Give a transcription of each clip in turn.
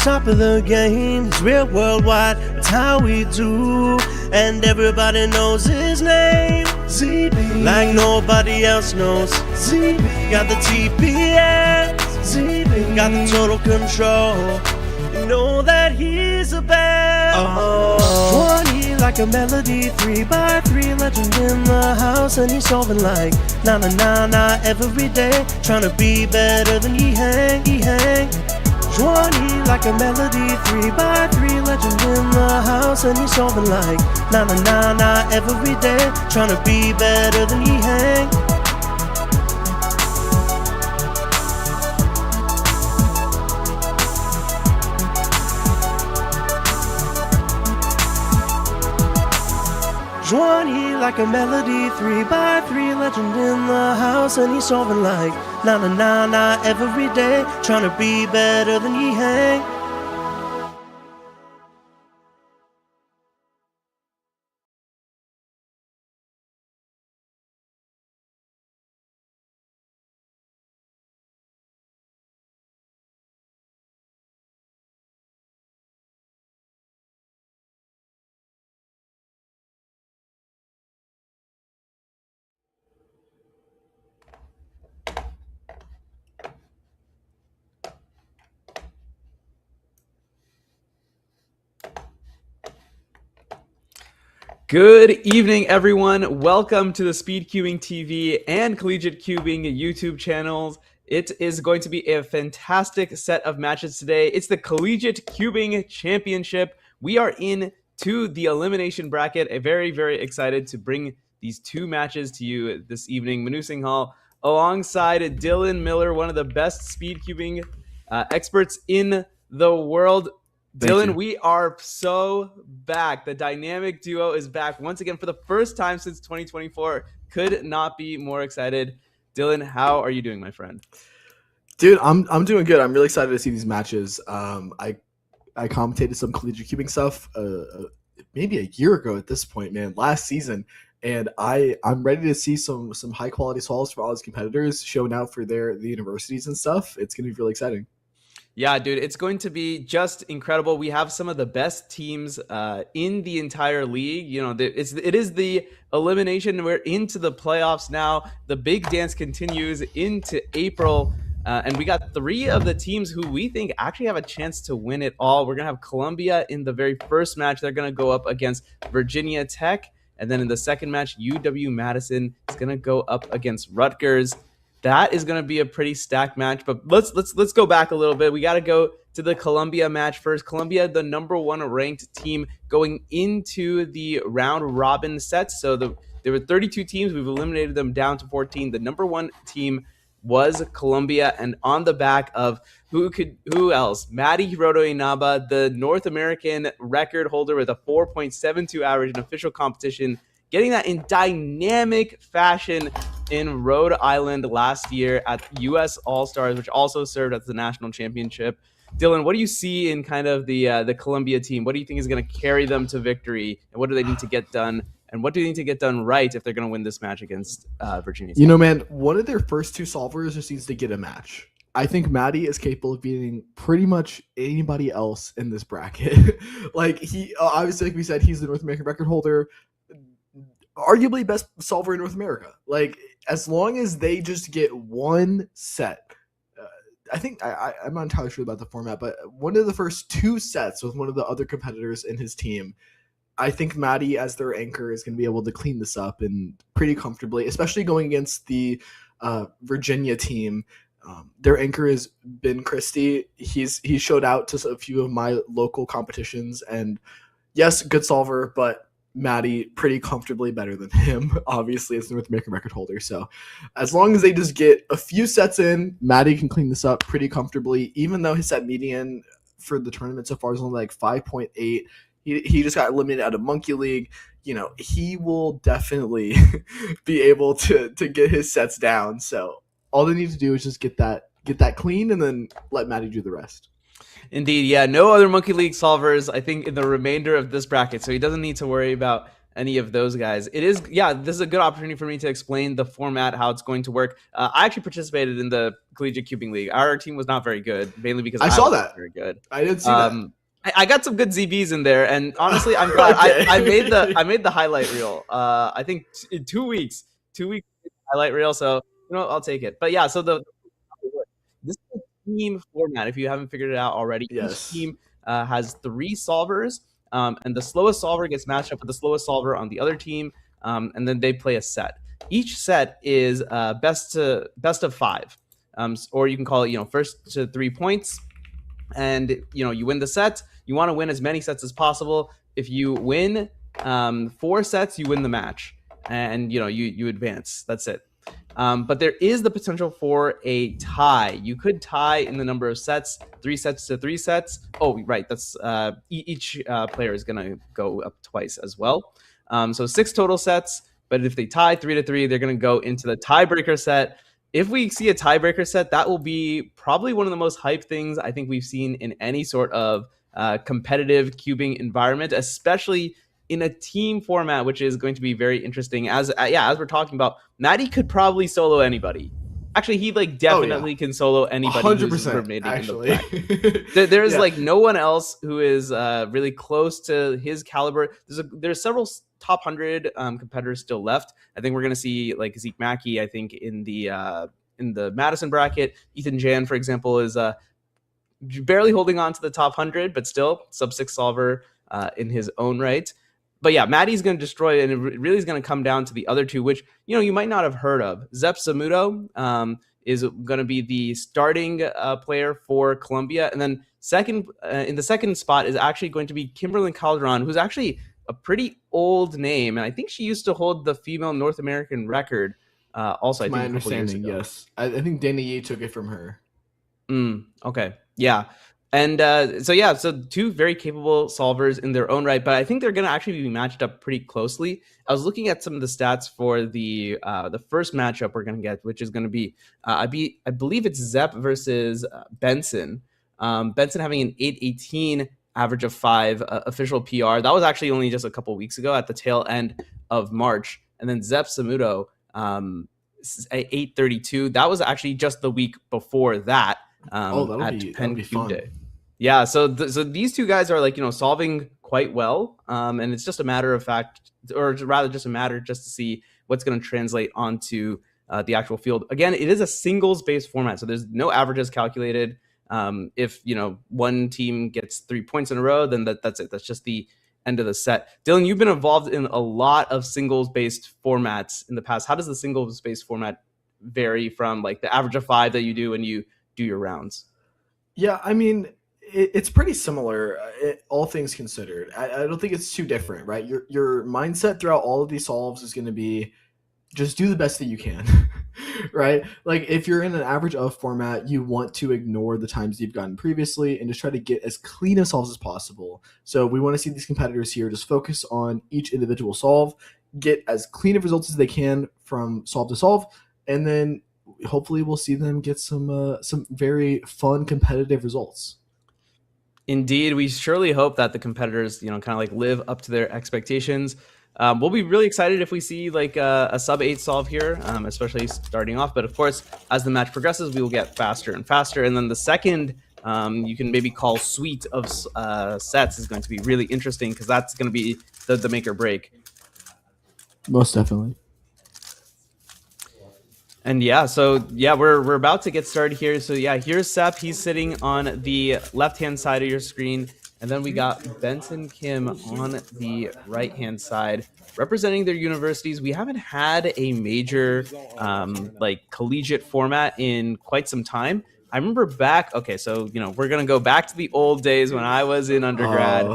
top of the game. He's real worldwide, it's how we do. And everybody knows his name. ZB, like nobody else knows. ZB, got the TPS. ZB, got the total control. You know that he's the best. One like a melody, 3x3 legend in the house, and he's solving like na na na na every day, trying to be better than he hang. Johnny like a melody, 3x3 legend in the house, and he's solving like na na na na every day, trying to be better than he hang. Johnny like a melody, 3x3 legend in the house, and he's solving like na na na na every day, trying to be better than he hang. Good evening, everyone. Welcome to the Speed Cubing TV and Collegiate Cubing YouTube channels. It is going to be a fantastic set of matches today. It's the Collegiate Cubing Championship. We are into the elimination bracket. Very, very excited to bring these two matches to you this evening. Manu Singhal alongside Dylan Miller, one of the best speed cubing experts in the world. Dylan, we are so back. The dynamic duo is back once again for the first time since 2024. Could not be more excited. Dylan, how are you doing, my friend? Dude, I'm doing good. I'm really excited to see these matches. I commentated some collegiate cubing stuff maybe a year ago at this point, man, last season, and I'm ready to see some high quality solves for all these competitors showing out for the universities and stuff. It's gonna be really exciting. Yeah, dude, it's going to be just incredible. We have some of the best teams in the entire league. You know, it is the elimination. We're into the playoffs now. The big dance continues into April. And we got three of the teams who we think actually have a chance to win it all. We're going to have Columbia in the very first match. They're going to go up against Virginia Tech. And then in the second match, UW-Madison is going to go up against Rutgers. That is going to be a pretty stacked match, but let's go back a little bit. We got to go to the Columbia match first. Columbia, the number one ranked team going into the round robin sets. So there were 32 teams. We've eliminated them down to 14. The number one team was Columbia, and on the back of who else? Matty Inaba, the North American record holder with a 4.72 average in official competition, getting that in dynamic fashion in Rhode Island last year at US All-Stars, which also served as the national championship. Dylan, what do you see in kind of the Columbia team? What do you think is going to carry them to victory? And what do they need to get done? And what do they need to get done right if they're going to win this match against Virginia Tech? You know, man, one of their first two solvers just needs to get a match. I think Matty is capable of beating pretty much anybody else in this bracket. Like, he obviously, like we said, he's the North American record holder, arguably best solver in North America. Like, as long as they just get one set, I think I'm not entirely sure about the format, but one of the first two sets with one of the other competitors in his team, I think Matty as their anchor is going to be able to clean this up and pretty comfortably, especially going against the Virginia team. Their anchor is Ben Christie. He showed out to a few of my local competitions, and yes, good solver, but Matty pretty comfortably better than him, obviously, as the North American record holder. So as long as they just get a few sets in, Matty can clean this up pretty comfortably, even though his set median for the tournament so far is only like 5.8. He just got eliminated out of Monkey League. You know, he will definitely be able to get his sets down. So all they need to do is just get that clean and then let Matty do the rest. Indeed, yeah. No other Monkey League solvers, I think, in the remainder of this bracket, so he doesn't need to worry about any of those guys. It is, yeah, this is a good opportunity for me to explain the format, how it's going to work. I actually participated in the Collegiate Cubing League. Our team was not very good, mainly because I saw wasn't that. very good. I didn't see that. I got some good ZBs in there, and honestly, I'm glad. Okay. I made the highlight reel. I think in 2 weeks, highlight reel. So I'll take it. But yeah, so this is a team format. If you haven't figured it out already, Yes. each team has 3 solvers, and the slowest solver gets matched up with the slowest solver on the other team, and then they play a set. Each set is best of 5, or you can call it first to 3 points. And you win the set. You want to win as many sets as possible. If you win 4 sets, you win the match, and you advance. That's it. But there is the potential for a tie. You could tie in the number of sets, 3 sets to 3 sets. Oh, right. That's each player is going to go up twice as well. So 6 total sets. But if they tie 3 to 3, they're going to go into the tiebreaker set. If we see a tiebreaker set, that will be probably one of the most hyped things I think we've seen in any sort of competitive cubing environment, especially in a team format, which is going to be very interesting. As we're talking about, Matty could probably solo anybody. Actually, he definitely can solo anybody 100%, who's remaining actually. in the bracket. There's no one else who is really close to his caliber. There's several top 100 competitors still left. I think we're going to see Zeke Mackey, I think, in the Madison bracket. Ethan Jan, for example, is barely holding on to the top 100, but still sub 6 solver in his own right. But yeah, Matty's going to destroy it, and it really is going to come down to the other 2, which you might not have heard of. Sepp is going to be the starting player for Colombia, and then in the second spot is actually going to be Kymberlyn, who's actually a pretty old name, and I think she used to hold the female North American record. Also, I think my understanding, yes. I think Dana Yee took it from her. Okay, yeah. And so 2 very capable solvers in their own right, but I think they're going to actually be matched up pretty closely. I was looking at some of the stats for the first matchup we're going to get, which is going to be I believe it's Sepp versus Benson. Benson having an 818 average of 5 official PR. That was actually only just a couple weeks ago at the tail end of March. And then Sepp Samuto 832. That was actually just the week before that. That'll be fun. Day. Yeah, so these 2 guys are solving quite well, and it's just a matter of fact, or rather just a matter just to see what's going to translate onto the actual field. Again, it is a singles based format, so there's no averages calculated. If one team gets 3 points in a row, then that's it. That's just the end of the set. Dylan, you've been involved in a lot of singles based formats in the past. How does the singles based format vary from the average of 5 that you do when you do your rounds? Yeah, I mean, it's pretty similar, all things considered. I don't think it's too different, right? Your mindset throughout all of these solves is going to be just do the best that you can, right? If you're in an average of format, you want to ignore the times you've gotten previously and just try to get as clean of solves as possible. So we want to see these competitors here just focus on each individual solve, get as clean of results as they can from solve to solve, and then hopefully we'll see them get some very fun competitive results. Indeed, we surely hope that the competitors, live up to their expectations. We'll be really excited if we see a sub 8 solve here, especially starting off. But of course, as the match progresses, we will get faster and faster. And then the second, you can maybe call suite of sets is going to be really interesting because that's going to be the make or break. Most definitely. And we're about to get started here. So here's Sepp. He's sitting on the left-hand side of your screen. And then we got Benson Kim on the right-hand side representing their universities. We haven't had a major collegiate format in quite some time. I remember back, we're going to go back to the old days when I was in undergrad.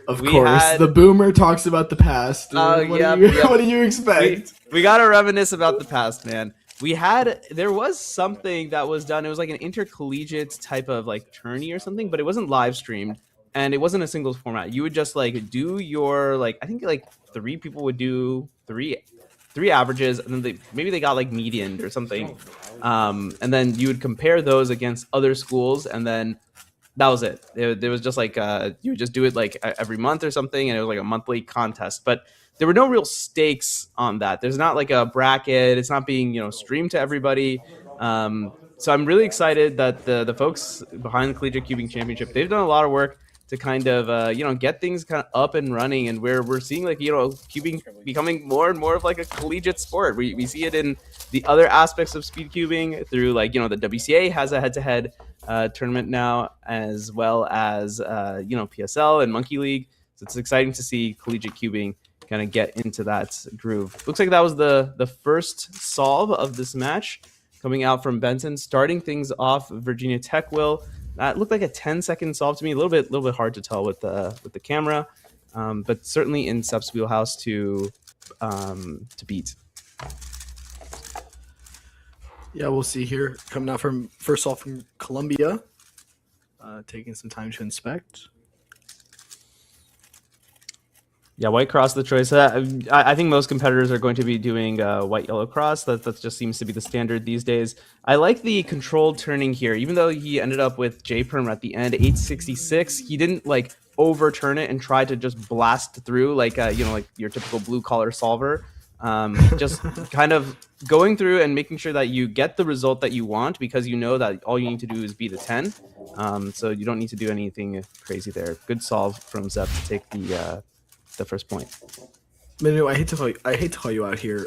Of course, the boomer talks about the past. What do you expect? We got to reminisce about the past, man. There was something that was done. It was like an intercollegiate type of tourney or something, but it wasn't live streamed and it wasn't a singles format. You would just do your I think 3 people would do three averages, and then they got median or something, and then you would compare those against other schools, and then that was it. There was just like you would just do it like every month or something, and it was like a monthly contest. But there were no real stakes on that. There's not like a bracket. It's not being streamed to everybody. So I'm really excited that the folks behind the Collegiate Cubing Championship, they've done a lot of work to kind of get things kind of up and running, and we're seeing like cubing becoming more and more of like a collegiate sport. We see it in the other aspects of speed cubing through like the WCA has a head-to-head tournament now, as well as PSL and Monkey League. So it's exciting to see collegiate cubing kind of get into that groove. Looks like that was the first solve of this match coming out from Benson, starting things off. Virginia Tech will. That looked like a 10-second solve to me. A little bit hard to tell with the camera, but certainly in Sepp's wheelhouse to beat. Yeah, we'll see here. Coming out from first solve from Columbia, taking some time to inspect. Yeah, white cross the choice. I think most competitors are going to be doing white yellow cross. That just seems to be the standard these days. I like the controlled turning here, even though he ended up with J perm at the end, 866. He didn't like overturn it and try to just blast through like like your typical blue collar solver. Just kind of going through and making sure that you get the result that you want, because you know that all you need to do is beat a 10. So you don't need to do anything crazy there. Good solve from Sepp to take the first point. Manu, I hate to call you out here.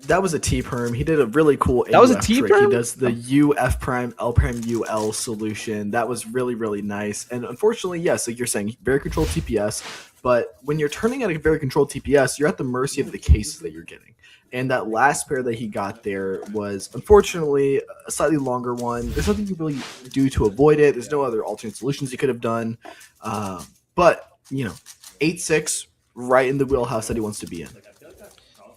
That was a T perm. He did a really cool. That was a T trick. perm. He does the U F prime L prime UL solution. That was really, really nice. And unfortunately, yes, like you're saying, very controlled TPS. But when you're turning at a very controlled TPS, you're at the mercy of the cases that you're getting. And that last pair that he got there was unfortunately a slightly longer one. There's nothing you really do to avoid it. There's no other alternate solutions he could have done. But 8-6. Right in the wheelhouse that he wants to be in.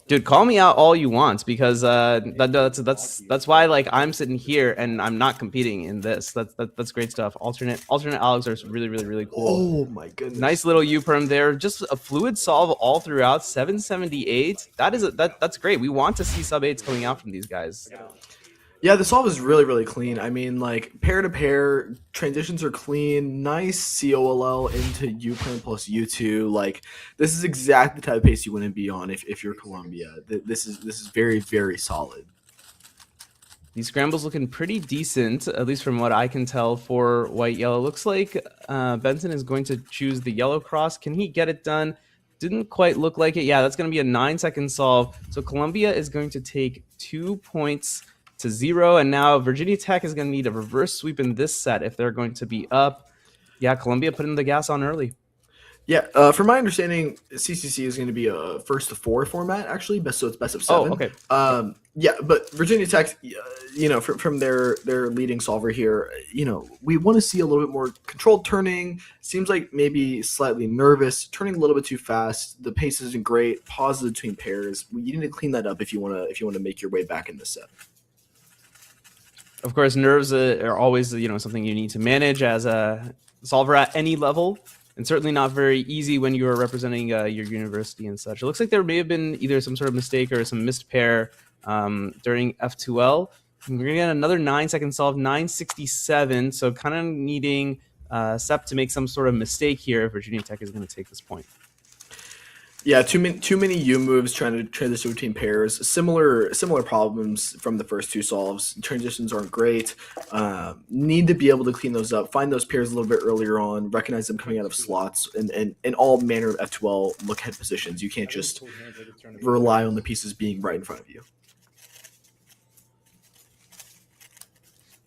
Dude, call me out all you want, because that's why like I'm sitting here and I'm not competing in this. That's great stuff. Alternate Alex are really cool. Oh my goodness. Nice little U perm there. Just a fluid solve all throughout. 778. That's great. We want to see sub 8s coming out from these guys. Yeah, the solve is really, really clean. I mean, like, pair-to-pair, transitions are clean, nice COLL into U-Prime plus U2. Like, this is exactly the type of pace you want to be on if you're Columbia. This is very, very solid. These scrambles looking pretty decent, at least from what I can tell for white-yellow. Looks like Benson is going to choose the yellow cross. Can he get it done? Didn't quite look like it. Yeah, that's going to be a 9-second solve. So Columbia is going to take 2 points to 0, and now Virginia Tech is going to need a reverse sweep in this set if they're going to be up. Yeah, Columbia putting the gas on early. Yeah, from my understanding, CCC is going to be a first to 4 format, actually, so it's best of 7. Oh, okay. Yeah, but Virginia Tech, from their leading solver here, we want to see a little bit more controlled turning. Seems like maybe slightly nervous, turning a little bit too fast. The pace isn't great. Pauses between pairs. You need to clean that up if you want to make your way back in this set. Of course, nerves are always something you need to manage as a solver at any level, and certainly not very easy when you are representing your university and such. It looks like there may have been either some sort of mistake or some missed pair during F2L. And we're gonna get another 9-second solve, 967. So kind of needing Sepp to make some sort of mistake here if Virginia Tech is going to take this point. Yeah, too many U moves trying to transition between pairs. Similar problems from the first 2 solves. Transitions aren't great. Need to be able to clean those up. Find those pairs a little bit earlier on. Recognize them coming out of slots and all manner of F2L look ahead positions. You can't just rely on the pieces being right in front of you.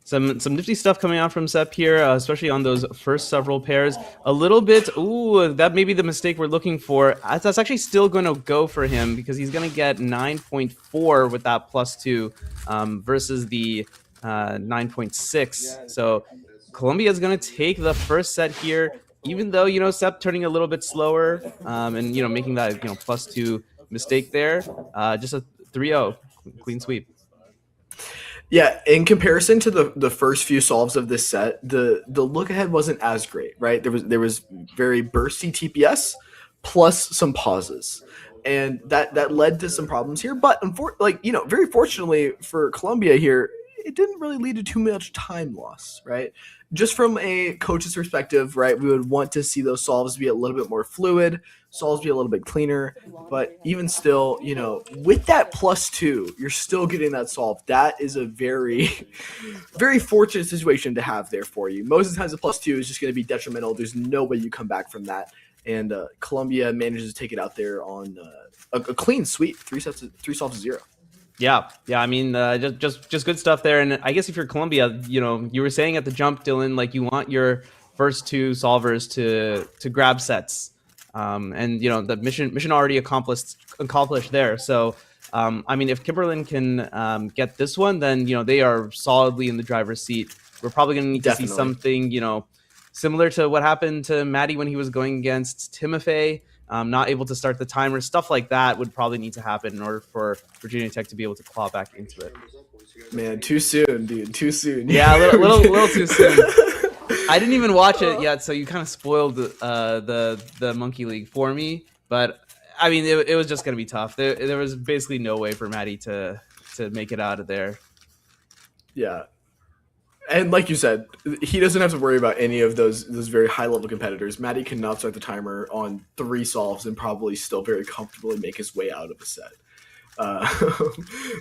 Some nifty stuff coming out from Sepp here, especially on those first several pairs. A little bit, that may be the mistake we're looking for. That's actually still going to go for him because he's going to get 9.4 with that +2 versus the 9.6. So Columbia is going to take the first set here, even though, Sepp turning a little bit slower and, making that, +2 mistake there. Just a 3-0 clean sweep. Yeah, in comparison to the first few solves of this set, the look ahead wasn't as great, right? There was very bursty TPS plus some pauses, and that led to some problems here. But very fortunately for Columbia here, it didn't really lead to too much time loss, right? Just from a coach's perspective, right, we would want to see those solves be a little bit more fluid, solves be a little bit cleaner, but even still, with that +2, you're still getting that solve. That is a very, very fortunate situation to have there for you. Most of the times the +2 is just going to be detrimental. There's no way you come back from that. And Columbia manages to take it out there on a clean sweep, 3 solves to 0. Yeah. I mean, just good stuff there. And I guess if you're Columbia, you were saying at the jump, Dylan, like you want your first 2 solvers to grab sets, and the mission already accomplished there. So, I mean, if Kymberlyn can get this one, then they are solidly in the driver's seat. We're probably going to need to see something, similar to what happened to Matty when he was going against Timofey. Not able to start the timer, stuff like that would probably need to happen in order for Virginia Tech to be able to claw back into it. Man, too soon, dude. Too soon. Yeah, a little too soon. I didn't even watch it yet, so you kind of spoiled the Monkey League for me. But I mean, it was just gonna be tough. There was basically no way for Matty to make it out of there. Yeah. And like you said, he doesn't have to worry about any of those very high-level competitors. Matty cannot start the timer on 3 solves and probably still very comfortably make his way out of a set.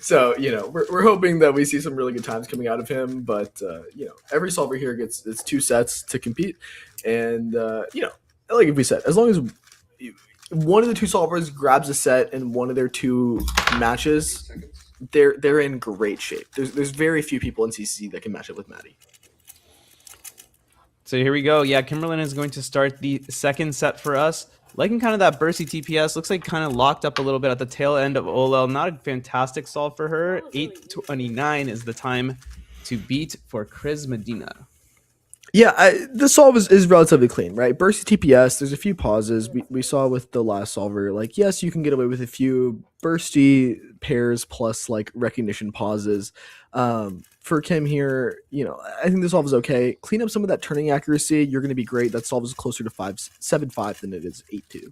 So, we're hoping that we see some really good times coming out of him. But, every solver here gets 2 sets to compete. And, like we said, as long as one of the 2 solvers grabs a set in one of their 2 matches, they're in great shape. There's very few people in CCC that can match up with Matty. So here we go. Yeah, Kymberlyn is going to start the second set for us. Liking kind of that bursty TPS. Looks like kind of locked up a little bit at the tail end of OLL. Not a fantastic solve for her. 8:29 is the time to beat for Khriz Medina. Yeah, the solve is relatively clean, right? Bursty TPS, there's a few pauses. We saw with the last solver, like, yes, you can get away with a few bursty pairs plus, like, recognition pauses. For Kim here, I think the solve is okay. Clean up some of that turning accuracy. You're going to be great. That solve is closer to 7.5 than it is 8.2.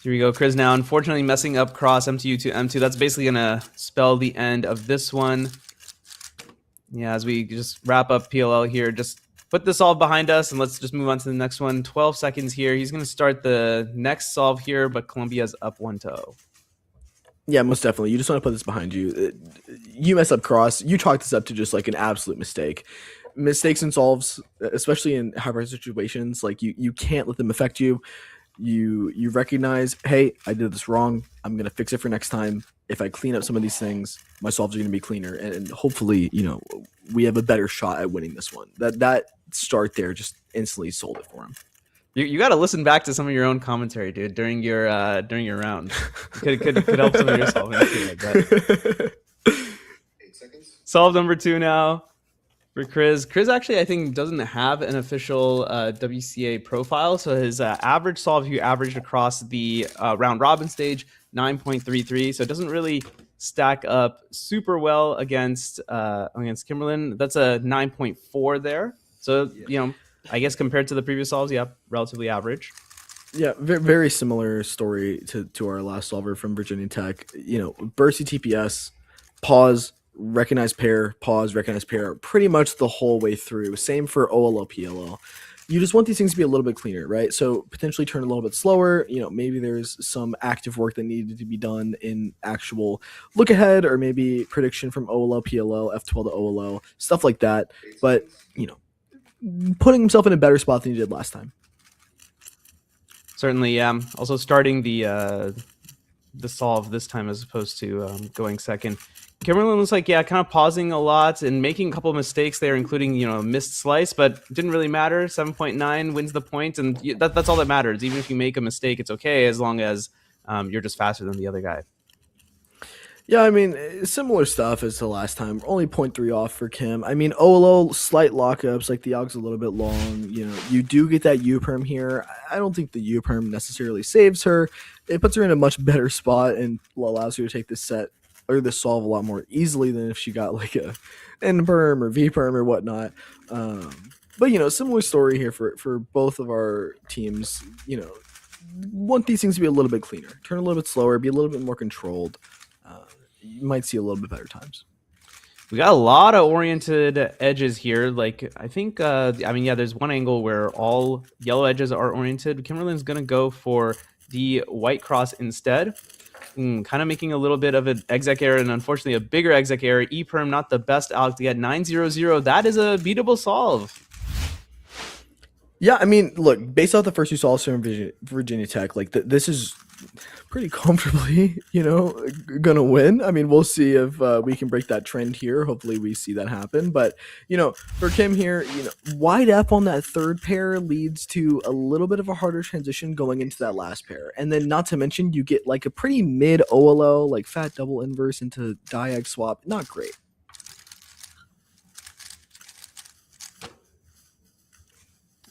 Here we go. Khriz now, unfortunately, messing up cross MTU to M2. That's basically going to spell the end of this one. Yeah, as we just wrap up PLL here, just put the solve behind us and let's just move on to the next one. 12 seconds here. He's going to start the next solve here, but Columbia's up 1-0. Yeah, most definitely. You just want to put this behind you. You mess up cross. You chalk this up to just like an absolute mistake. Mistakes in solves, especially in high-pressure situations, like you can't let them affect you. You recognize, hey, I did this wrong. I'm going to fix it for next time. If I clean up some of these things, my solves are going to be cleaner. And hopefully, we have a better shot at winning this one. That start there just instantly sold it for him. You got to listen back to some of your own commentary, dude, during your round. Could help some of your solving. Like that. 8 seconds. Solve number 2 now for Khriz. Khriz actually, I think, doesn't have an official WCA profile. So his average solve he averaged across the round robin stage, 9.33. So it doesn't really stack up super well against Kymberlyn. That's a 9.4 there. So, I guess compared to the previous solves, yeah, relatively average. Yeah, very similar story to our last solver from Virginia Tech. Bursty TPS, pause, recognize pair, pause, recognize pair, pretty much the whole way through. Same for OLL, PLL. You just want these things to be a little bit cleaner, right? So potentially turn a little bit slower. Maybe there's some active work that needed to be done in actual look ahead or maybe prediction from OLL, PLL, F12 to OLL, stuff like that. But, putting himself in a better spot than he did last time. Certainly, yeah. Also starting the solve this time as opposed to going second. Kymberlyn was kind of pausing a lot and making a couple of mistakes there, including, a missed slice, but didn't really matter. 7.9 wins the point, and that's all that matters. Even if you make a mistake, it's okay as long as you're just faster than the other guy. Yeah, I mean, similar stuff as the last time. Only 0.3 off for Kim. I mean, OLO, slight lockups, like the Yogg's a little bit long. You do get that U-perm here. I don't think the U-perm necessarily saves her. It puts her in a much better spot and allows her to take this set or this solve a lot more easily than if she got like a N-perm or V-perm or whatnot. But, similar story here for both of our teams. Want these things to be a little bit cleaner. Turn a little bit slower, be a little bit more controlled. You might see a little bit better times. We got a lot of oriented edges here. Like, I think, there's one angle where all yellow edges are oriented. Kymberlyn's going to go for the white cross instead. Kind of making a little bit of an exec error, and unfortunately a bigger exec error. E-perm, not the best alg to get 9-0-0. That is a beatable solve. Yeah, I mean, look, based off the first two solves from Virginia Tech, like this is pretty comfortably, gonna win. I mean, we'll see if we can break that trend here. Hopefully we see that happen. But, for Kim here, wide F on that third pair leads to a little bit of a harder transition going into that last pair. And then not to mention you get like a pretty mid OLO, like fat double inverse into diag swap. Not great.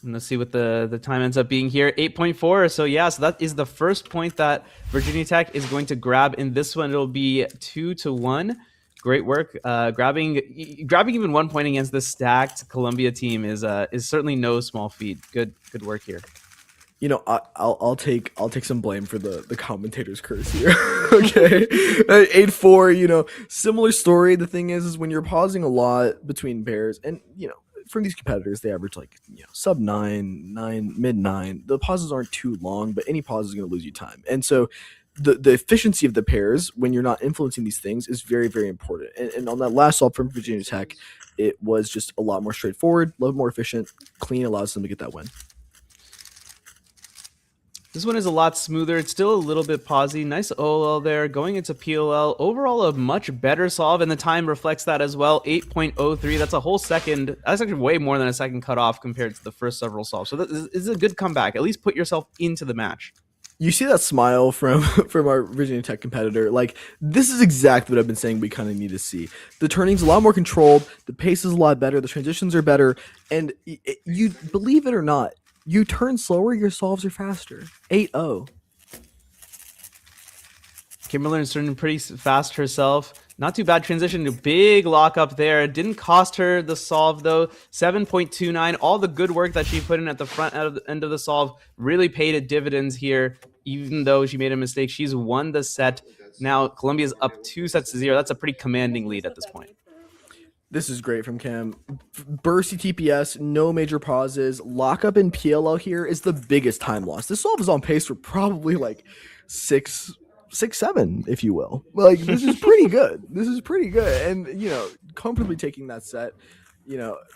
And let's see what the time ends up being here. 8.4. So that is the first point that Virginia Tech is going to grab in this one. It'll be 2-1. Great work. Grabbing even 1 point against this stacked Columbia team is certainly no small feat. Good work here. I'll take some blame for the commentator's curse here. Okay, 8-4. Similar story. The thing is when you're pausing a lot between pairs, and from these competitors, they average like sub 9, mid 9. The pauses aren't too long, but any pause is going to lose you time. And so the efficiency of the pairs when you're not influencing these things is very, very important. And on that last solve from Virginia Tech, it was just a lot more straightforward, a lot more efficient, clean, allows them to get that win. This one is a lot smoother. It's still a little bit pausy. Nice OLL there. Going into PLL. Overall, a much better solve, and the time reflects that as well. 8.03. That's a whole second. That's actually way more than a second cut off compared to the first several solves. So this is a good comeback. At least put yourself into the match. You see that smile from our Virginia Tech competitor. Like, this is exactly what I've been saying we kind of need to see. The turning's a lot more controlled. The pace is a lot better. The transitions are better. And you believe it or not, you turn slower, your solves are faster. 8-0. Kymberlyn's turning pretty fast herself. Not too bad transition to big lockup there. It didn't cost her the solve though. 7.29. All the good work that she put in at the front end of the solve really paid dividends here. Even though she made a mistake, she's won the set. Now Columbia's up 2-0. That's a pretty commanding lead at this point. This is great from Cam. Bursty TPS, no major pauses. Lockup in PLL here is the biggest time loss. This solve is on pace for probably like 6-7, if you will. Like, this is pretty good. This is pretty good. And, comfortably taking that set.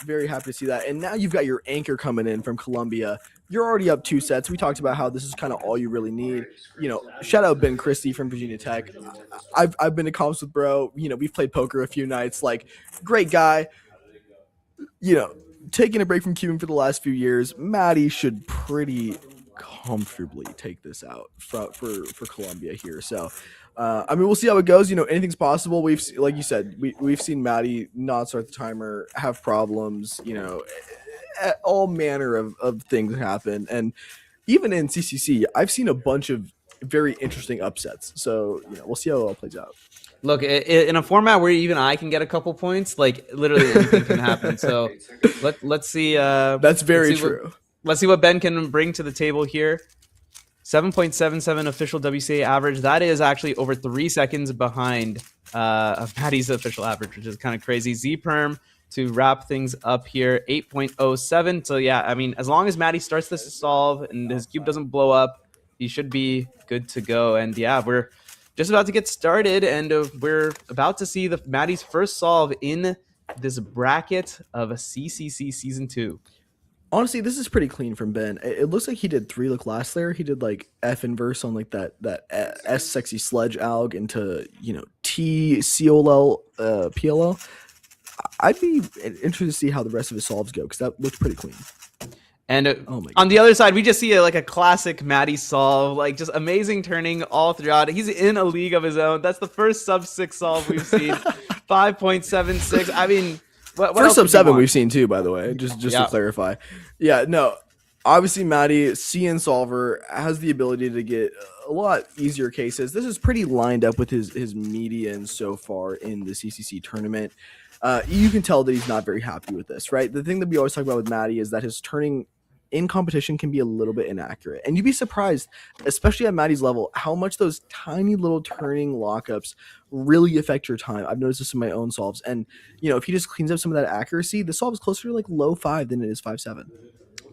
Very happy to see that. And now you've got your anchor coming in from Columbia. You're already up 2 sets. We talked about how this is kind of all you really need. Shout out Ben Christie from Virginia Tech. I've been to comps with bro. We've played poker a few nights. Like, great guy. Taking a break from Cuban for the last few years. Matty should pretty comfortably take this out for Columbia here. So, we'll see how it goes. Anything's possible. Like you said, we've seen Matty not start the timer, have problems. All manner of things happen, and even in CCC, I've seen a bunch of very interesting upsets. So we'll see how it all plays out. Look, in a format where even I can get a couple points, like literally anything can happen. So let's see. That's very true. Let's see what Ben can bring to the table here. 7.77 official WCA average. That is actually over 3 seconds behind Matty's official average, which is kind of crazy. Z-perm to wrap things up here, 8.07. So as long as Matty starts this to solve and his cube doesn't blow up, he should be good to go. And we're just about to get started, and we're about to see Matty's first solve in this bracket of a CCC Season 2. Honestly, this is pretty clean from Ben. It looks like he did 3 last layer. He did like F inverse on like that S sexy sledge alg into T COL PLL. I'd be interested to see how the rest of his solves go because that looks pretty clean. And on the other side, we just see a classic Matty solve, like just amazing turning all throughout. He's in a league of his own. That's the first sub 6 solve we've seen. 5.76. I mean, what first sub 7 we've seen too, by the way, just to clarify. Yeah, no, obviously Matty, CN solver, has the ability to get a lot easier cases. This is pretty lined up with his median so far in the CCC tournament. You can tell that he's not very happy with this, right? The thing that we always talk about with Matty is that his turning in competition can be a little bit inaccurate. And you'd be surprised, especially at Matty's level, how much those tiny little turning lockups really affect your time. I've noticed this in my own solves. And, if he just cleans up some of that accuracy, the solve is closer to like low 5 than it is 5-7.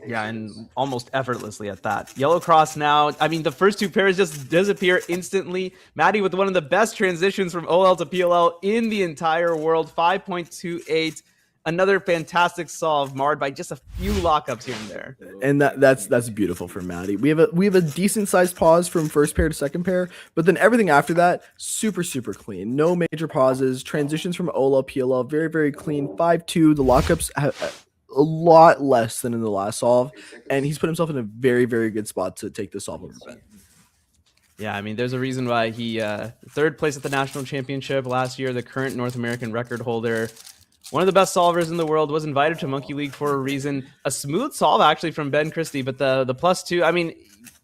Yeah, and almost effortlessly at that. Yellow cross now. I mean, the first two pairs just disappear instantly. Matty with one of the best transitions from OL to PLL in the entire world. 5.28. Another fantastic solve, marred by just a few lockups here and there. And that's beautiful for Matty. We have a decent sized pause from first pair to second pair, but then everything after that, super, super clean. No major pauses. Transitions from OL, PLL, very, very clean. 5-2. The lockups have a lot less than in the last solve, and he's put himself in a very, very good spot to take this solve over Ben. Yeah, I mean, there's a reason why he third place at the national championship last year, the current North American record holder, one of the best solvers in the world, was invited to Monkey League for a reason. A smooth solve actually from Ben Christie, but the +2, I mean,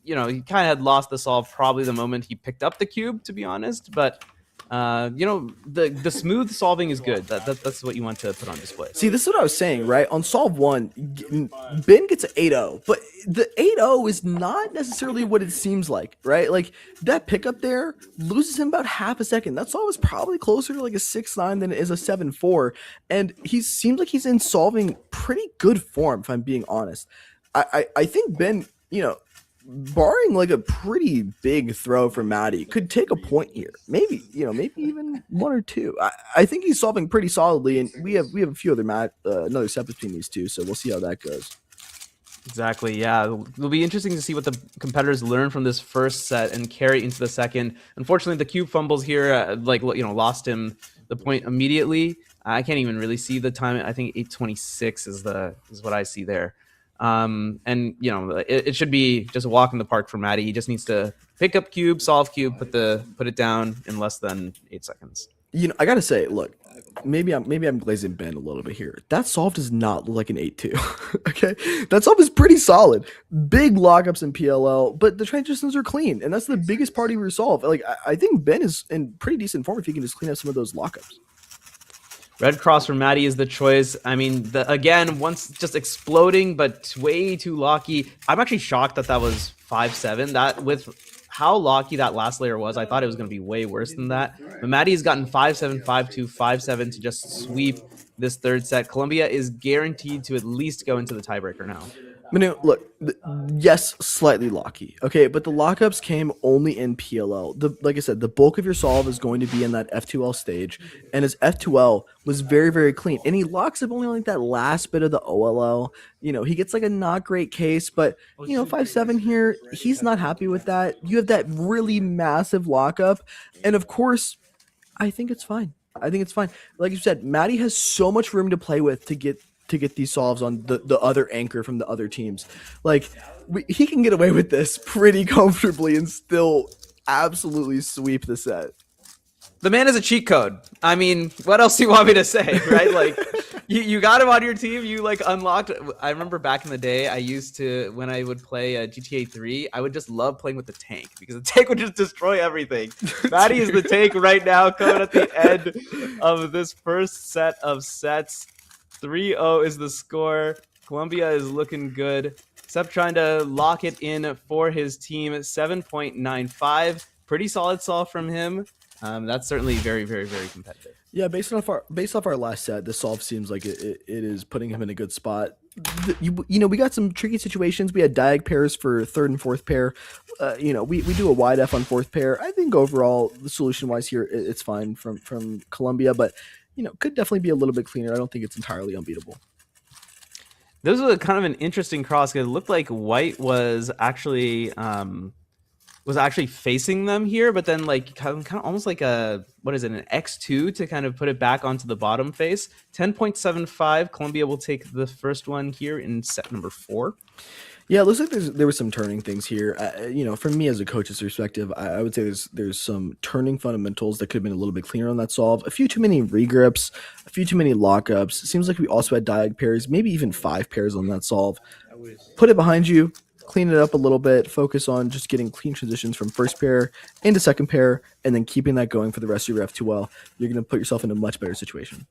he kind of had lost the solve probably the moment he picked up the cube, to be honest, but the smooth solving is good. That's what you want to put on display. See, this is what I was saying, right? On solve 1, Ben gets an 8-0, but the 8-0 is not necessarily what it seems like, right? Like, that pickup there loses him about half a second. That solve is probably closer to like a 6-9 than it is a 7-4, and he seems like he's in solving pretty good form, if I'm being honest. I think Ben, barring like a pretty big throw from Matty, could take a point here. Maybe even 1 or 2. I think he's solving pretty solidly, and we have a few other another set between these two, so we'll see how that goes. Exactly, yeah. It'll be interesting to see what the competitors learn from this first set and carry into the second. Unfortunately, the cube fumbles here, lost him the point immediately. I can't even really see the time. I think 8:26 is what I see there. It should be just a walk in the park for Matty. He just needs to pick up cube, solve cube, put it down in less than 8 seconds. I gotta say, look, maybe I'm glazing Ben a little bit here. That solve does not look like an 8-2. Okay, that solve is pretty solid. Big lockups in PLL, but the transitions are clean, and that's the biggest part of your solve. Like, I think Ben is in pretty decent form if he can just clean up some of those lockups. Red cross for Matty is the choice. I mean, once just exploding, but way too locky. I'm actually shocked that was 5-7. That with how locky that last layer was, I thought it was going to be way worse than that. But Matty has gotten 5-7, 5-2, 5-7 to just sweep this third set. Columbia is guaranteed to at least go into the tiebreaker now. Manu, look, yes, slightly locky, okay, but the lockups came only in PLL. Like I said, the bulk of your solve is going to be in that F2L stage, and his F2L was very, very clean, and he locks up only like that last bit of the OLL. He gets like a not great case, but 5-7 here, he's not happy with that. You have that really massive lockup, and of course, I think it's fine. Like you said, Matty has so much room to play with to get these solves on the other anchor from the other teams. Like, he can get away with this pretty comfortably and still absolutely sweep the set. The man is a cheat code. I mean, what else do you want me to say, right? Like, you got him on your team. You like unlocked. I remember back in the day, I used to, when I would play GTA 3, I would just love playing with the tank because the tank would just destroy everything. Matty is the tank right now, coming at the end of this first set of sets. 3-0 is the score. Columbia is looking good. Sepp trying to lock it in for his team. 7.95. Pretty solid solve from him. That's certainly very, very, very competitive. Yeah, based off our last set, the solve seems like it is putting him in a good spot. We got some tricky situations. We had diag pairs for third and fourth pair. We do a wide F on fourth pair. I think overall, the solution-wise here, it's fine from Columbia, but could definitely be a little bit cleaner. I don't think it's entirely unbeatable. This was kind of an interesting cross because it looked like white was actually facing them here, but then like kind of almost like an X2 to kind of put it back onto the bottom face. 10.75. Columbia will take the first one here in set number 4. Yeah, it looks like there was some turning things here. From me as a coach's perspective, I would say there's some turning fundamentals that could have been a little bit cleaner on that solve. A few too many regrips, a few too many lockups. It seems like we also had diag pairs, maybe even 5 pairs on that solve. Put it behind you, clean it up a little bit, focus on just getting clean transitions from first pair into second pair, and then keeping that going for the rest of your F2L. You're going to put yourself in a much better situation.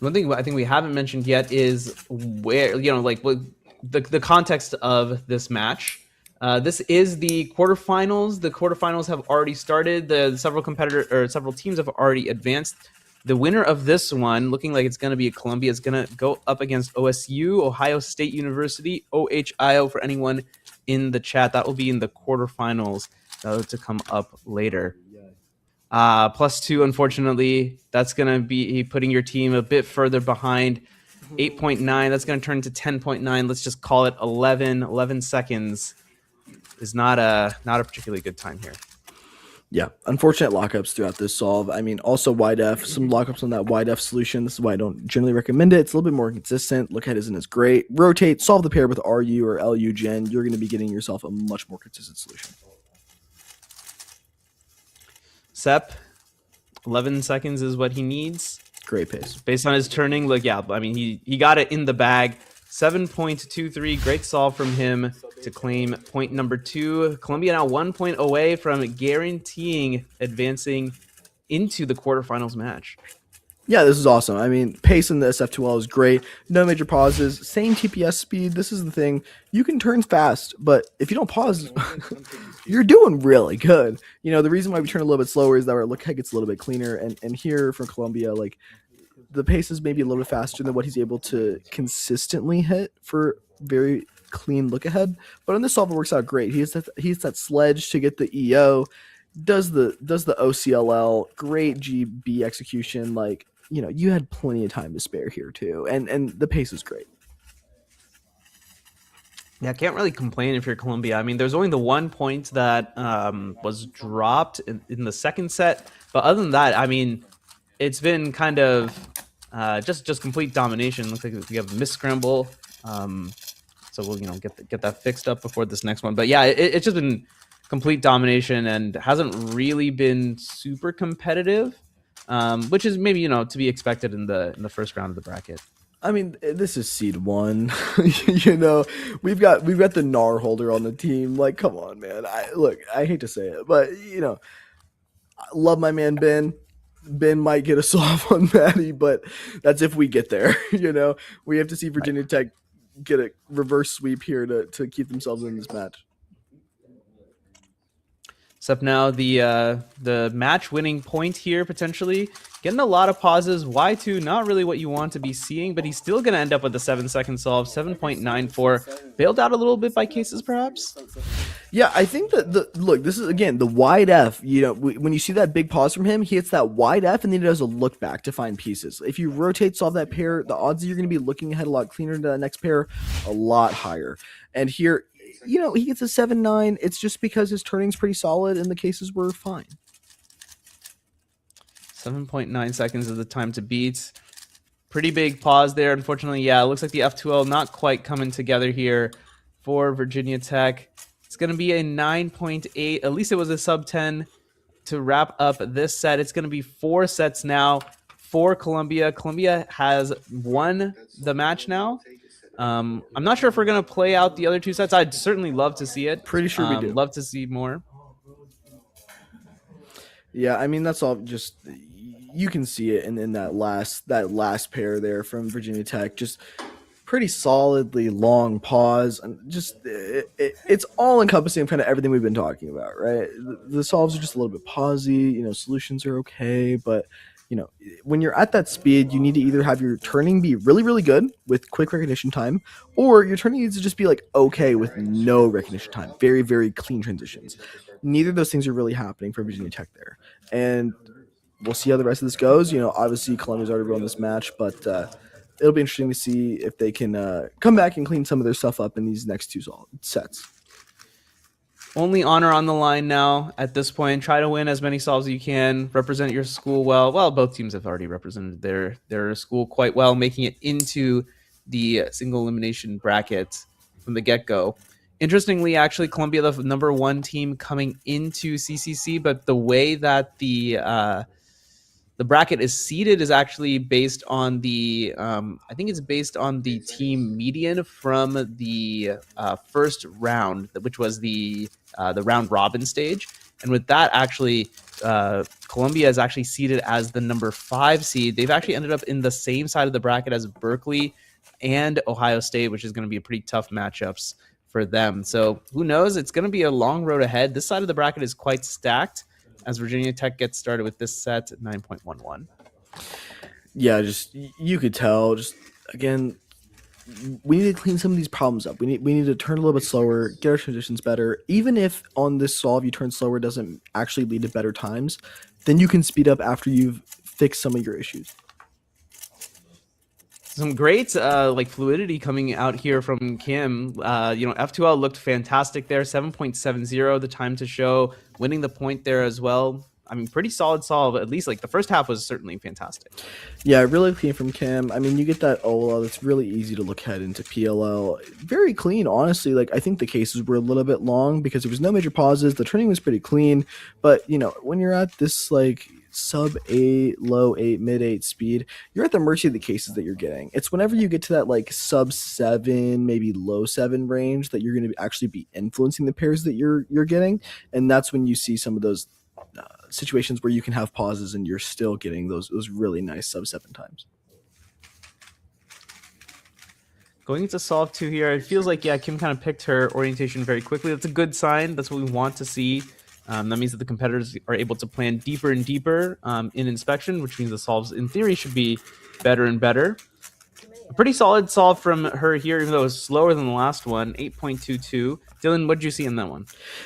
One thing I think we haven't mentioned yet is where, like what the context of this match. This is the quarterfinals. The quarterfinals have already started. Several teams have already advanced. The winner of this one, looking like it's going to be Columbia, is going to go up against OSU, Ohio State University, OHIO for anyone in the chat. That will be in the quarterfinals to come up later. +2, unfortunately, that's going to be putting your team a bit further behind. 8.9, that's going to turn to 10.9. Let's just call it 11. 11 seconds is not a particularly good time here. Yeah, unfortunate lockups throughout this solve. I mean, also wide F, some lockups on that wide F solution. This is why I don't generally recommend it. It's a little bit more consistent. Look ahead isn't as great. Rotate, solve the pair with RU or LU gen. You're going to be getting yourself a much more consistent solution. Sepp, 11 seconds is what he needs. Great pace. Based on his turning, look, yeah, I mean, he got it in the bag. 7.23, great solve from him to claim point number 2. Columbia now 1 point away from guaranteeing advancing into the quarterfinals match. Yeah, this is awesome. I mean, pace in the SF2L is great. No major pauses. Same TPS speed. This is the thing. You can turn fast, but if you don't pause, you're doing really good. You know, the reason why we turn a little bit slower is that our look head gets a little bit cleaner. And here for Columbia, like, the pace is maybe a little bit faster than what he's able to consistently hit for very clean look ahead. But on this solve, it works out great. He has that sledge to get the EO, does the OCLL, great GB execution. Like, you know, you had plenty of time to spare here too, and the pace is great. Yeah, I can't really complain if you're Columbia. I mean, there's only the 1 point that was dropped in the second set, but other than that, I mean, it's been kind of just complete domination. Looks like we have a miss scramble, so we'll get that fixed up before this next one. But yeah, it's just been complete domination and hasn't really been super competitive, which is maybe to be expected in the first round of the bracket. I mean, this is seed 1. We've got the NAR holder on the team. Like, come on, man. I hate to say it, but I love my man Ben. Ben might get a solve on Matty, but that's if we get there. We have to see Virginia Tech get a reverse sweep here to keep themselves in this match. Except now the match winning point here, potentially getting a lot of pauses. Y2, not really what you want to be seeing, but he's still going to end up with a 7-second solve. 7.94, bailed out a little bit by cases, perhaps. Yeah, I think that this is again the wide F. When you see that big pause from him, he hits that wide F and then he does a look back to find pieces. If you rotate, solve that pair, the odds that you're going to be looking ahead a lot cleaner to that next pair, a lot higher. And here, he gets a 7-9. It's just because his turning's pretty solid and the cases were fine. 7.9 seconds is the time to beat. Pretty big pause there. Unfortunately, yeah, it looks like the F2L not quite coming together here for Virginia Tech. It's going to be a 9.8. At least it was a sub 10 to wrap up this set. It's going to be 4 sets now for Columbia. Columbia has won the match now. I'm not sure if we're going to play out the other 2 sets. I'd certainly love to see it. Pretty sure we do. Love to see more. Yeah, I mean, that's all just... You can see it in that last pair there from Virginia Tech. Just pretty solidly long pause, and just it's all encompassing kind of everything we've been talking about, right? The solves are just a little bit pausey. Solutions are okay, but when you're at that speed, you need to either have your turning be really, really good with quick recognition time, or your turning needs to just be like okay with no recognition time. Very, very clean transitions. Neither of those things are really happening for Virginia Tech there, and we'll see how the rest of this goes. Obviously Columbia's already won this match, but it'll be interesting to see if they can come back and clean some of their stuff up in these next 2 sets. Only honor on the line now at this point. Try to win as many solves as you can. Represent your school well. Well, both teams have already represented their school quite well, making it into the single elimination bracket from the get-go. Interestingly, actually, Columbia, the number 1 team coming into CCC, but the way that the bracket is seeded is actually based on the I think it's based on the team median from the first round, which was the round robin stage. And with that, actually, Columbia is actually seeded as the number 5 seed. They've actually ended up in the same side of the bracket as Berkeley and Ohio State, which is going to be pretty tough matchups for them. So who knows? It's going to be a long road ahead. This side of the bracket is quite stacked as Virginia Tech gets started with this set 9.11. Yeah, just you could tell. Just again, we need to clean some of these problems up. We need to turn a little bit slower, get our transitions better. Even if on this solve you turn slower doesn't actually lead to better times, then you can speed up after you've fixed some of your issues. Some great like fluidity coming out here from Kim. F2L looked fantastic there. 7.70 the time to show, winning the point there as well. I mean, pretty solid solve. At least like the first half was certainly fantastic. Yeah, really clean from Kim. I mean, you get that OLL. That's really easy to look ahead into PLL. Very clean, honestly. Like I think the cases were a little bit long because there was no major pauses. The turning was pretty clean, but when you're at this like sub 8, low 8, mid 8 speed, you're at the mercy of the cases that you're getting. It's whenever you get to that like sub 7, maybe low 7 range that you're going to actually be influencing the pairs that you're getting, and that's when you see some of those situations where you can have pauses and you're still getting those really nice sub 7 times. Going into solve 2 here, it feels like, Kim kind of picked her orientation very quickly. That's a good sign. That's what we want to see. That means that the competitors are able to plan deeper and deeper in inspection, which means the solves in theory should be better and better. A pretty solid solve from her here, even though it was slower than the last one, 8.22. Dylan, what did you see in that one?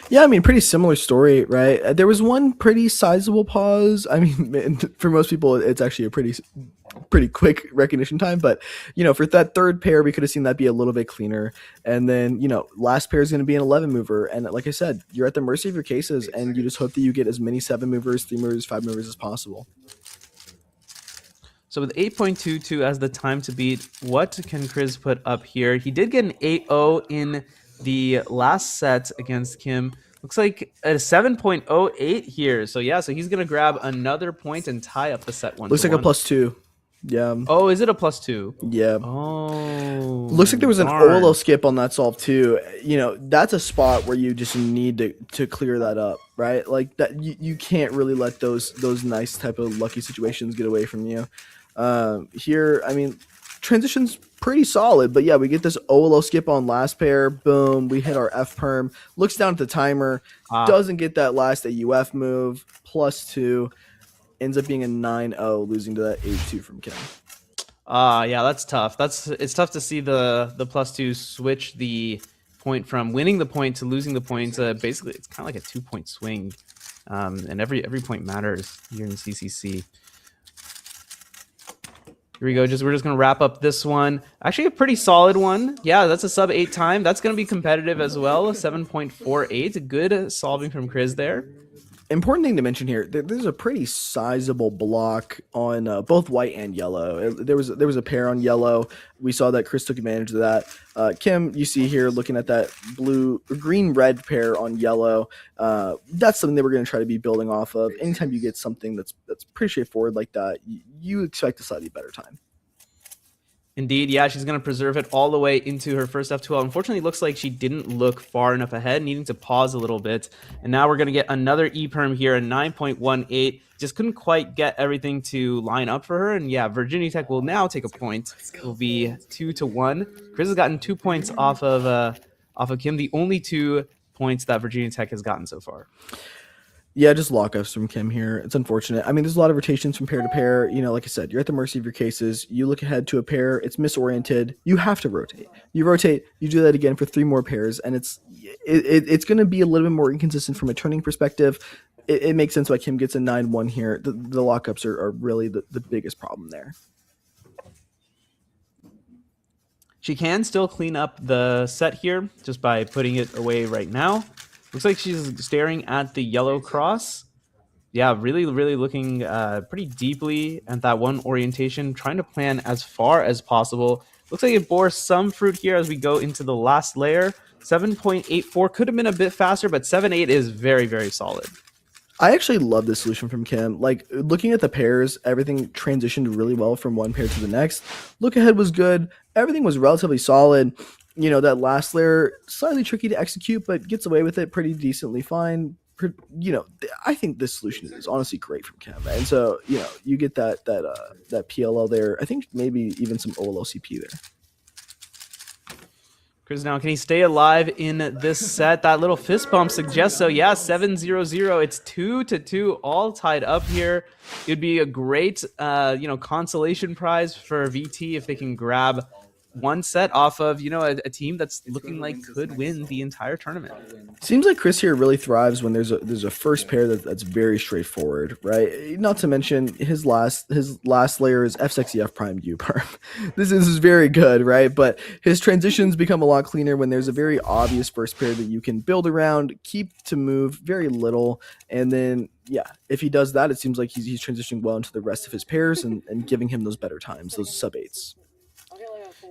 Yeah, I mean, pretty similar story, right? There was one pretty sizable pause. I mean, for most people, it's actually a pretty quick recognition time. But, for that third pair, we could have seen that be a little bit cleaner. And then, last pair is going to be an 11 mover. And like I said, you're at the mercy of your cases, and you just hope that you get as many 7 movers, 3 movers, 5 movers as possible. So with 8.22 as the time to beat, what can Khriz put up here? He did get an 8-0 in the last set against Kim. Looks like a 7.08 here. So so he's going to grab another point and tie up the set 1. Looks like a +2. Yeah. Oh, is it a +2? Yeah. Oh. Looks like there was an darn. OLO skip on that solve too. That's a spot where you just need to clear that up, right? Like that you can't really let those nice type of lucky situations get away from you. Here, I mean, transition's pretty solid, but we get this OLO skip on last pair. Boom, we hit our F perm. Looks down at the timer, doesn't get that last AUF move. +2, ends up being a 9-0, losing to that 8-2 from Kim. That's tough. It's tough to see the +2 switch the point from winning the point to losing the point. Basically, it's kind of like a 2-point swing, and every point matters here in CCC. Here we go. We're just going to wrap up this one. Actually, a pretty solid one. Yeah, that's a sub 8 time. That's going to be competitive as well. 7.48. Good solving from Khriz there. Important thing to mention here, there's a pretty sizable block on both white and yellow. There was a pair on yellow. We saw that Khriz took advantage of that. Kim, you see here looking at that green-red pair on yellow. That's something that we're going to try to be building off of. Anytime you get something that's pretty straightforward like that, you expect a slightly better time. Indeed, she's going to preserve it all the way into her first F2L. Unfortunately, it looks like she didn't look far enough ahead, needing to pause a little bit. And now we're going to get another E-perm here, a 9.18. Just couldn't quite get everything to line up for her. And Virginia Tech will now take a point. It will be 2-1. Khriz has gotten 2 points off of Kim, the only 2 points that Virginia Tech has gotten so far. Yeah, just lockups from Kim here. It's unfortunate. I mean, there's a lot of rotations from pair to pair. Like I said, you're at the mercy of your cases. You look ahead to a pair, it's misoriented. You have to rotate. You rotate, you do that again for 3 more pairs, and it's going to be a little bit more inconsistent from a turning perspective. It makes sense why Kim gets a 9-1 here. The lockups are really the biggest problem there. She can still clean up the set here just by putting it away right now. Looks like she's staring at the yellow cross. Really, really looking pretty deeply at that one orientation, trying to plan as far as possible. Looks like it bore some fruit here as we go into the last layer. 7.84 could have been a bit faster, but 7.8 is very, very solid. I actually love this solution from Kim. Like, looking at the pairs, everything transitioned really well from one pair to the next. Look ahead was good. Everything was relatively solid. That last layer, slightly tricky to execute, but gets away with it pretty decently fine. I think this solution is honestly great from Kim. And so, you get that PLL there. I think maybe even some OLOCP there. Khriz now, can he stay alive in this set? That little fist bump suggests so. Yeah, 7-0-0. It's 2-2, all tied up here. It'd be a great, consolation prize for VT if they can grab one set off of, a team that's looking like could win the entire tournament. Seems like Khriz here really thrives when there's a first pair that's very straightforward, right? Not to mention his last layer is F sexy F prime U perm. This is very good, right? But his transitions become a lot cleaner when there's a very obvious first pair that you can build around, keep to move very little, and then if he does that, it seems like he's transitioning well into the rest of his pairs and giving him those better times, those sub 8s.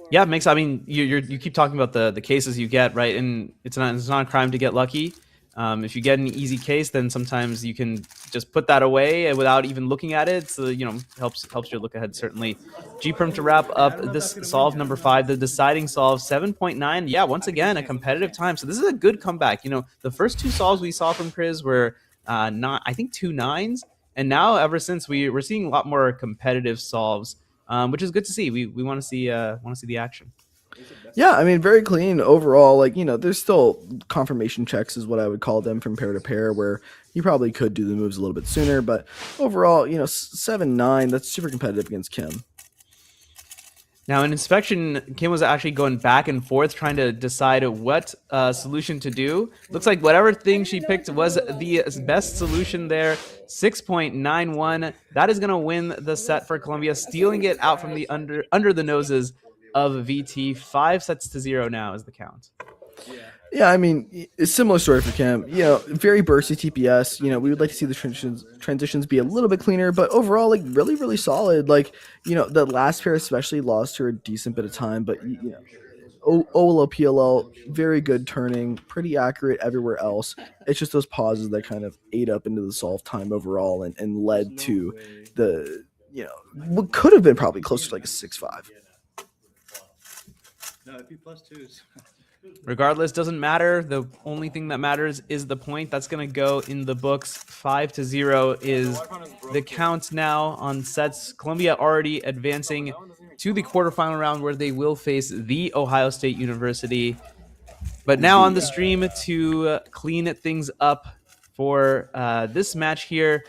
Yeah, it makes. I mean, you keep talking about the cases you get, right? And it's not a crime to get lucky. If you get an easy case, then sometimes you can just put that away without even looking at it. So helps your look ahead certainly. G-Perm to wrap up this solve number 5, the deciding solve 7.9. Yeah, once again a competitive time. So this is a good comeback. The first 2 solves we saw from Khriz were I think 2 9s, and now ever since we're seeing a lot more competitive solves. Which is good to see. We want to see the action. Yeah, I mean, very clean overall. There's still confirmation checks is what I would call them from pair to pair, where you probably could do the moves a little bit sooner. But overall, 7-9, that's super competitive against Kim. Now, in inspection, Kim was actually going back and forth trying to decide what solution to do. Looks like whatever thing she picked was the best solution there. 6.91. That is going to win the set for Colombia, stealing it out from the under the noses of VT. 5-0 now is the count. Yeah, I mean, it's a similar story for Kim. Very bursty TPS. We would like to see the transitions be a little bit cleaner, but overall, really, really solid. The last pair especially lost her a decent bit of time, but OLO PLL, very good turning, pretty accurate everywhere else. It's just those pauses that kind of ate up into the solve time overall and led to the what could have been probably closer to like a 6-5. No, it'd be +2s. Regardless, doesn't matter. The only thing that matters is the point. That's going to go in the books. 5-0 is the count now on sets. Colombia already advancing to the quarterfinal round where they will face the Ohio State University. But now on the stream to clean things up for this match here,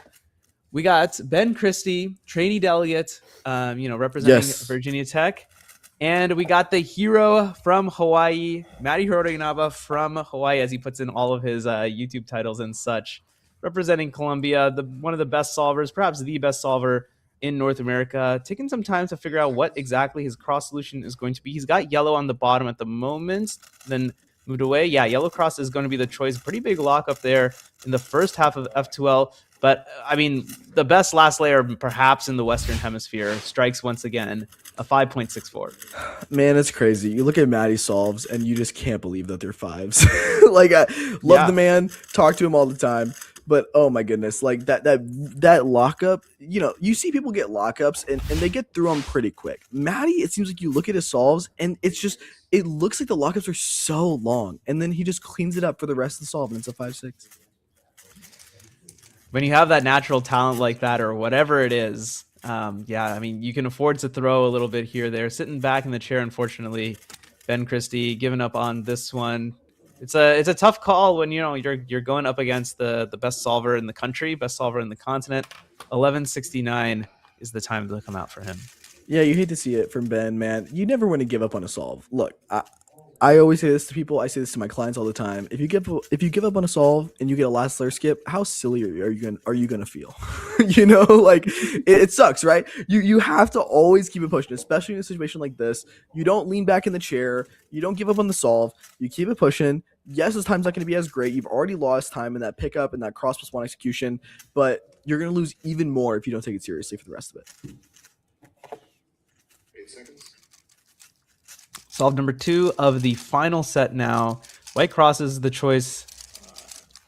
we got Ben Christie, trainee delegate, representing Virginia Tech. And we got the hero from Hawaii, Matty from Hawaii, as he puts in all of his YouTube titles and such, representing Colombia, one of the best solvers, perhaps the best solver in North America, taking some time to figure out what exactly his cross solution is going to be. He's got yellow on the bottom at the moment, then moved away. Yeah, yellow cross is going to be the choice. Pretty big lock up there in the first half of F2L. But, I mean, the best last layer, perhaps in the Western Hemisphere, strikes once again, a 5.64. Man, it's crazy. You look at Matty solves, and you just can't believe that they're 5s. I love the man, talk to him all the time. But, oh, my goodness, that lockup, you see people get lockups, and they get through them pretty quick. Matty, it seems like you look at his solves, and it looks like the lockups are so long. And then he just cleans it up for the rest of the solve, and it's a 5-6. When you have that natural talent like that or whatever it is, I mean, you can afford to throw a little bit here or there. Sitting back in the chair, unfortunately, Ben Christie giving up on this one. It's a tough call when you're going up against the best solver in the country, best solver in the continent. 11.69 is the time to come out for him. Yeah, you hate to see it from Ben, man. You never want to give up on a solve. Look, I always say this to people. I say this to my clients all the time. If you give up on a solve and you get a last layer skip, how silly are you gonna feel? It sucks, right? You have to always keep it pushing, especially in a situation like this. You don't lean back in the chair. You don't give up on the solve. You keep it pushing. Yes, this time's not going to be as great. You've already lost time in that pickup and that cross +1 execution, but you're going to lose even more if you don't take it seriously for the rest of it. 8 seconds. Solve number 2 of the final set now. White cross is the choice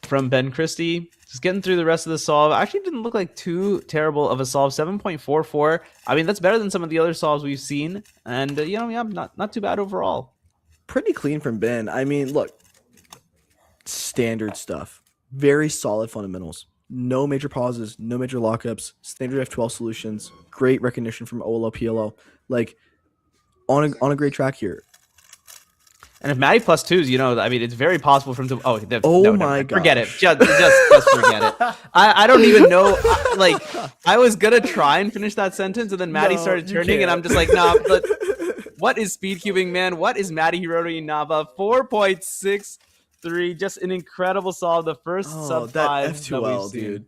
from Ben Christie. Just getting through the rest of the solve. Actually didn't look like too terrible of a solve. 7.44. I mean, that's better than some of the other solves we've seen. And, not too bad overall. Pretty clean from Ben. I mean, look, standard stuff. very solid fundamentals. No major pauses, no major lockups, standard F12 solutions, great recognition from OLO, PLO. Like, on a great track here. And if Matty plus twos, I mean, it's very possible for him to. Oh no, my God. Forget it. gosh. Just forget it. I don't even know. I was going to try and finish that sentence, and then Matty No, started you turning, and I'm can't. just like, nah, but what is speed cubing, man? What is Matty Hirori Naba? 4.63. Just an incredible solve. The first sub that 5 F2L, that we've seen. dude.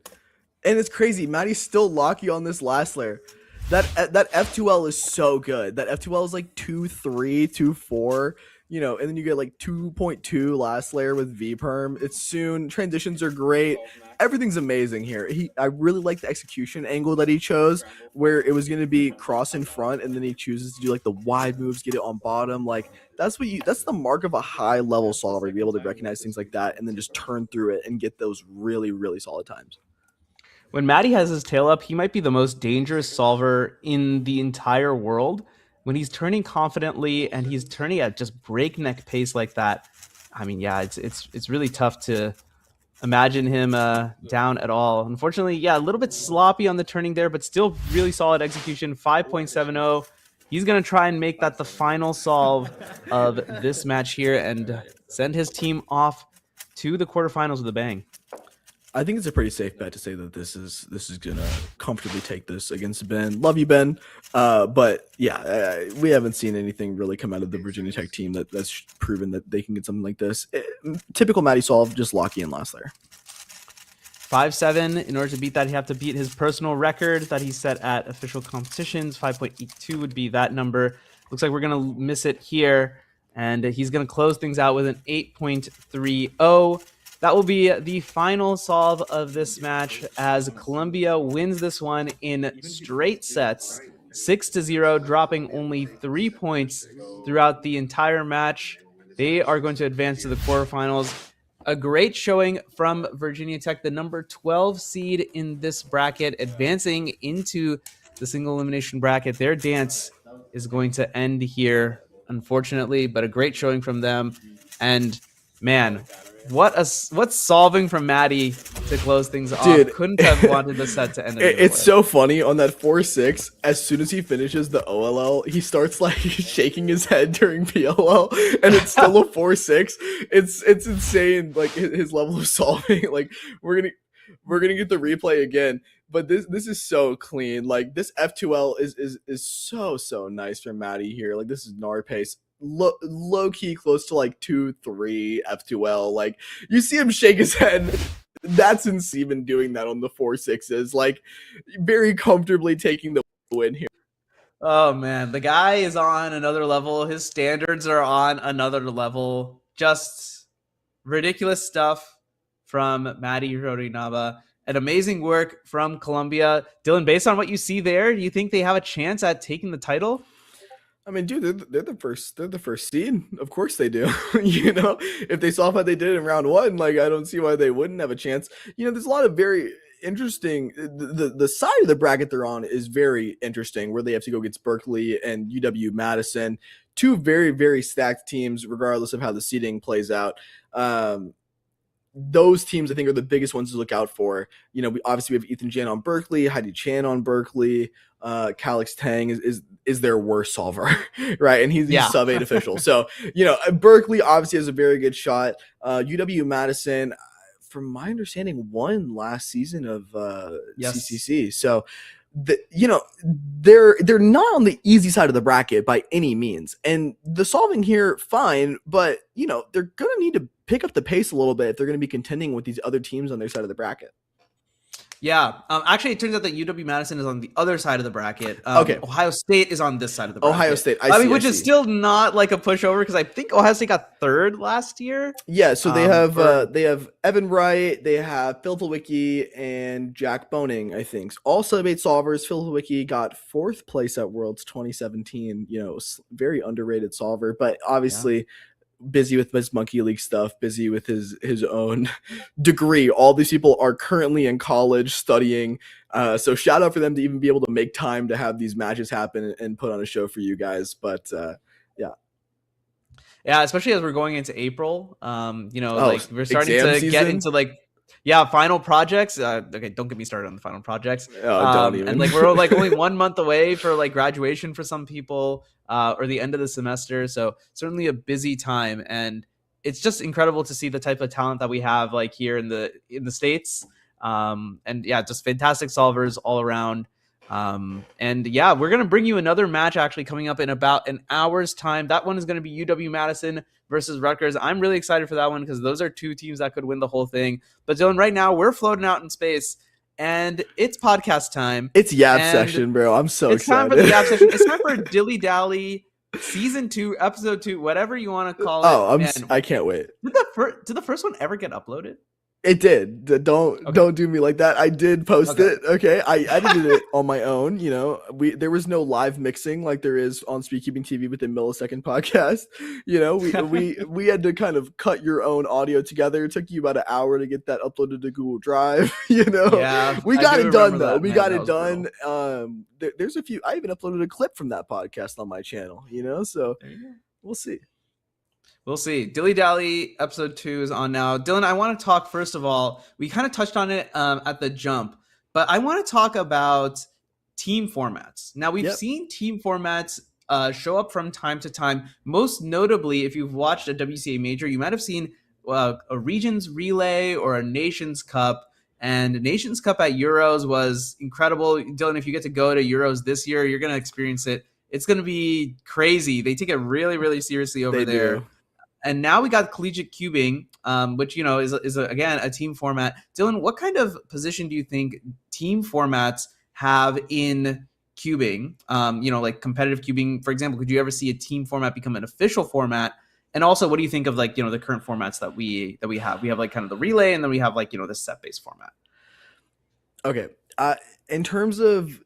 And it's crazy. Matty's still locky on this last layer. That F2L is so good. That F2L is like 2.3, 2.4, and then you get like 2.2 last layer with V perm. It's soon. Transitions are great. Everything's amazing here. I really like the execution angle that he chose, where it was going to be cross in front, and then he chooses to do like the wide moves, get it on bottom. Like that's the mark of a high level solver, to be able to recognize things like that and then just turn through it and get those really, really solid times. When Matty has his tail up, he might be the most dangerous solver in the entire world. When he's turning confidently and he's turning at just breakneck pace like that, I mean, yeah, it's really tough to imagine him down at all. Unfortunately, yeah, a little bit sloppy on the turning there, but still really solid execution. 5.70. He's going to try and make that the final solve of this match here and send his team off to the quarterfinals with a bang. I think it's a pretty safe bet to say that this is gonna comfortably take this against Ben. Love you, Ben. But yeah, we haven't seen anything really come out of the Virginia Tech team that's proven that they can get something like this. Typical Matty solve, just locky in last layer. 5.7. In order to beat that, he'd have to beat his personal record that he set at official competitions. 5.82 would be that number. Looks like we're gonna miss it here, and he's gonna close things out with an 8.30. That will be the final solve of this match as Columbia wins this one in straight sets, 6-0, dropping only 3 points throughout the entire match. They are going to advance to the quarterfinals. A great showing from Virginia Tech, the number 12 seed in this bracket, advancing into the single elimination bracket. Their dance is going to end here, unfortunately, but a great showing from them. And man, what's solving from Matty to close things off. Dude. Couldn't have wanted the set to end. It's so funny on that 4-6. As soon as he finishes the OLL, he starts like shaking his head during PLL, and it's still a 4-6. It's insane. Like his level of solving. Like we're gonna get the replay again. But this is so clean. Like this F2L is so nice for Matty here. Like this is Nar pace. Low key close to like 2-3 F2L. Like you see him shake his head. That's insane doing that on the 4-6s. Like very comfortably taking the win here. Oh man, the guy is on another level. His standards are on another level. Just ridiculous stuff from Matty Hirorinaba. And amazing work from Columbia. Dylan, based on what you see there, do you think they have a chance at taking the title? I mean, dude, they're the first seed. Of course they do. If they saw what they did in round 1, like I don't see why they wouldn't have a chance. There's a lot of very interesting. The side of the bracket they're on is very interesting, where they have to go against Berkeley and UW-Madison, two very, very stacked teams, regardless of how the seeding plays out. Those teams, I think, are the biggest ones to look out for. We obviously have Ethan Jan on Berkeley, Heidi Chan on Berkeley, Calix Tang is their worst solver, right? And he's sub 8 official. So, Berkeley obviously has a very good shot. UW-Madison, from my understanding, won last season of CCC. So, they're not on the easy side of the bracket by any means. And the solving here, fine, but, they're going to need to pick up the pace a little bit if they're going to be contending with these other teams on their side of the bracket. Yeah. Actually, it turns out that UW-Madison is on the other side of the bracket. Okay. Ohio State is on this side of the bracket. Ohio State. Which is still not like a pushover because I think Ohio State got 3rd last year. Yeah. So they have Evan Wright, they have Phil Lewicki, and Jack Boning, I think. All sub 8 solvers. Phil Lewicki got 4th place at Worlds 2017. Very underrated solver, but obviously busy with his Monkey League stuff, busy with his own degree. All these people are currently in college studying. So shout out for them to even be able to make time to have these matches happen and put on a show for you guys. But yeah, especially as we're going into April, we're starting exam to season? get into like Yeah, final projects. Okay, don't get me started on the final projects. Don't even. And like we're like only 1 month away for like graduation for some people, or the end of the semester. So certainly a busy time, and it's just incredible to see the type of talent that we have like here in the States. And yeah, just fantastic solvers all around. And yeah, we're gonna bring you another match actually coming up in about an hour's time. That one is gonna be UW-Madison versus Rutgers. I'm really excited for that one because those are two teams that could win the whole thing. But Dylan, right now we're floating out in space, and it's podcast time. It's Yab session, bro. I'm so it's excited. Time for the Yab session. It's time for Dilly Dally season 2, episode 2, whatever you want to call it. Oh, I can't wait. Did the first one ever get uploaded? It did. Don't do me like that. I did post it. Okay, I edited it on my own. You know, there was no live mixing like there is on Speedkeeping TV with the Millisecond podcast. You know, we had to kind of cut your own audio together. It took you about an hour to get that uploaded to Google Drive. You know, yeah, we got it done though. We got it done. There's a few. I even uploaded a clip from that podcast on my channel. You know, so we'll see. We'll see. Dilly Dally episode 2 is on now. Dylan, I want to talk, first of all, we kind of touched on it at the jump, but I want to talk about team formats. Now, we've seen team formats show up from time to time. Most notably, if you've watched a WCA major, you might have seen a Regions Relay or a Nations Cup. And Nations Cup at Euros was incredible. Dylan, if you get to go to Euros this year, you're going to experience it. It's going to be crazy. They take it really, really seriously over there. Do. And now we got collegiate cubing, which, you know, is again a team format. Dylan, what kind of position do you think team formats have in cubing? You know, like competitive cubing, for example. Could you ever see a team format become an official format? And also, what do you think of like, you know, the current formats that we have? We have like kind of the relay, and then we have like, you know, the set based format. Okay, in terms of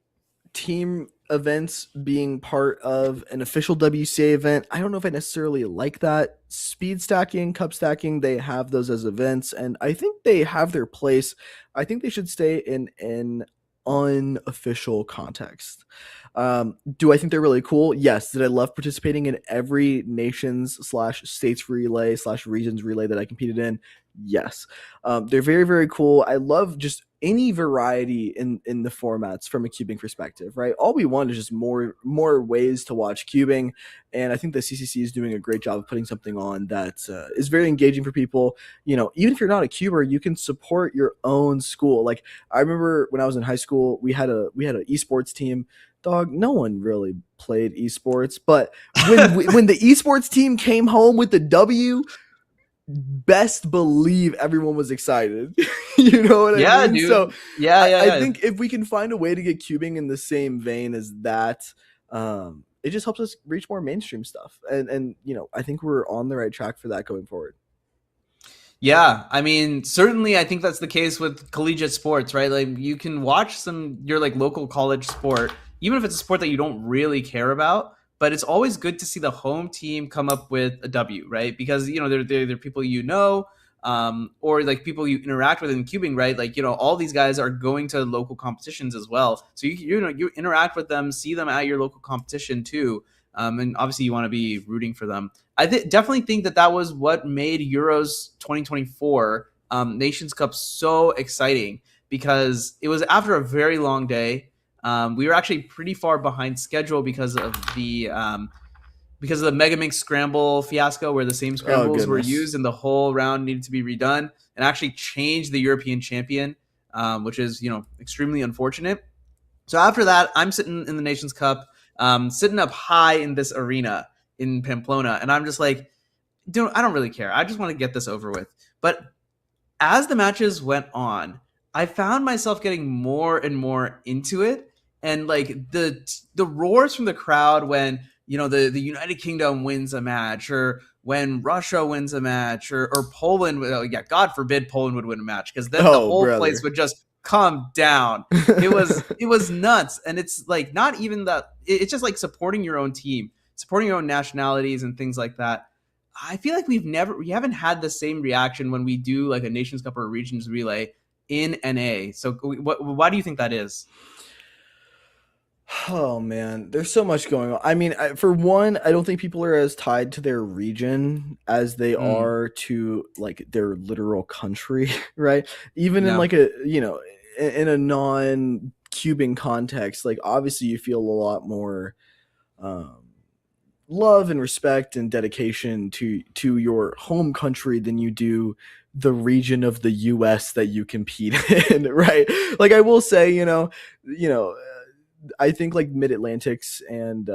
team events being part of an official WCA event, I don't know if I necessarily like that. Speed stacking, cup stacking, they have those as events, and I think they have their place. I think they should stay in an unofficial context. Do I think they're really cool? Yes. Did I love participating in every nations/states relay/regions relay that I competed in? Yes. They're very, very cool. I love just any variety in the formats from a cubing perspective, right? All we want is just more ways to watch cubing, and I think the CCC is doing a great job of putting something on that is very engaging for people. You know, even if you're not a cuber, you can support your own school. Like, I remember when I was in high school, we had an esports team. Dog, no one really played esports, but when the esports team came home with the W, best believe everyone was excited. You know what I mean? Dude. So I think if we can find a way to get cubing in the same vein as that, it just helps us reach more mainstream stuff. And you know, I think we're on the right track for that going forward. Yeah, I mean, certainly I think that's the case with collegiate sports, right? Like, you can watch your like local college sport, even if it's a sport that you don't really care about, but it's always good to see the home team come up with a W, right? Because, you know, they're people you know, or like people you interact with in cubing, right? Like, you know, all these guys are going to local competitions as well. So you interact with them, see them at your local competition too. And obviously you want to be rooting for them. I definitely think that was what made Euros 2024 Nations Cup so exciting, because it was after a very long day. We were actually pretty far behind schedule because of the Megaminx scramble fiasco, where the same scrambles were used and the whole round needed to be redone, and actually changed the European champion, which is, you know, extremely unfortunate. So after that, I'm sitting in the Nations Cup, sitting up high in this arena in Pamplona, and I'm just like, dude, I don't really care. I just want to get this over with. But as the matches went on, I found myself getting more and more into it, and like the roars from the crowd when, you know, the United Kingdom wins a match, or when Russia wins a match, or Poland, God forbid Poland would win a match, because then the whole place would just come down. It was nuts. And it's like, not even that, it's just like supporting your own team, supporting your own nationalities and things like that. I feel like we haven't had the same reaction when we do like a Nations Cup or a Regions Relay in NA. So why do you think that is? Oh man, there's so much going on. I mean, for one, I don't think people are as tied to their region as they Mm, are to like their literal country, right? Even in yeah. like a, in a non-Cuban context, like obviously you feel a lot more um love and respect and dedication to your home country than you do the region of the US that you compete in, right? Like I will say, you know, I think like Mid Atlantics and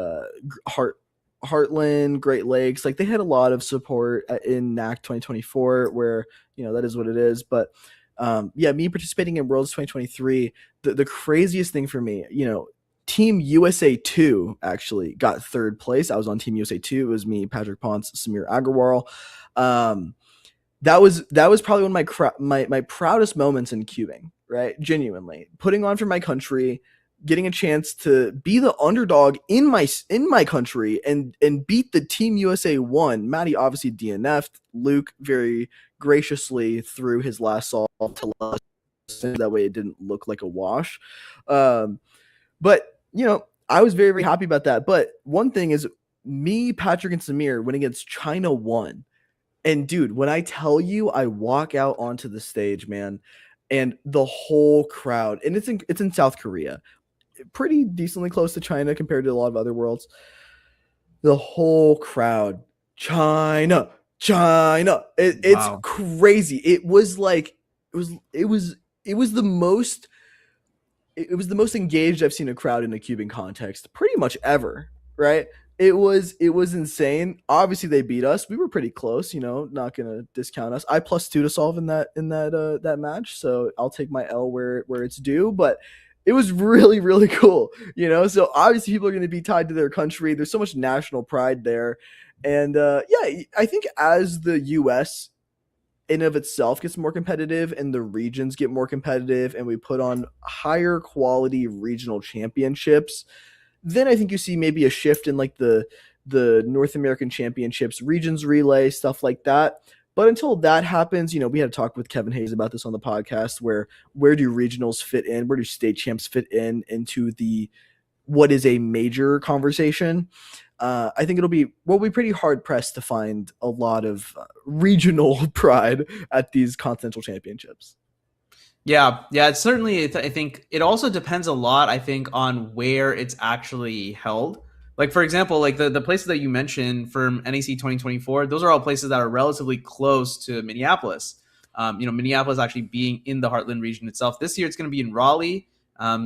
Heartland, Great Lakes, like they had a lot of support in NAC 2024, where that is what it is. But yeah, me participating in Worlds 2023, the craziest thing for me, Team USA 2 actually got third place. I was on Team USA 2. It was me, Patrick Ponce, Samir Agarwal. Um, that was probably one of my proudest moments in cubing, right? Genuinely putting on for my country, getting a chance to be the underdog in my country and beat the Team USA 1. Matty obviously DNF'd. Luke very graciously threw his last solve to us, that way it didn't look like a wash. But I was very, very happy about that. But one thing is, me, Patrick, and Samir went against China 1. And dude, when I tell you, I walk out onto the stage, man, and the whole crowd, and it's in South Korea, pretty decently close to China compared to a lot of other worlds. The whole crowd, China, China. It's Wow. crazy. It was like it was the most engaged I've seen a crowd in a Cuban context pretty much ever, right? It was insane. Obviously they beat us. We were pretty close, not gonna discount us. I +2 to solve in that match, so I'll take my L where it's due, but it was really, really cool, So obviously people are gonna be tied to their country. There's so much national pride there. And yeah, I think as the US in of itself gets more competitive and the regions get more competitive and we put on higher quality regional championships, then I think you see maybe a shift in like the North American Championships, regions relay, stuff like that. But until that happens, we had a talk with Kevin Hayes about this on the podcast, where do regionals fit in? Where do state champs fit into the what is a major conversation? I think we'll be pretty hard pressed to find a lot of regional pride at these continental championships. Yeah, it's certainly. I think it also depends a lot. I think on where it's actually held. Like for example, like the places that you mentioned from NAC 2024, those are all places that are relatively close to Minneapolis. Minneapolis actually being in the Heartland region itself. This year, it's going to be in Raleigh.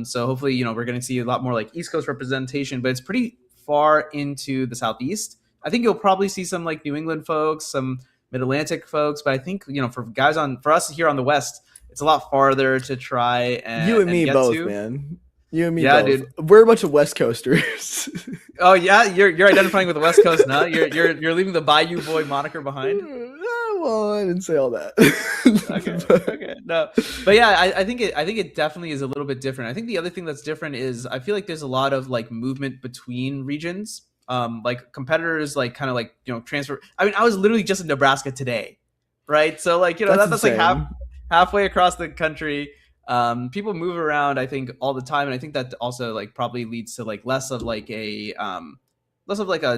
So hopefully, we're going to see a lot more like East Coast representation, but it's pretty far into the Southeast. I think you'll probably see some like New England folks, some Mid Atlantic folks, but I think for us here on the West, it's a lot farther to try You and me get both, to. man. You and me Yeah, both. dude. We're a bunch of West Coasters. Oh yeah, you're identifying with the West Coast now. You're leaving the Bayou Boy moniker behind. Well, I didn't say all that. Okay, no, but yeah, I think it definitely is a little bit different. I think the other thing that's different is I feel like there's a lot of like movement between regions. Like competitors like kind of like transfer. I mean, I was literally just in Nebraska today, right? So like that's like halfway across the country. People move around, I think, all the time, and I think that also like probably leads to like less of like a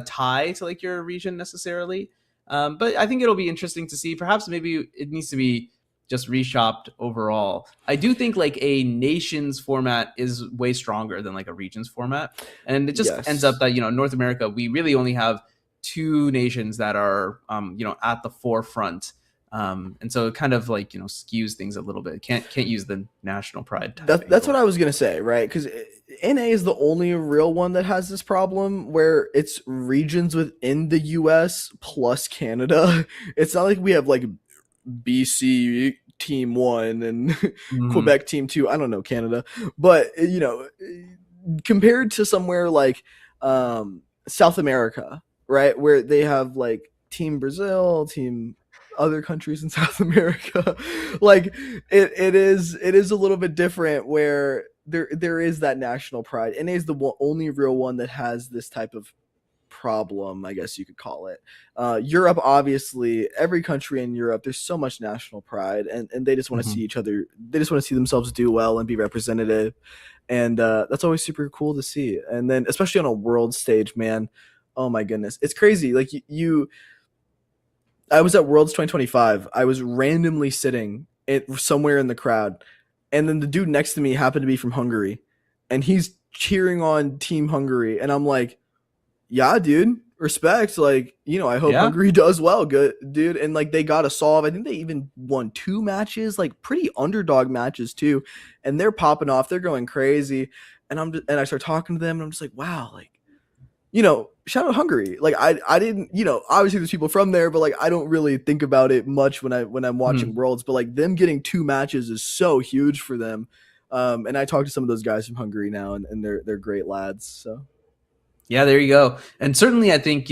tie to like your region necessarily. But I think it'll be interesting to see. Perhaps maybe it needs to be just reshopped overall. I do think like a nations format is way stronger than like a regions format, and it just ends up that North America, we really only have two nations that are at the forefront. And so it kind of like skews things a little bit. Can't use the national pride. That's what I was gonna say, right? Because NA is the only real one that has this problem where it's regions within the US plus Canada. It's not like we have like BC team 1 and Quebec team 2. I don't know Canada, but compared to somewhere like South America, right, where they have like team Brazil, team other countries in South America, like it is a little bit different where there is that national pride. NA is the only real one that has this type of problem, I guess you could call it. Europe, obviously, every country in Europe, there's so much national pride, and they just want to see each other. They just want to see themselves do well and be representative. And that's always super cool to see. And then especially on a world stage, man, oh my goodness, it's crazy. Like I was at Worlds 2025. I was randomly sitting somewhere in the crowd, and then the dude next to me happened to be from Hungary, and he's cheering on Team Hungary, and I'm like, yeah, dude, respect. Like, I hope Hungary does well, good dude. And like they got a solve. I think they even won 2 matches, like pretty underdog matches too, and they're popping off. They're going crazy, and I start talking to them, and I'm just like, wow, like. Shout out Hungary. Like I didn't, obviously there's people from there, but like I don't really think about it much when I'm watching Worlds. But like them getting 2 matches is so huge for them. And I talked to some of those guys from Hungary now, and they're great lads. So yeah, there you go. And certainly I think,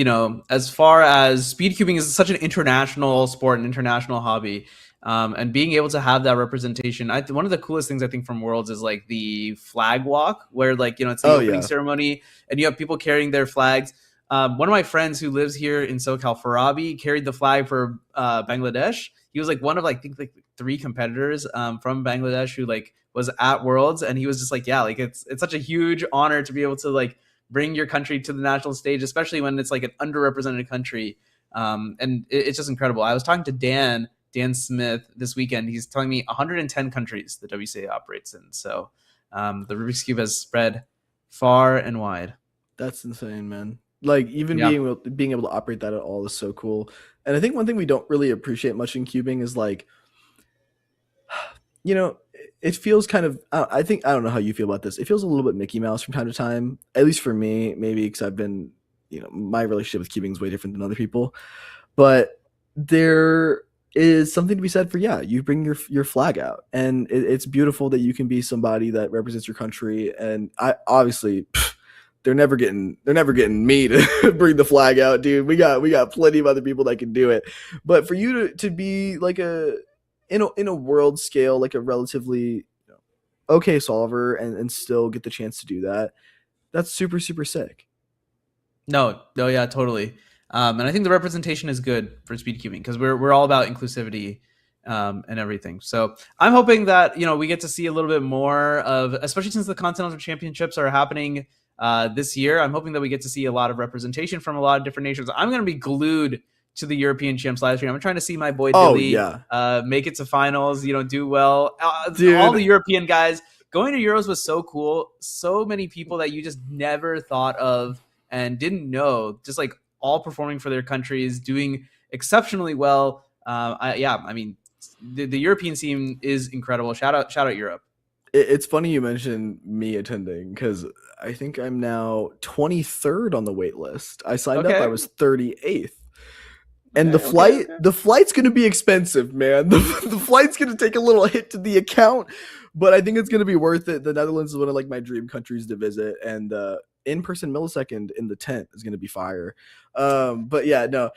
as far as speed cubing is such an international sport, an international hobby. And being able to have that representation, one of the coolest things I think from Worlds is like the flag walk, where like it's the opening ceremony, and you have people carrying their flags. One of my friends who lives here in SoCal, Farabi, carried the flag for Bangladesh. He was like one of I think 3 competitors from Bangladesh who like was at Worlds, and he was just like, yeah, like it's such a huge honor to be able to like bring your country to the national stage, especially when it's like an underrepresented country. And it's just incredible. I was talking to Dan Smith this weekend. He's telling me 110 countries the WCA operates in. So the Rubik's Cube has spread far and wide. That's insane, man. Like even being able to operate that at all is so cool. And I think one thing we don't really appreciate much in cubing is like, it feels kind of, I don't know how you feel about this. It feels a little bit Mickey Mouse from time to time, at least for me, maybe because I've been, my relationship with cubing is way different than other people. But there is something to be said for, you bring your flag out, and it's beautiful that you can be somebody that represents your country. And I obviously they're never getting me to bring the flag out, dude. We got plenty of other people that can do it. But for you to be like in a world scale, like a relatively okay solver, and still get the chance to do that, that's super, super sick. No, yeah, totally. And I think the representation is good for speed cubing because we're all about inclusivity and everything. So I'm hoping that we get to see a little bit more of, especially since the Continental Championships are happening this year. I'm hoping that we get to see a lot of representation from a lot of different nations. I'm going to be glued to the European Champs live stream. I'm trying to see my boy Dilly make it to finals. Do well. All the European guys going to Euros was so cool. So many people that you just never thought of and didn't know, just like all performing for their countries, doing exceptionally well. I mean, the European scene is incredible. Shout out Europe. It's funny you mentioned me attending because I think I'm now 23rd on the wait list. I signed up, I was 38th. And the flight's going to be expensive, man. The flight's going to take a little hit to the account, but I think it's going to be worth it. The Netherlands is one of like my dream countries to visit, and in-person millisecond in the tent is going to be fire. But yeah, no,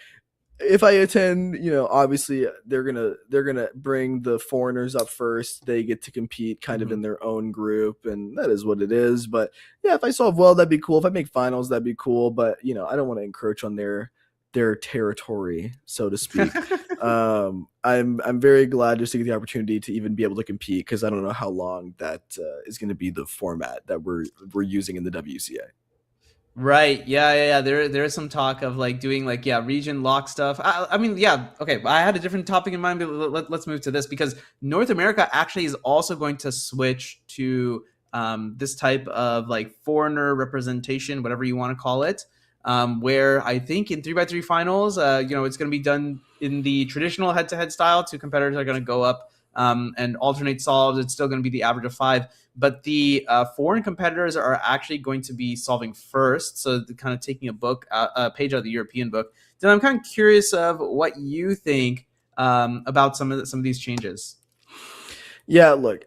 if I attend, obviously they're gonna bring the foreigners up first. They get to compete kind of in their own group, and that is what it is. But yeah, if I solve well, that'd be cool. If I make finals, that'd be cool. But I don't want to encroach on their territory, so to speak. I'm very glad just to get the opportunity to even be able to compete, because I don't know how long that is going to be the format that we're using in the WCA. Right. Yeah. There is some talk of like doing like region lock stuff. I mean, okay. I had a different topic in mind, but let's move to this, because North America actually is also going to switch to this type of like foreigner representation, whatever you want to call it. Where I think in 3x3 finals, it's going to be done in the traditional head-to-head style. 2 competitors are going to go up and alternate solves. It's still going to be the average of 5, but the foreign competitors are actually going to be solving first. So kind of taking a page out of the European book. Then I'm kind of curious of what you think about some of these changes. Yeah, look,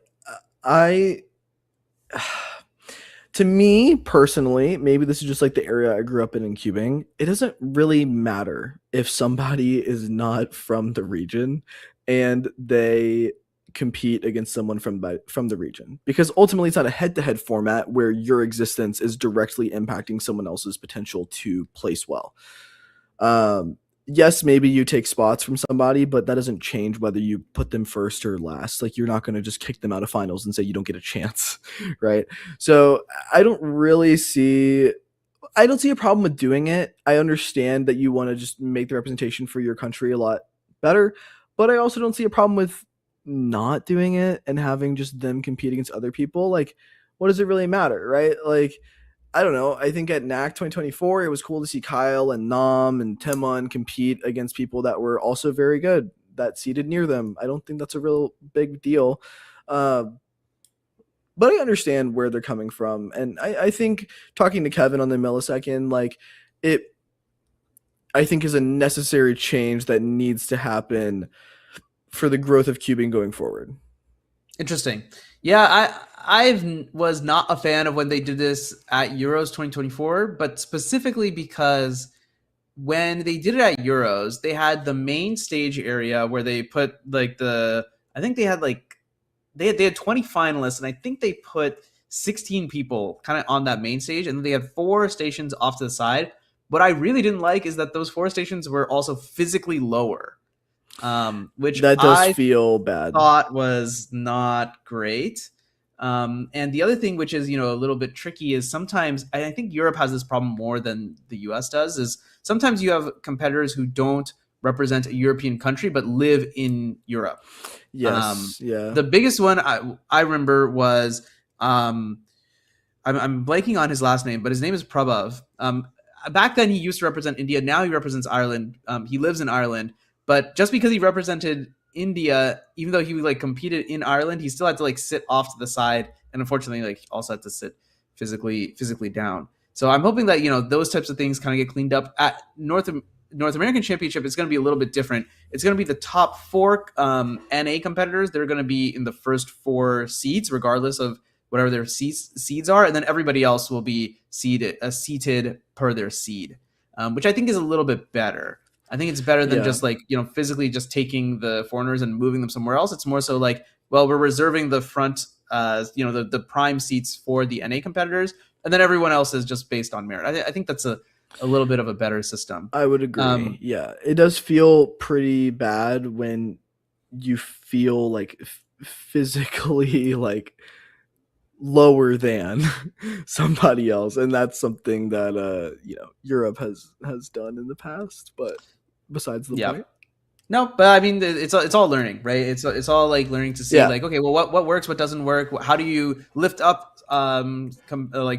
to me personally, maybe this is just like the area I grew up in cubing. It doesn't really matter if somebody is not from the region and they compete against someone from the region, because ultimately it's not a head-to-head format where your existence is directly impacting someone else's potential to place well. yes, maybe you take spots from somebody, but that doesn't change whether you put them first or last. Like, you're not going to just kick them out of finals and say you don't get a chance, right? So I don't see a problem with doing it. I understand that you want to just make the representation for your country a lot better, but I also don't see a problem with not doing it and having just them compete against other people. Like, what does it really matter, right? Like, I don't know. I think at NAC 2024, it was cool to see Kyle and Nam and Timon compete against people that were also very good, that seated near them. I don't think that's a real big deal. But I understand where they're coming from. And I think talking to Kevin on the millisecond, like, I think is a necessary change that needs to happen for the growth of cubing going forward. Interesting. Yeah, I was not a fan of when they did this at Euros 2024, but specifically because when they did it at Euros, they had the main stage area where they put like I think they had 20 finalists, and I think they put 16 people kind of on that main stage, and then they had 4 stations off to the side. What I really didn't like is that those 4 stations were also physically lower. Which that does feel bad. Thought was not great. And the other thing, which is, a little bit tricky, is sometimes I think Europe has this problem more than the US does, is sometimes you have competitors who don't represent a European country but live in Europe. Yes. Yeah. The biggest one I remember was I'm blanking on his last name, but his name is Prabhav. Back then he used to represent India. Now he represents Ireland. He lives in Ireland. But just because he represented India, even though he competed in Ireland, he still had to sit off to the side, and unfortunately also had to sit physically down. So I'm hoping that those types of things kind of get cleaned up. At North American Championship, it's going to be a little bit different. It's going to be the top 4 NA competitors. They're going to be in the first 4 seeds, regardless of whatever their seeds are, and then everybody else will be seated per their seed, which I think is a little bit better. I think it's better than just physically just taking the foreigners and moving them somewhere else. It's more so we're reserving the front, the prime seats for the NA competitors, and then everyone else is just based on merit. I think that's a little bit of a better system. I would agree. Yeah, it does feel pretty bad when you feel physically lower than somebody else, and that's something that Europe has done in the past, but besides the point. No, but I mean, it's all learning, right? It's all learning to see okay, well, what works, what doesn't work, how do you lift up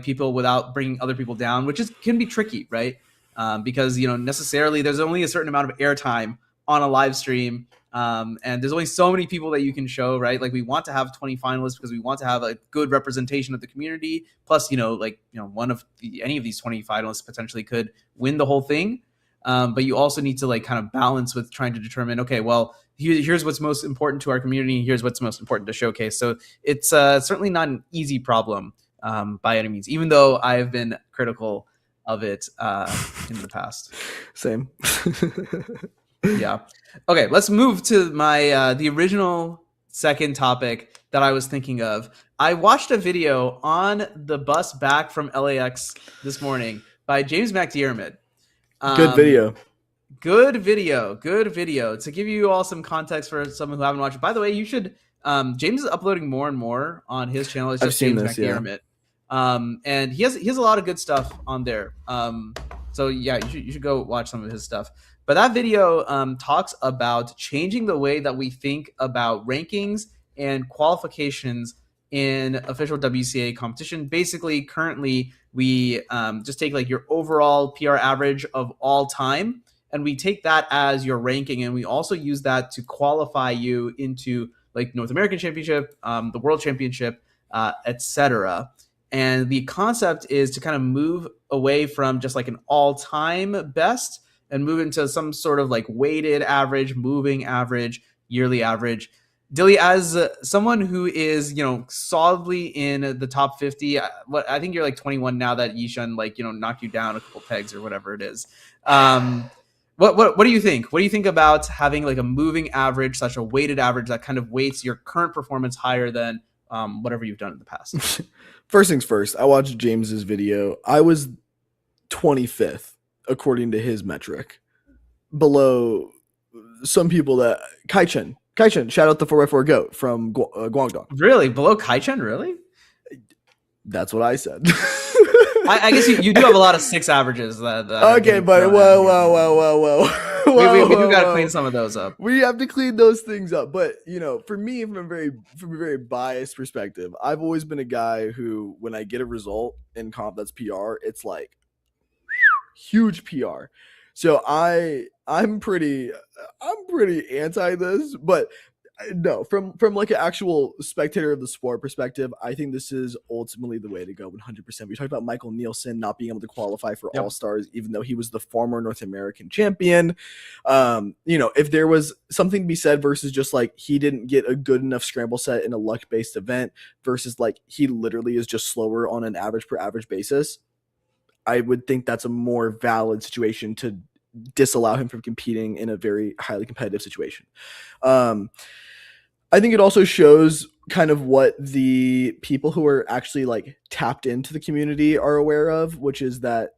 people without bringing other people down, which can be tricky, right? Because necessarily there's only a certain amount of airtime on a live stream. And there's only so many people that you can show, right? We want to have 20 finalists because we want to have a good representation of the community. Plus, one of any of these 20 finalists potentially could win the whole thing. But you also need to kind of balance with trying to determine, okay, well, here's what's most important to our community. Here's what's most important to showcase. So it's certainly not an easy problem by any means, even though I've been critical of it in the past. Same. Yeah. Okay, let's move to my the original second topic that I was thinking of. I watched a video on the bus back from LAX this morning by James McDiarmid. Good video. Good video. To give you all some context for someone who haven't watched it. By the way, you should. James is uploading more and more on his channel. It's just James McDiarmid. And he has a lot of good stuff on there. So yeah, you should go watch some of his stuff. But that video talks about changing the way that we think about rankings and qualifications in official WCA competition. Basically, currently, we just take your overall PR average of all time, and we take that as your ranking, and we also use that to qualify you into North American Championship, the World Championship, etc. And the concept is to kind of move away from just an all-time best and move into some sort of weighted average, moving average, yearly average. Dilly, as someone who is, solidly in the top 50, I think you're 21 now that Yishan knocked you down a couple pegs or whatever it is. What do you think? What do you think about having a moving average, such a weighted average that kind of weights your current performance higher than whatever you've done in the past? First things first, I watched James's video. I was 25th according to his metric. below some people that Kai-Chen, shout out the 4x4 goat from Guangdong. Really? Below Kai-Chen? Really? That's what I said. I guess you do have a lot of 6 averages. That okay, but whoa. We do got to clean some of those up. We have to clean those things up. But, for me, from a very biased perspective, I've always been a guy who, when I get a result in comp that's PR, it's like huge PR. So I'm pretty anti this, but no, from like an actual spectator of the sport perspective, I think this is ultimately the way to go 100%. We talked about Michael Nielsen not being able to qualify for All-Stars, even though he was the former North American champion. If there was something to be said versus just like he didn't get a good enough scramble set in a luck-based event versus like he literally is just slower on an average per average basis, I would think that's a more valid situation to disallow him from competing in a very highly competitive situation. I think it also shows kind of what the people who are actually like tapped into the community are aware of, which is that,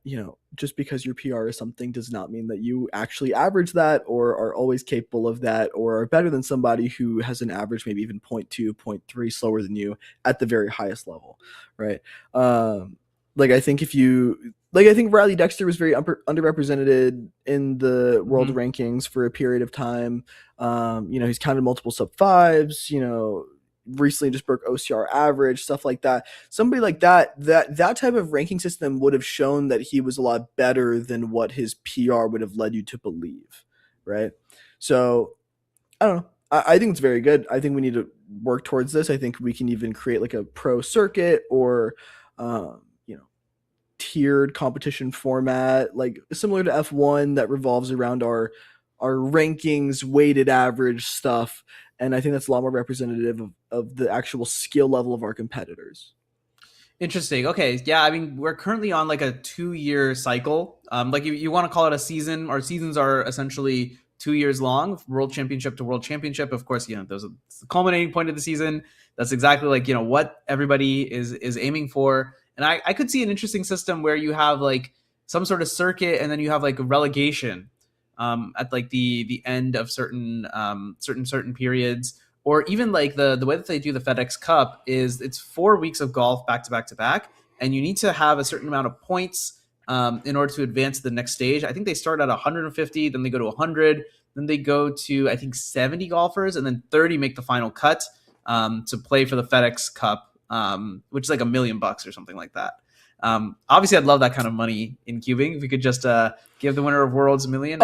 just because your PR is something does not mean that you actually average that or are always capable of that or are better than somebody who has an average maybe even 0.2, 0.3 slower than you at the very highest level, right? I think Riley Dexter was very underrepresented in the world rankings for a period of time. He's counted multiple sub-5s, recently just broke OCR average, stuff like that. Somebody like that type of ranking system would have shown that he was a lot better than what his PR would have led you to believe, right? So, I don't know. I think it's very good. I think we need to work towards this. I think we can even create like a pro circuit or, tiered competition format, like similar to F1 that revolves around our rankings, weighted average stuff. And I think that's a lot more representative of the actual skill level of our competitors. Interesting. Okay. Yeah. I mean, we're currently on like a 2-year cycle. You want to call it a season. Our seasons are essentially 2 years long, world championship to world championship. Of course, those are the culminating point of the season. That's exactly like, what everybody is aiming for. And I could see an interesting system where you have like some sort of circuit and then you have like a relegation at like the end of certain periods, or even like the way that they do the FedEx Cup is it's 4 weeks of golf back to back to back, and you need to have a certain amount of points in order to advance to the next stage. I think they start at 150, then they go to 100, then they go to I think 70 golfers, and then 30 make the final cut to play for the FedEx Cup. Which is like $1 million or something like that. Obviously, I'd love that kind of money in cubing. If we could just give the winner of Worlds $1 million.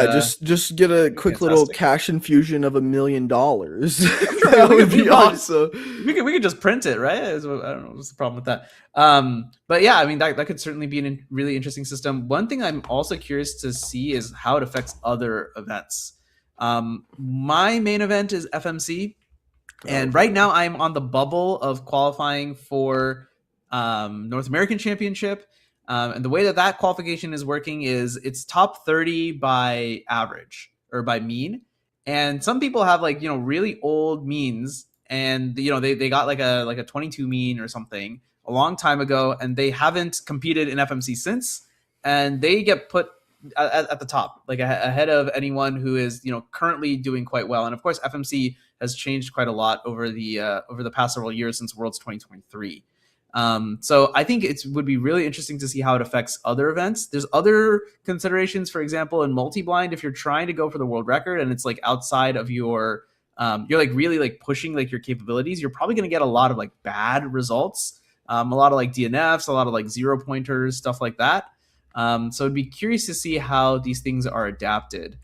Just get a quick little cash infusion of $1 million. That would be awesome. We could just print it, right? I don't know what's the problem with that. But yeah, I mean that could certainly be a really interesting system. One thing I'm also curious to see is how it affects other events. My main event is FMC. And right now I'm on the bubble of qualifying for North American Championship. And the way that qualification is working is it's top 30 by average or by mean. And some people have like, really old means, and, they got like a 22 mean or something a long time ago, and they haven't competed in FMC since. And they get put at the top, like ahead of anyone who is, currently doing quite well. And of course, FMC has changed quite a lot over the past several years since Worlds 2023. So I think it would be really interesting to see how it affects other events. There's other considerations, for example, in multi-blind, if you're trying to go for the world record and it's like outside of your, you're like really like pushing like your capabilities, you're probably going to get a lot of like bad results, a lot of like DNFs, a lot of like 0-pointers, stuff like that. So I'd be curious to see how these things are adapted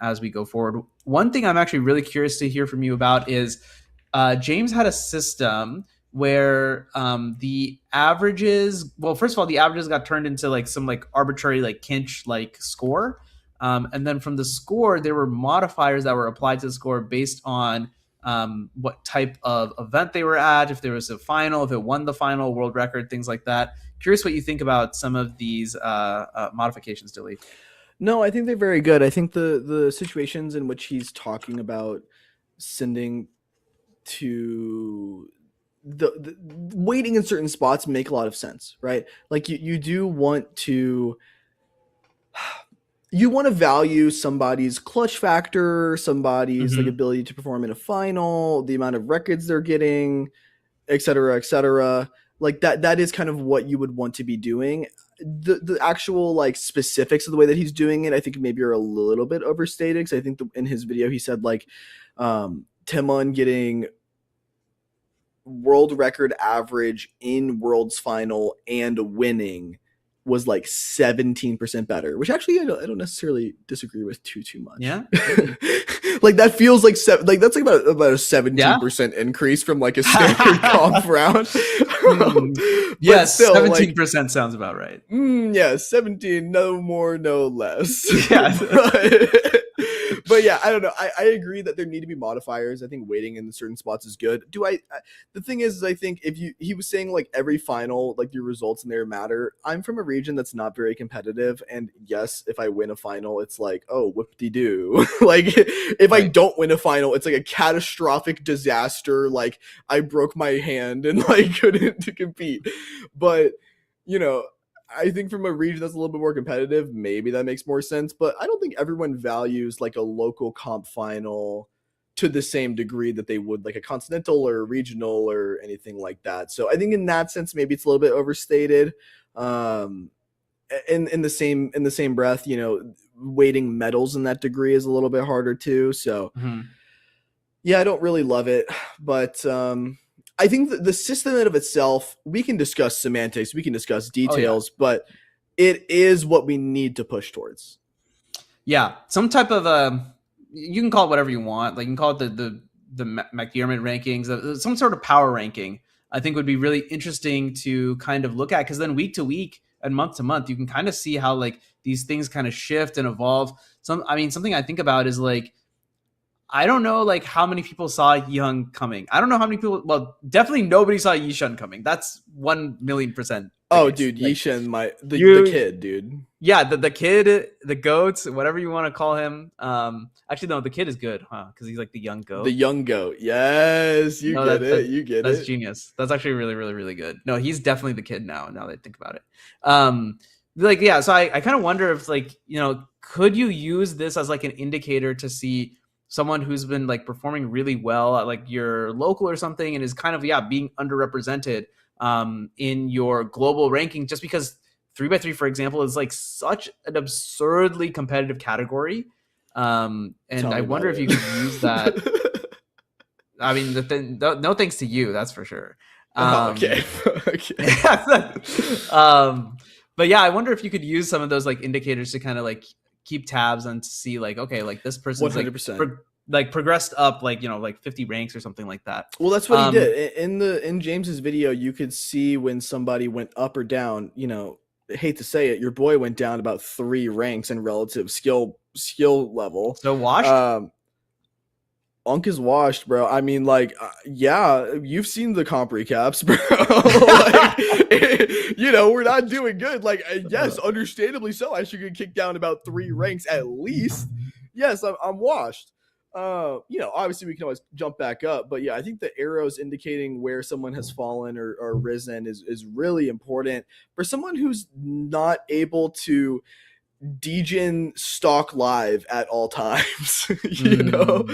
as we go forward. One thing I'm actually really curious to hear from you about is James had a system where the averages, well, first of all, the averages got turned into like some like arbitrary like Kinch like score. And then from the score, there were modifiers that were applied to the score based on what type of event they were at, if there was a final, if it won the final, world record, things like that. Curious what you think about some of these modifications, Dilly. No, I think they're very good. I think the situations in which he's talking about sending to the waiting in certain spots make a lot of sense, right? Like you do want to, you want to value somebody's clutch factor, somebody's like Mhm. ability to perform in a final, the amount of records they're getting, et cetera, et cetera. Like that is kind of what you would want to be doing. The actual like specifics of the way that he's doing it, I think maybe are a little bit overstated. Because I think in his video he said like Timon getting world record average in Worlds final and winning was like 17% better, which actually I don't necessarily disagree with too much. Yeah. Like that feels like that's like about a 17% increase from like a standard comp round. Yes, still, 17% sounds about right. Yeah, 17, no more, no less. Yeah. But yeah, I don't know. I agree that there need to be modifiers. I think waiting in certain spots is good. The thing is I think he was saying like every final, like your results in there matter. I'm from a region that's not very competitive. And yes, if I win a final, it's like, oh, whoop-de-doo. Like if I don't win a final, it's like a catastrophic disaster. Like I broke my hand and like couldn't to compete. But, you know, I think from a region that's a little bit more competitive, maybe that makes more sense. But I don't think everyone values like a local comp final to the same degree that they would like a continental or regional or anything like that. So I think in that sense, maybe it's a little bit overstated. In the same breath, you know, weighting medals in that degree is a little bit harder too. So yeah, I don't really love it, but I think that the system in of itself, we can discuss semantics, we can discuss details, but it is what we need to push towards. Yeah, some type of you can call it whatever you want. Like you can call it the McDermott rankings, some sort of power ranking. I think would be really interesting to kind of look at, because then week to week and month to month, you can kind of see how like these things kind of shift and evolve. Something I think about is like, I don't know like how many people saw Young coming. I don't know how many people. Well, definitely nobody saw Yishan coming. That's 1,000,000%. Oh, dude, like, Yishan, the kid, dude. Yeah, the kid, the goat, whatever you want to call him. Actually, no, the kid is good, huh? Because he's like the young goat. The young goat. Yes, you get it. That's genius. That's actually really, really, really good. No, he's definitely the kid now that I think about it. Like, yeah, so I kind of wonder if like, you know, could you use this as like an indicator to see someone who's been like performing really well at like your local or something and is kind of, being underrepresented in your global ranking, just because 3x3, for example, is like such an absurdly competitive category. And I wonder if you could use that. I mean, no thanks to you, that's for sure. Okay. But yeah, I wonder if you could use some of those like indicators to kind of like keep tabs and to see like, okay, like this person's 100%. like progressed up like, you know, like 50 ranks or something like that. Well, that's what he did in James's video. You could see when somebody went up or down. You know, I hate to say it, your boy went down about 3 ranks in relative skill level. So washed. Unk is washed, bro. I mean, like, yeah, you've seen the comp recaps, bro. Like, you know, we're not doing good. Like, yes, understandably so. I should get kicked down about 3 ranks at least. Yes, I'm washed. You know, obviously we can always jump back up, but yeah, I think the arrows indicating where someone has fallen or risen is really important for someone who's not able to degen stock live at all times. You know?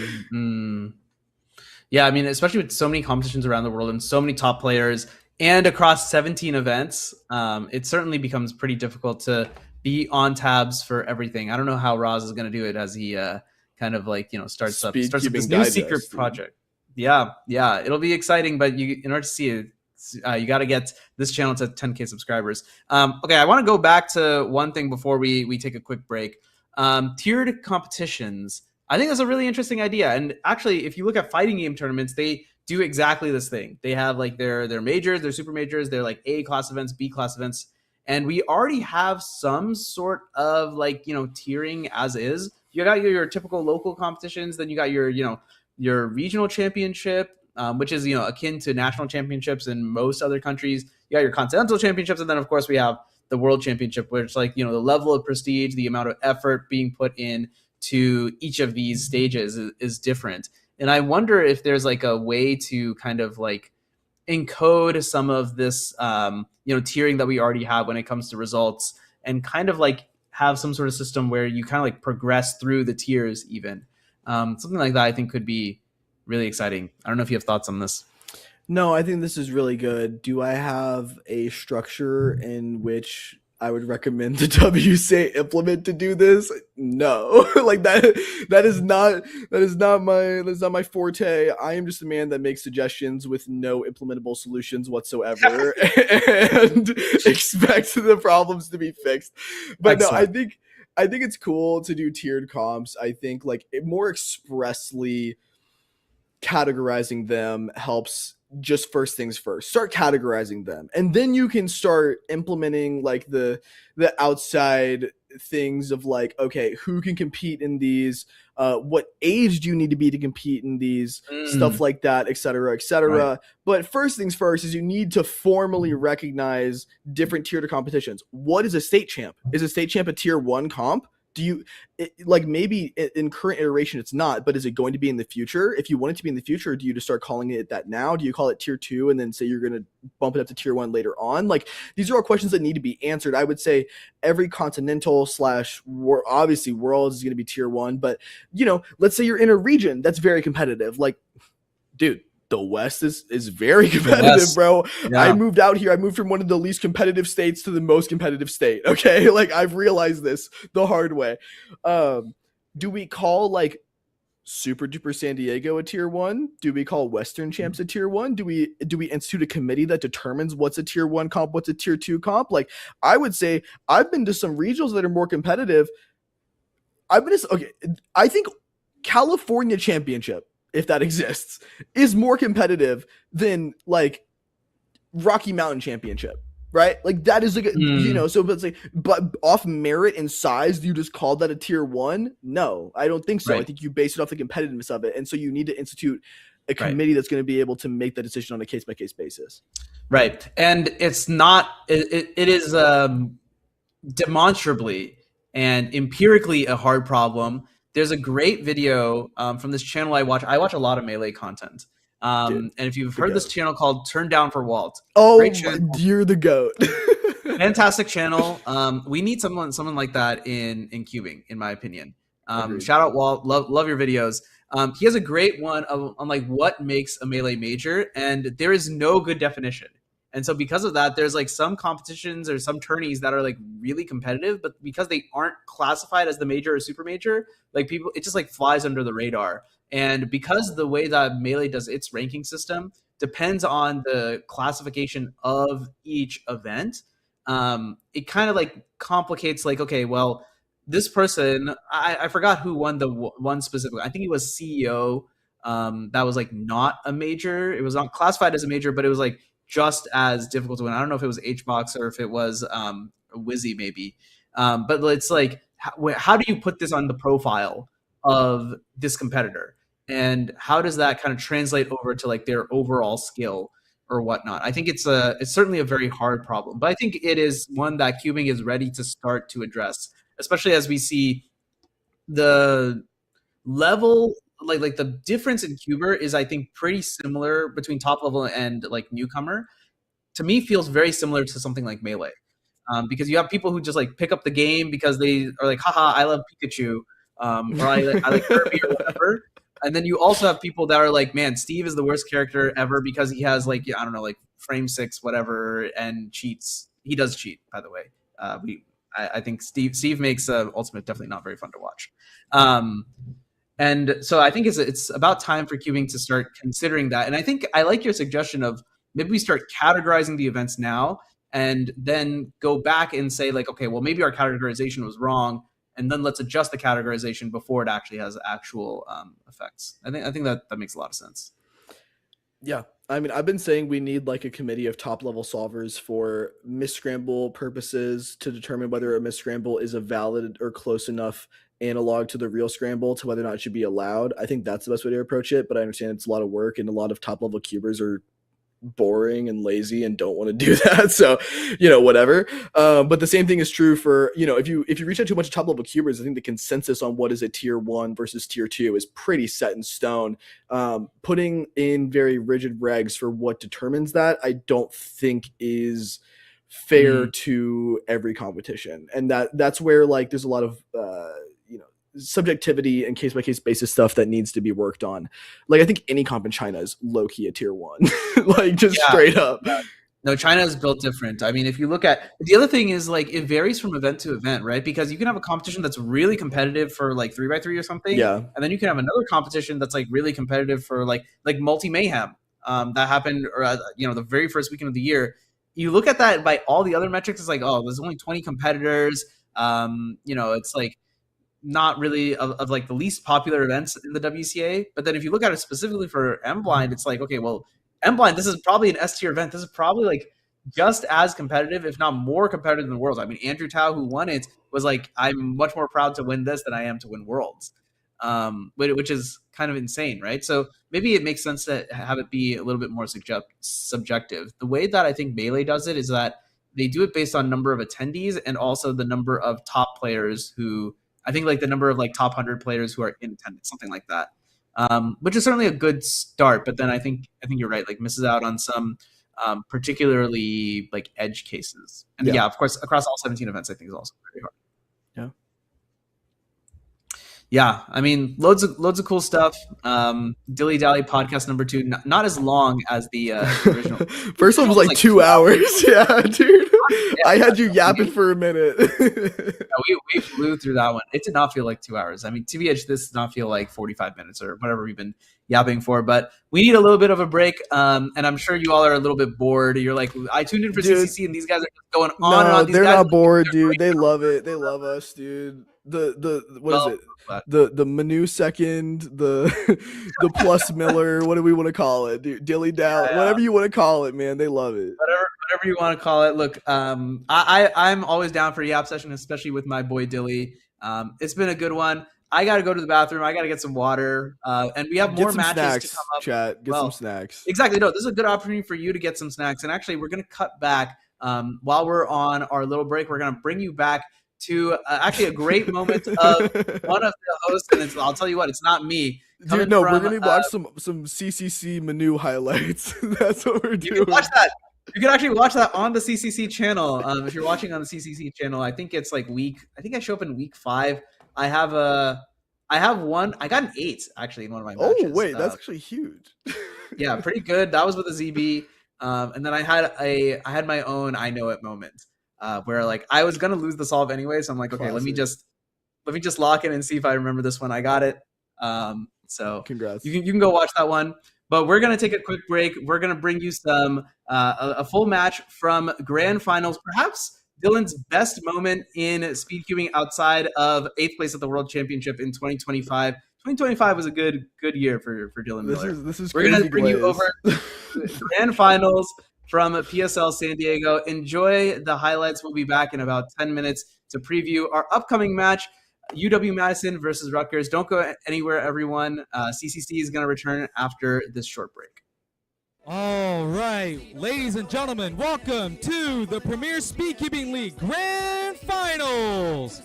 Yeah, I mean, especially with so many competitions around the world and so many top players and across 17 events, it certainly becomes pretty difficult to be on tabs for everything. I don't know how Roz is going to do it as he kind of like, you know, starts up this new secret project. Yeah, it'll be exciting, but in order to see it, you got to get this channel to 10K subscribers. Okay, I want to go back to one thing before we take a quick break. Tiered competitions. I think that's a really interesting idea. And actually, if you look at fighting game tournaments, they do exactly this thing. They have like their majors, their super majors, they're like A class events, B class events. And we already have some sort of like, you know, tiering as is. You got your typical local competitions, then you got your, you know, your regional championship, which is, you know, akin to national championships in most other countries. You got your continental championships, and then of course we have the world championship, where it's like, you know, the level of prestige, the amount of effort being put in to each of these stages is different. And I wonder if there's like a way to kind of like encode some of this, you know, tiering that we already have when it comes to results, and kind of like have some sort of system where you kind of like progress through the tiers even. Something like that I think could be really exciting. I don't know if you have thoughts on this. No, I think this is really good. Do I have a structure in which I would recommend the WSA implement to do this? No. Like that is not my forte. I am just a man that makes suggestions with no implementable solutions whatsoever and expects the problems to be fixed. But Excellent. no, I think it's cool to do tiered comps. I think like it more expressly categorizing them helps. Just first things first, start categorizing them, and then you can start implementing like the outside things of like, okay, who can compete in these, what age do you need to be to compete in these, stuff like that, etc., etc. Right. But first things first is you need to formally recognize different tier to competitions. What is a state champ? Is a state champ a tier 1 comp? Do you like maybe in current iteration it's not, but is it going to be in the future? If you want it to be in the future, do you just start calling it that now? Do you call it tier 2 and then say you're going to bump it up to tier 1 later on? Like these are all questions that need to be answered. I would say every continental / obviously worlds is going to be tier 1, but let's say you're in a region that's very competitive. Like, dude, the West is very competitive, bro. Yeah. I moved out here. I moved from one of the least competitive states to the most competitive state. Okay. Like I've realized this the hard way. Do we call like Super Duper San Diego a tier 1? Do we call Western champs a tier 1? Do we institute a committee that determines what's a tier 1 comp, what's a tier 2 comp? Like I would say I've been to some regionals that are more competitive. I think California championship, if that exists, is more competitive than like Rocky Mountain championship, right? Like that is like, so but it's like, but off merit and size, do you just call that a tier 1? No, I don't think so. Right. I think you base it off the competitiveness of it. And so you need to institute a committee that's going to be able to make that decision on a case by case basis. Right. And it's not, it is demonstrably and empirically a hard problem. There's a great video from this channel I watch. I watch a lot of Melee content. And if you've heard this channel called Turn Down for Walt. Oh, you're the GOAT. Fantastic channel. We need someone like that in cubing, in my opinion. Shout out Walt. Love your videos. He has a great one on like what makes a Melee major, and there is no good definition. And so because of that, there's like some competitions or some tourneys that are like really competitive, but because they aren't classified as the major or super major, like people, it just like flies under the radar. And because the way that Melee does its ranking system depends on the classification of each event, it kind of like complicates like, okay, well, this person, I forgot who won the one specifically. I think he was CEO. That was like not a major. It was not classified as a major, but it was like just as difficult to win. I don't know if it was HBox or if it was Wizzy maybe. But it's like, how do you put this on the profile of this competitor? And how does that kind of translate over to like their overall skill or whatnot? I think it's certainly a very hard problem, but I think it is one that cubing is ready to start to address, especially as we see the level, like the difference in Cuber is, I think, pretty similar between top level and like newcomer. To me, feels very similar to something like Melee, because you have people who just like pick up the game because they are like, haha, I love Pikachu, or I like Kirby or whatever. And then you also have people that are like, man, Steve is the worst character ever because he has like, I don't know, like frame 6, whatever, and cheats. He does cheat, by the way. I think Steve makes Ultimate definitely not very fun to watch. And so I think it's about time for cubing to start considering that. And I think I like your suggestion of maybe we start categorizing the events now and then go back and say like, okay, well, maybe our categorization was wrong, and then let's adjust the categorization before it actually has actual effects. I think that makes a lot of sense. Yeah. I mean, I've been saying we need like a committee of top level solvers for misscramble purposes to determine whether a misscramble is a valid or close enough analog to the real scramble to whether or not it should be allowed. I think that's the best way to approach it, but I understand it's a lot of work and a lot of top level cubers are boring and lazy and don't want to do that. So, whatever. But the same thing is true for, if you reach out to a bunch of top level cubers, I think the consensus on what is a tier 1 versus tier 2 is pretty set in stone. Putting in very rigid regs for what determines that, I don't think is fair to every competition, and that's where like there's a lot of subjectivity and case-by-case basis stuff that needs to be worked on. Like I think any comp in China is low-key a tier 1, like just straight up. No, China is built different. I mean, if you look at the other thing is like it varies from event to event, right? Because you can have a competition that's really competitive for like 3x3 or something, and then you can have another competition that's like really competitive for like multi mayhem that happened, or the very first weekend of the year. You look at that by all the other metrics, it's like, oh, there's only 20 competitors. It's like not really of like the least popular events in the WCA. But then if you look at it specifically for M-Blind, it's like, okay, well, M-Blind, this is probably an S tier event. This is probably like just as competitive, if not more competitive than Worlds. I mean, Andrew Tao, who won it, was like, I'm much more proud to win this than I am to win Worlds, which is kind of insane, right? So maybe it makes sense to have it be a little bit more subjective. The way that I think Melee does it is that they do it based on number of attendees and also the number of top players who, I think like the number of like top 100 players who are in attendance, something like that. Which is certainly a good start, but then I think you're right, like misses out on some particularly like edge cases. And yeah, of course, across all 17 events, I think is also very hard. Yeah, I mean, loads of cool stuff. Dilly Dally podcast number 2, not as long as the original. First one was like 2 hours. Yeah, dude. I had you yapping for a minute. We flew through that one. It did not feel like 2 hours. I mean, TBH, this does not feel like 45 minutes or whatever we've been yapping for, but we need a little bit of a break. And I'm sure you all are a little bit bored. You're like, I tuned in for CCC and these guys are just going on and on. They're not bored, dude. They love it. They love us, dude. What is it? The Manu second, the plus Miller, what do we want to call it? Dude, dilly dally, whatever you want to call it, man. They love it. Whatever you want to call it. Look, I'm always down for a yap session, especially with my boy Dilly. It's been a good one. I got to go to the bathroom. I got to get some water. And we have more matches to come up. Chat, get some snacks. Exactly. No, this is a good opportunity for you to get some snacks. And actually, we're going to cut back while we're on our little break. We're going to bring you back to actually a great moment of one of the hosts, and I'll tell you what, it's not me. Dude, no, we're gonna watch some CCC Manu highlights. That's what we're doing. You can watch that. You can actually watch that on the CCC channel. If you're watching on the CCC channel, I think it's like I think I show up in week 5. I have one. I got an 8 actually in one of my matches. Oh wait, that's actually huge. Yeah, pretty good. That was with a ZB, and then I had my own I know it moment. Where like I was gonna lose the solve anyway, so I'm like, okay, let me just lock in and see if I remember this one. I got it. So congrats. You can go watch that one. But we're gonna take a quick break. We're gonna bring you some a full match from grand finals, perhaps Dylan's best moment in speed cubing outside of 8th place at the World Championship in 2025. 2025 was a good year for Dylan Miller. This is we're gonna bring you over grand finals from PSL San Diego. Enjoy the highlights. We'll be back in about 10 minutes to preview our upcoming match, UW-Madison versus Rutgers. Don't go anywhere, everyone. CCC is going to return after this short break. All right, ladies and gentlemen, welcome to the Premier Speedkeeping League Grand Finals.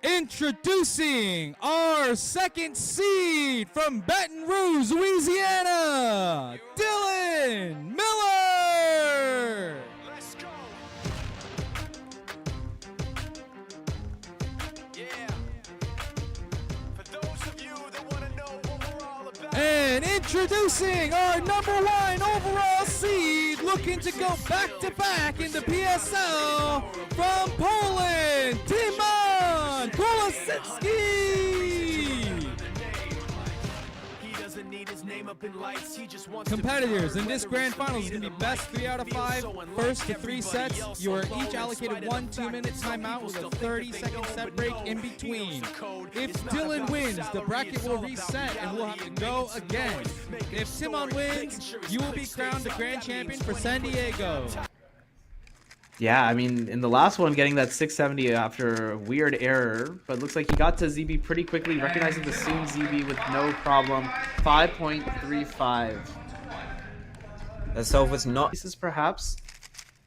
Introducing our second seed from Baton Rouge, Louisiana, Dylan Miller. Let's go. Yeah. For those of you that want to know what we're all about. And introducing our #1 overall seed, looking to go back-to-back in the PSL from Poland, Timon Kolasinski. Competitors in this grand finals is going to be best 3 out of 5, first to 3 sets. You are each allocated 1 2-minute timeout with a 30-second set break in between. If Dylan wins, the bracket will reset and we'll have to go again. If Timon wins, you will be crowned the grand champion for San Diego. Yeah, I mean, in the last one, getting that 670 after a weird error, but looks like he got to ZB pretty quickly, recognizing the soon ZB with no problem. 5.35. The solve was not pieces, perhaps.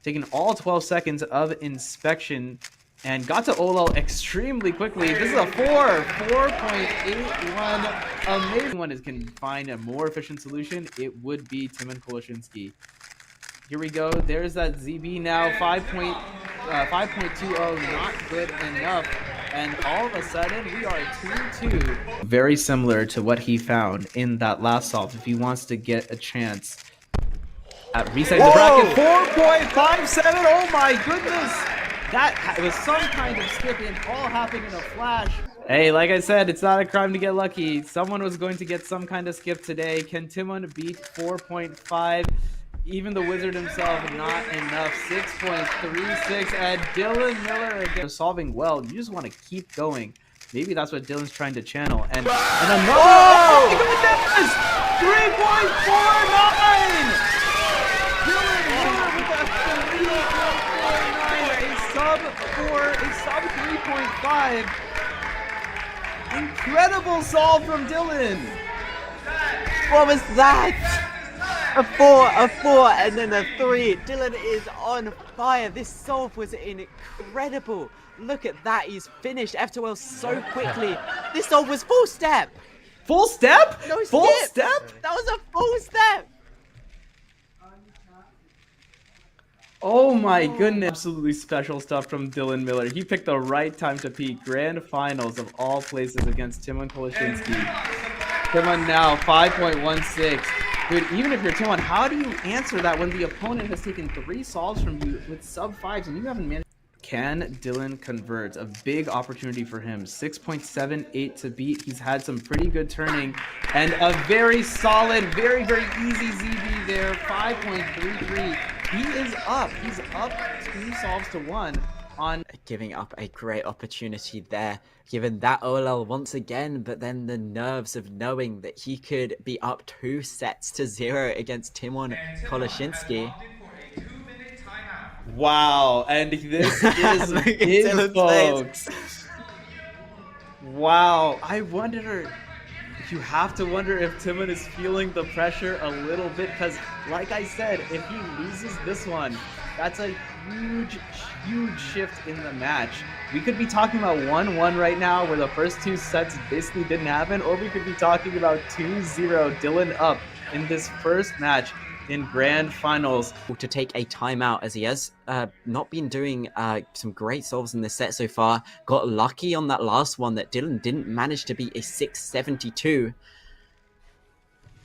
Taking all 12 seconds of inspection and got to OLL extremely quickly. This is a 4.81. Amazing one can find a more efficient solution. It would be Timon Kolasinski. Here we go. There's that ZB now. 5.20, not good enough. And all of a sudden, we are 2-2. Very similar to what he found in that last solve. If he wants to get a chance at resetting the bracket. 4.57. Oh my goodness. That was some kind of skip and all happened in a flash. Hey, like I said, it's not a crime to get lucky. Someone was going to get some kind of skip today. Can Timon beat 4.5? Even the wizard himself, not enough. 6.36, and Dylan Miller again solving well. You just want to keep going. Maybe that's what Dylan's trying to channel. And another. Oh my goodness! 3.49. Dylan Miller with a 3.49, a sub 3.5. Incredible solve from Dylan. What was that? A 4, and then a 3. Dylan is on fire. This solve was incredible. Look at that. He's finished F2L so quickly. This solve was full step. Full step? No full skip. step? That was a full step. Oh my goodness. Absolutely special stuff from Dylan Miller. He picked the right time to peak. Grand finals of all places against Timon Koleshinsky. Timon now 5.16. Dude, even if you're Timon, how do you answer that when the opponent has taken 3 solves from you with sub 5s and you haven't managed? Can Dylan convert? A big opportunity for him. 6.78 to beat. He's had some pretty good turning and a very solid, very, very easy ZB there. 5.33. He is up. He's up 2 solves to 1 on Giving up a great opportunity there, given that OLL once again, but then the nerves of knowing that he could be up 2 sets to 0 against Timon Koleshinsky. Wow, and this is big, folks. Wow, I wonder. You have to wonder if Timon is feeling the pressure a little bit, because like I said, if he loses this one, that's a huge shift in the match. We could be talking about 1-1 right now, where the first 2 sets basically didn't happen, or we could be talking about 2-0 Dylan up in this first match in grand finals. To take a timeout, as he has not been doing some great solves in this set so far. Got lucky on that last one that Dylan didn't manage to beat a 672.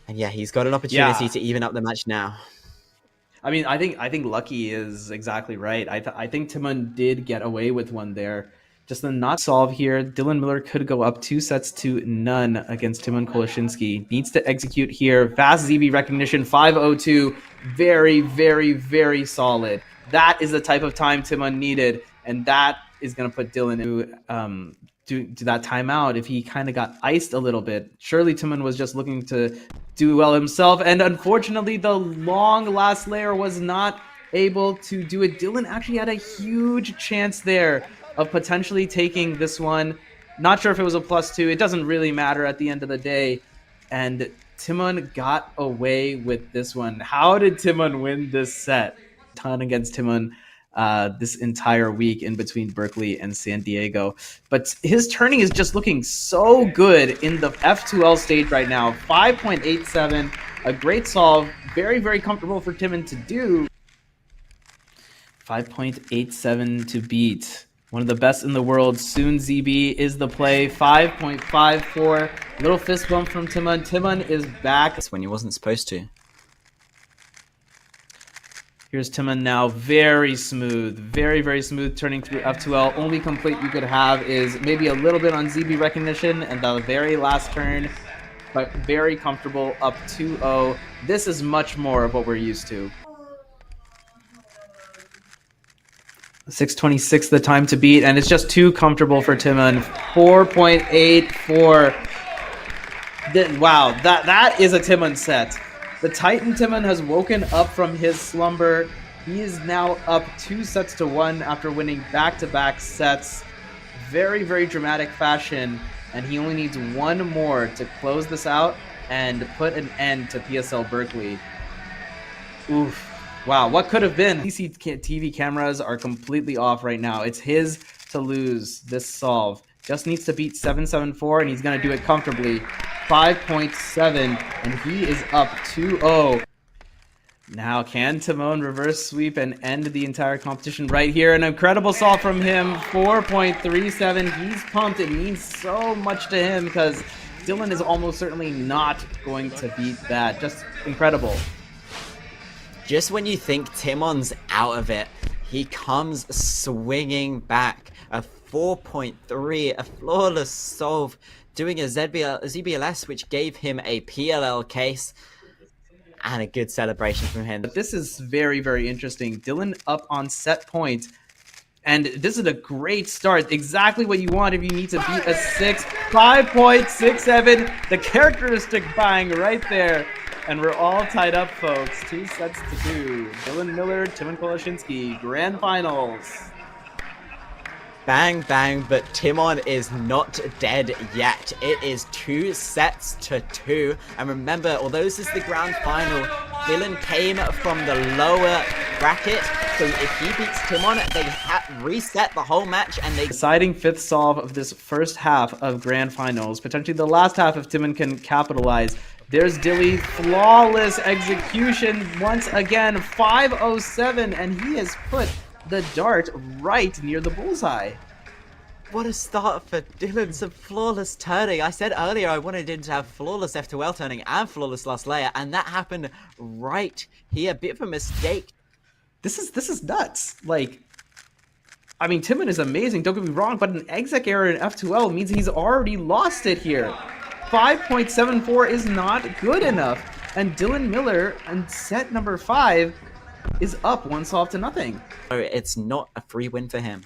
And yeah, he's got an opportunity to even up the match now. I mean, I think lucky is exactly right. I think Timon did get away with one there. Just the not solve here. Dylan Miller could go up 2 sets to none against Timon Koleshinsky. Needs to execute here. Fast ZB recognition, 5:02. Very, very, very solid. That is the type of time Timon needed, and that is going to put Dylan to that timeout if he kind of got iced a little bit. Surely Timon was just looking to do well himself, and unfortunately the long last layer was not able to do it. Dylan actually had a huge chance there of potentially taking this one. Not sure if it was a +2. It doesn't really matter at the end of the day. And Timon got away with this one. How did Timon win this set? Ton against Timon this entire week in between Berkeley and San Diego. But his turning is just looking so good in the F2L stage right now. 5.87, a great solve. Very, very comfortable for Timon to do. 5.87 to beat. One of the best in the world. Soon ZB is the play. 5.54. Little fist bump from Timon. Timon is back. That's when he wasn't supposed to. Here's Timon now. Very smooth. Very, very smooth turning through F2L. Only complaint you could have is maybe a little bit on ZB recognition and the very last turn. But very comfortable. Up 2-0. This is much more of what we're used to. 6:26 the time to beat, and it's just too comfortable for Timon. 4.84. Wow, that is a Timon set. The Titan Timon has woken up from his slumber. He is now up 2 sets to 1 after winning back-to-back sets. Very, very dramatic fashion, and he only needs one more to close this out and put an end to PSL Berkeley. Oof. Wow, what could have been? CCTV cameras are completely off right now. It's his to lose this solve. Just needs to beat 774, and he's going to do it comfortably. 5.7, and he is up 2-0. Now, can Timon reverse sweep and end the entire competition right here? An incredible solve from him, 4.37. He's pumped. It means so much to him because Dylan is almost certainly not going to beat that. Just incredible. Just when you think Timon's out of it, he comes swinging back. A 4.3, a flawless solve, doing a ZBLS, which gave him a PLL case. And a good celebration from him. But this is very, very interesting. Dylan up on set point. And this is a great start. Exactly what you want if you need to beat a 5.67. The characteristic bang right there. And we're all tied up, folks. 2-2. Dylan Miller, Timon Koleshinsky, Grand Finals. Bang, bang, but Timon is not dead yet. It is 2-2. And remember, although this is the grand final, Dylan came from the lower bracket. So if he beats Timon, they reset the whole match and they... Deciding fifth solve of this first half of grand finals. Potentially the last half if Timon can capitalize. There's Dilly, flawless execution once again, 507, and he has put the dart right near the bullseye. What a start for Dylan, some flawless turning. I said earlier I wanted him to have flawless F2L turning and flawless last layer, and that happened right here. A bit of a mistake. This is nuts. Like, I mean, Timon is amazing, don't get me wrong, but an exec error in F2L means he's already lost it here. 5.74 is not good enough, and Dylan Miller in set number 5 is up 1 solve to nothing. So it's not a free win for him.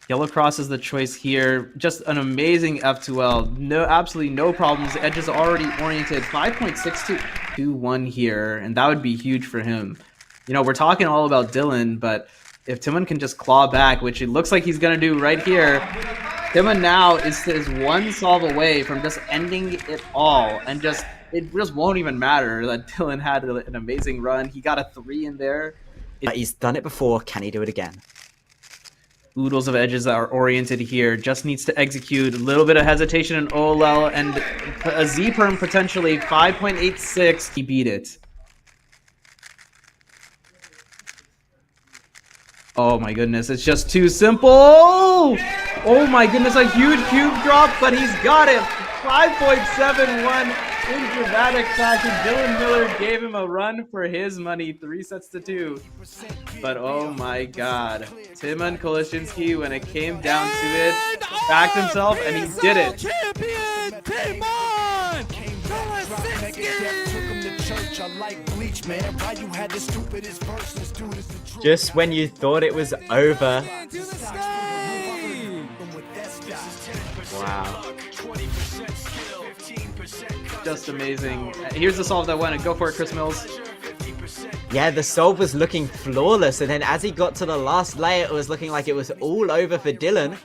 Yellow Cross is the choice here. Just an amazing F2L. No, absolutely no problems. The edge is already oriented. 5.6221 here, and that would be huge for him. You know, we're talking all about Dylan, but if Timon can just claw back, which it looks like he's going to do right here, Timon now is 1 solve away from just ending it all, and it just won't even matter that Dylan had an amazing run. He got a 3 in there. But he's done it before. Can he do it again? Oodles of edges that are oriented here. Just needs to execute. A little bit of hesitation in OLL and a Z-perm potentially. 5.86. He beat it. Oh my goodness. It's just too simple. Oh my goodness. A huge cube drop, but he's got it. 5.71 in dramatic fashion. Dylan Miller gave him a run for his money. 3-2. But oh my god. Timon Koleshinsky, when it came down to it, backed himself and he did it. Champion Timon Just when you thought it was over. Wow. Just amazing. Here's the solve that won it. Go for it, Chris Mills. Yeah, the solve was looking flawless, and then as he got to the last layer, it was looking like it was all over for Dylan.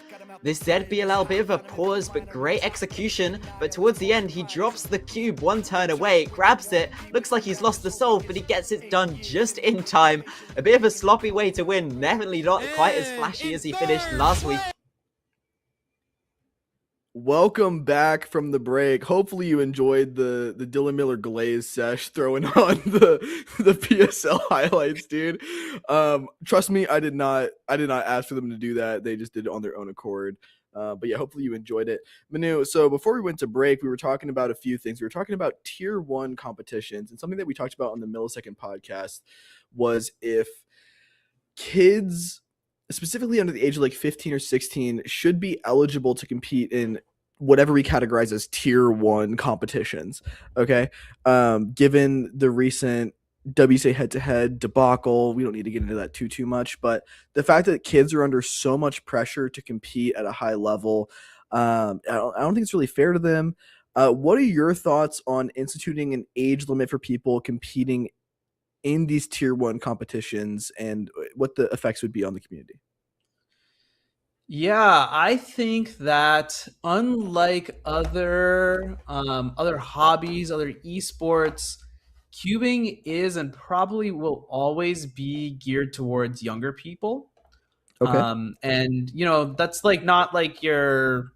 This ZBLL, bit of a pause, but great execution. But towards the end, he drops the cube 1 turn away, grabs it. Looks like he's lost the solve, but he gets it done just in time. A bit of a sloppy way to win. Definitely not quite as flashy as he finished last week. Welcome back from the break. Hopefully you enjoyed the Dylan Miller glaze sesh throwing on the PSL highlights, dude. Trust me, I did not ask for them to do that. They just did it on their own accord. But yeah, hopefully you enjoyed it. Manu, so before we went to break, we were talking about a few things. We were talking about tier 1 competitions, and something that we talked about on the Millisecond podcast was if kids, specifically under the age of like 15 or 16, should be eligible to compete in whatever we categorize as tier 1 competitions. Okay. Given the recent WCA head-to-head debacle, we don't need to get into that too much, but the fact that kids are under so much pressure to compete at a high level, I don't think it's really fair to them. What are your thoughts on instituting an age limit for people competing in these tier 1 competitions and what the effects would be on the community? Yeah, I think that unlike other hobbies, other esports, cubing is and probably will always be geared towards younger people. Okay. And you know, that's like not like your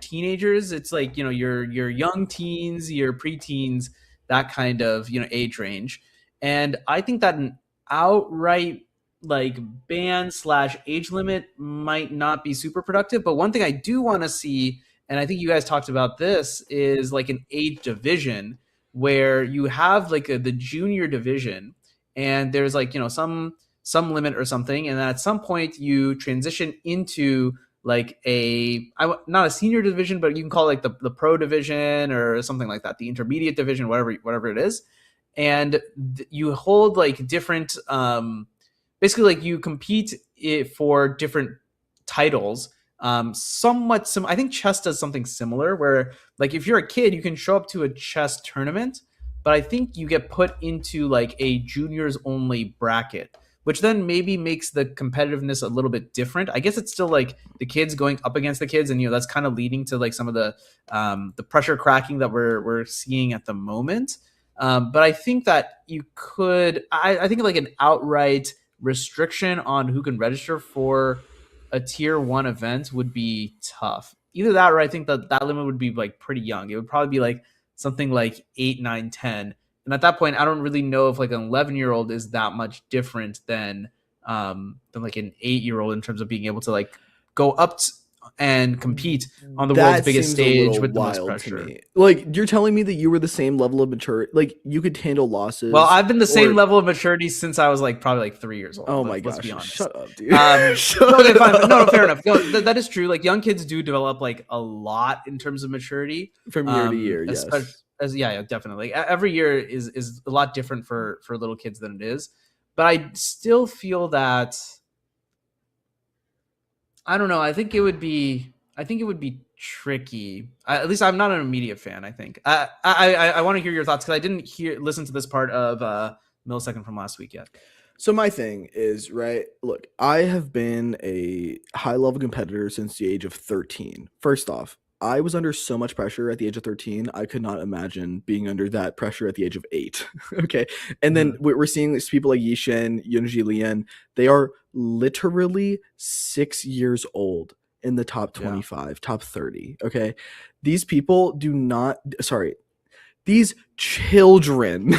teenagers. It's like, you know, your young teens, your preteens. that kind of, age range. And I think that an outright like ban / age limit might not be super productive. But one thing I do want to see, and I think you guys talked about this, is like an age division where you have like the junior division, and there's like, some limit or something, and then at some point you transition into like not a senior division, but you can call it like the pro division or something like that, the intermediate division, whatever it is. And you hold like different, basically like you compete for different titles. Somewhat I think chess does something similar where like if you're a kid, you can show up to a chess tournament, but I think you get put into like a juniors only bracket, which then maybe makes the competitiveness a little bit different. I guess it's still like the kids going up against the kids, and that's kind of leading to like some of the pressure cracking that we're seeing at the moment. But I think that you could, I think like an outright restriction on who can register for a tier 1 event would be tough. Either that, or I think that limit would be like pretty young. It would probably be like something like 8, 9, 10. And at that point, I don't really know if like an 11-year-old is that much different than like an 8-year-old in terms of being able to like go up and compete on the world's biggest stage with the most pressure. Like, you're telling me that you were the same level of maturity, like you could handle losses. Well, I've been the same level of maturity since I was like probably like 3 years old. Oh my gosh! Let's be honest. Shut up, dude. Okay, fine. No, fair enough. No, that is true. Like young kids do develop like a lot in terms of maturity from year to year. Yes. Yeah, definitely. Every year is a lot different for little kids than it is. But I still feel that, I don't know. I think it would be tricky. At least I'm not an immediate fan. I think I want to hear your thoughts because I didn't listen to this part of Millisecond from last week yet. So my thing is, right, look, I have been a high level competitor since the age of 13. First off, I was under so much pressure at the age of 13. I could not imagine being under that pressure at the age of 8. Okay. And then we're seeing these people like Yishen, Yunji Lian. They are literally 6 years old in the top 25, top 30. Okay. These people these children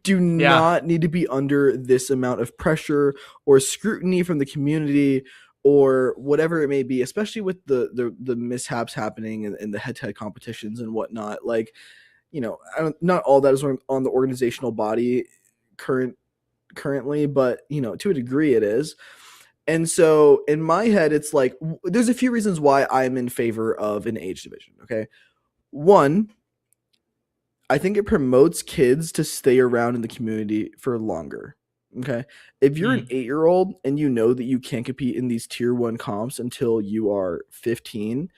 do not need to be under this amount of pressure or scrutiny from the community or whatever it may be, especially with the mishaps happening in the head-to-head competitions and whatnot. Like, not all that is on the organizational body currently, but, to a degree it is. And so in my head, it's like, there's a few reasons why I'm in favor of an age division, okay? One, I think it promotes kids to stay around in the community for longer. Okay. If you're an 8-year-old and you know that you can't compete in these tier 1 comps until you are 15,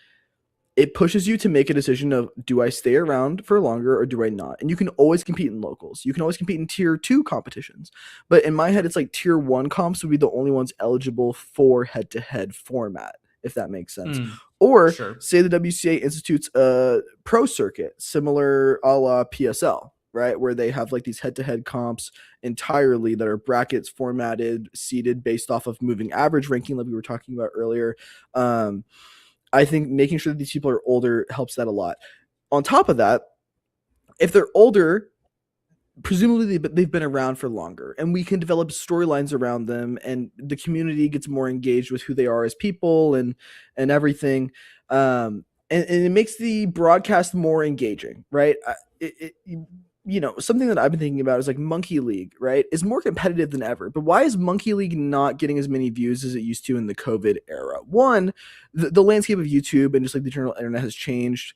it pushes you to make a decision of, do I stay around for longer or do I not? And you can always compete in locals. You can always compete in tier 2 competitions. But in my head, it's like tier 1 comps would be the only ones eligible for head-to-head format, if that makes sense. Or say the WCA institutes a pro circuit, similar a la PSL, right? Where they have like these head-to-head comps entirely that are brackets formatted, seeded based off of moving average ranking like we were talking about earlier. I think making sure that these people are older helps that a lot. On top of that, if they're older, presumably they've been around for longer, and we can develop storylines around them, and the community gets more engaged with who they are as people and everything. And it makes the broadcast more engaging, right? Something that I've been thinking about is like Monkey League, right? Is more competitive than ever. But why is Monkey League not getting as many views as it used to in the COVID era? One, the landscape of YouTube and just like the general internet has changed.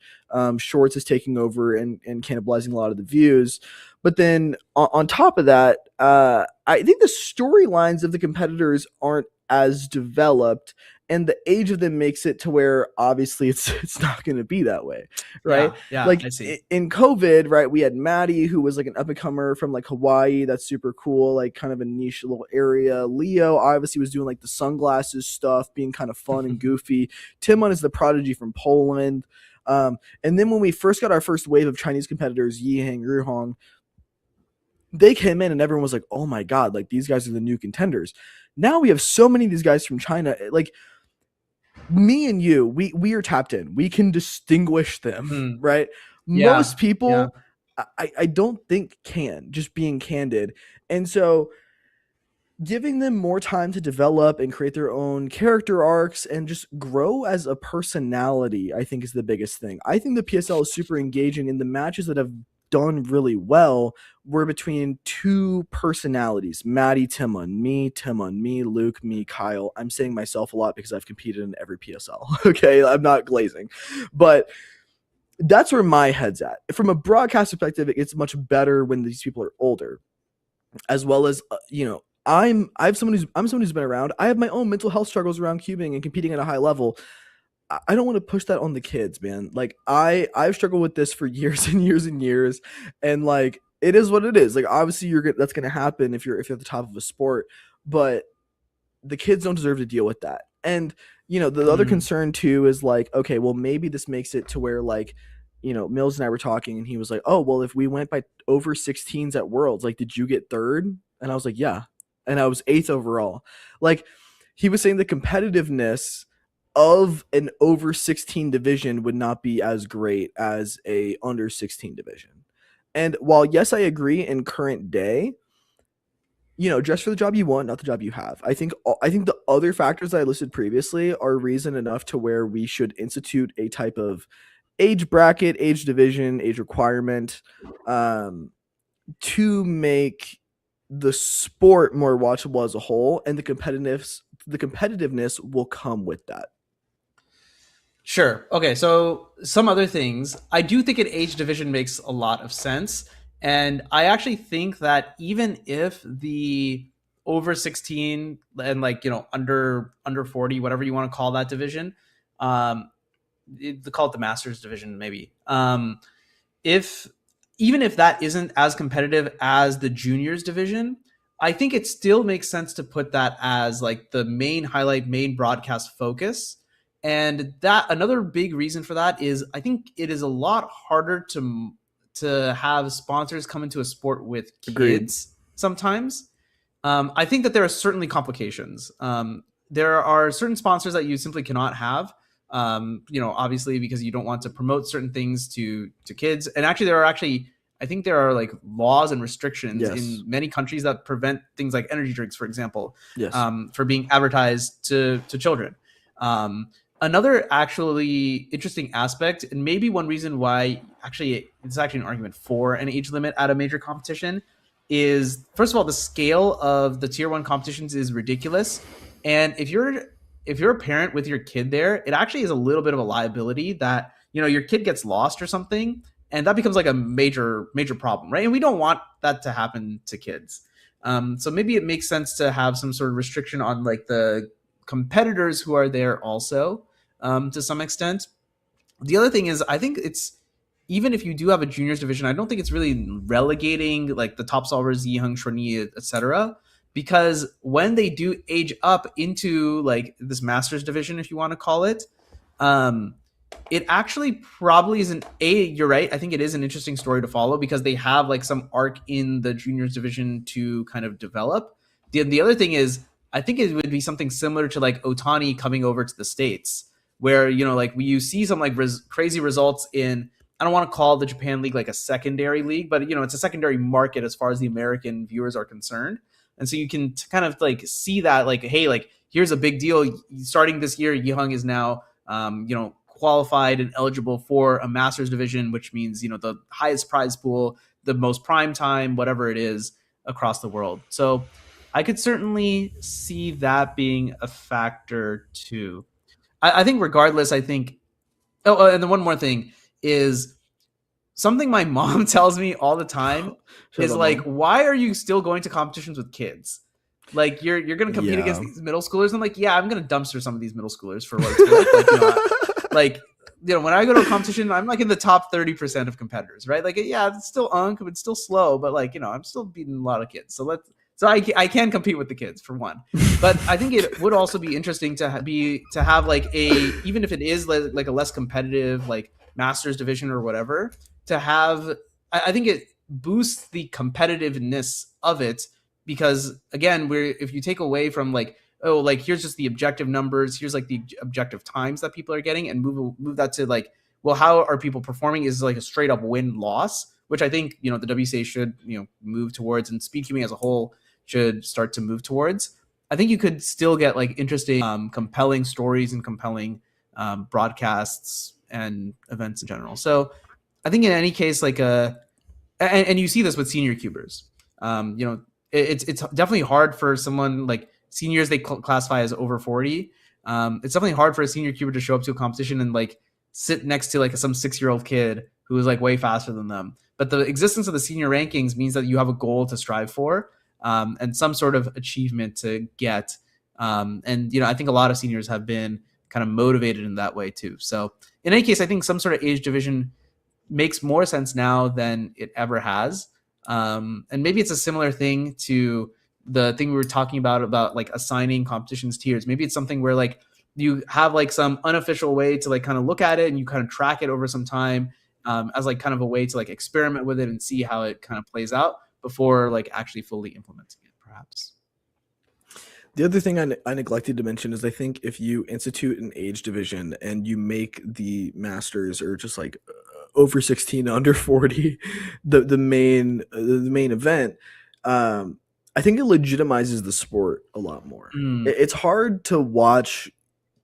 Shorts is taking over and cannibalizing a lot of the views. But then on top of that, I think the storylines of the competitors aren't as developed, and the age of them makes it to where obviously it's not going to be that way, right? Yeah, like I see. In COVID, right, we had Matty, who was like an up-and-comer from like Hawaii. That's super cool, like kind of a niche little area. Leo obviously was doing like the sunglasses stuff, being kind of fun and goofy. Timon is the prodigy from Poland. And then when we first got our first wave of Chinese competitors, Yihang, Ruhong, they came in and everyone was like, oh my God, like these guys are the new contenders. Now we have so many of these guys from China, like me and you, we are tapped in. We can distinguish them, right? Most people, I don't think can, just being candid. And so giving them more time to develop and create their own character arcs and just grow as a personality, I think is the biggest thing. I think the PSL is super engaging, and the matches that have done really well were between two personalities, Matty, Timon, me, Luke, me, Kyle. I'm saying myself a lot because I've competed in every PSL. Okay, I'm not glazing. But that's where my head's at. From a broadcast perspective, it's much better when these people are older, as well as, I'm someone who's been around. I have my own mental health struggles around cubing and competing at a high level. I don't want to push that on the kids, man. Like I've struggled with this for years and years and years, and like it is what it is. Like obviously that's going to happen if you're at the top of a sport, but the kids don't deserve to deal with that. And the other concern too is like, okay, well maybe this makes it to where like, Mills and I were talking, and he was like, oh well, if we went by over 16s at Worlds, like did you get third? And I was like, yeah. And I was 8th overall. Like he was saying the competitiveness of an over 16 division would not be as great as a under 16 division. And while yes, I agree in current day, dress for the job you want, not the job you have. I think the other factors that I listed previously are reason enough to where we should institute a type of age bracket, age division, age requirement to make the sport more watchable as a whole, and the competitiveness will come with that. Sure. Okay. So some other things. I do think an age division makes a lot of sense. And I actually think that even if the over 16 and like, under 40, whatever you want to call that division, call it the Masters division, maybe. Even if that isn't as competitive as the juniors division, I think it still makes sense to put that as like the main highlight, main broadcast focus. And that another big reason for that is I think it is a lot harder to have sponsors come into a sport with kids. Agreed. Sometimes. I think that there are certainly complications. There are certain sponsors that you simply cannot have. Obviously because you don't want to promote certain things to kids. And actually I think there are like laws and restrictions in many countries that prevent things like energy drinks, for example, for being advertised to children. Another actually interesting aspect, and maybe one reason why it's actually an argument for an age limit at a major competition, is first of all, the scale of the tier 1 competitions is ridiculous. And if you're a parent with your kid there, it actually is a little bit of a liability that, your kid gets lost or something, and that becomes like a major problem, right? And we don't want that to happen to kids. So maybe it makes sense to have some sort of restriction on like the competitors who are there also, to some extent. The other thing is, I think it's, even if you do have a juniors division, I don't think it's really relegating like the top solvers, Yiheng, Shorni, etc. Because when they do age up into like this masters division, if you want to call it, it actually probably isn't you're right. I think it is an interesting story to follow because they have like some arc in the juniors division to kind of develop. The other thing is, I think it would be something similar to like Otani coming over to the States, where, like you see some like crazy results in, I don't want to call the Japan League like a secondary league, but it's a secondary market as far as the American viewers are concerned. And so you can kind of like see that like, hey, like here's a big deal. Starting this year, Yiheng is now, qualified and eligible for a master's division, which means, the highest prize pool, the most prime time, whatever it is across the world. So I could certainly see that being a factor too. I think regardless, I think, and then one more thing is something my mom tells me all the time is like, why are you still going to competitions with kids? Like you're going to compete against these middle schoolers. I'm like, yeah, I'm going to dumpster some of these middle schoolers for what it's worth. When I go to a competition, I'm like in the top 30% of competitors, right? Like, yeah, it's still it's still slow, but like, I'm still beating a lot of kids. So I can compete with the kids for one, but I think it would also be interesting to have like even if it is like a less competitive, like masters division or whatever, to have, I think it boosts the competitiveness of it because again, if you take away from like, oh, like here's just the objective numbers, here's like the objective times that people are getting and move that to like, well, how are people performing is like a straight up win-loss, which I think, the WCA should, move towards, and speed cubing as a whole should start to move towards. I think you could still get like interesting, compelling stories and compelling broadcasts and events in general. So I think in any case, like and you see this with senior cubers. It's definitely hard for someone like seniors, they classify as over 40. It's definitely hard for a senior cuber to show up to a competition and like sit next to like some 6-year-old kid who is like way faster than them. But the existence of the senior rankings means that you have a goal to strive for, and some sort of achievement to get. And I think a lot of seniors have been kind of motivated in that way too. So in any case, I think some sort of age division makes more sense now than it ever has. And maybe it's a similar thing to the thing we were talking about like assigning competitions tiers. Maybe it's something where like you have like some unofficial way to like kind of look at it and you kind of track it over some time, as like kind of a way to like experiment with it and see how it kind of plays out before like actually fully implementing it, perhaps. The other thing I neglected to mention is I think if you institute an age division and you make the masters or just like over 16, under 40, the main event, I think it legitimizes the sport a lot more. It's hard to watch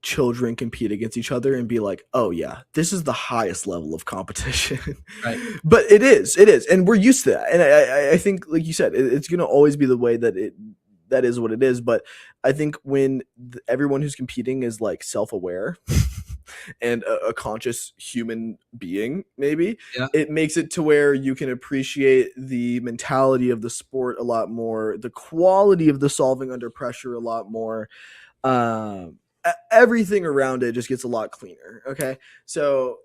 children compete against each other and be like, oh yeah, this is the highest level of competition. Right. But it is, and we're used to that. And I think, like you said, it's going to always be the way that is what it is. But I think when everyone who's competing is like self-aware and a conscious human being, maybe, it makes it to where you can appreciate the mentality of the sport a lot more, the quality of the solving under pressure a lot more. Everything around it just gets a lot cleaner. Okay. So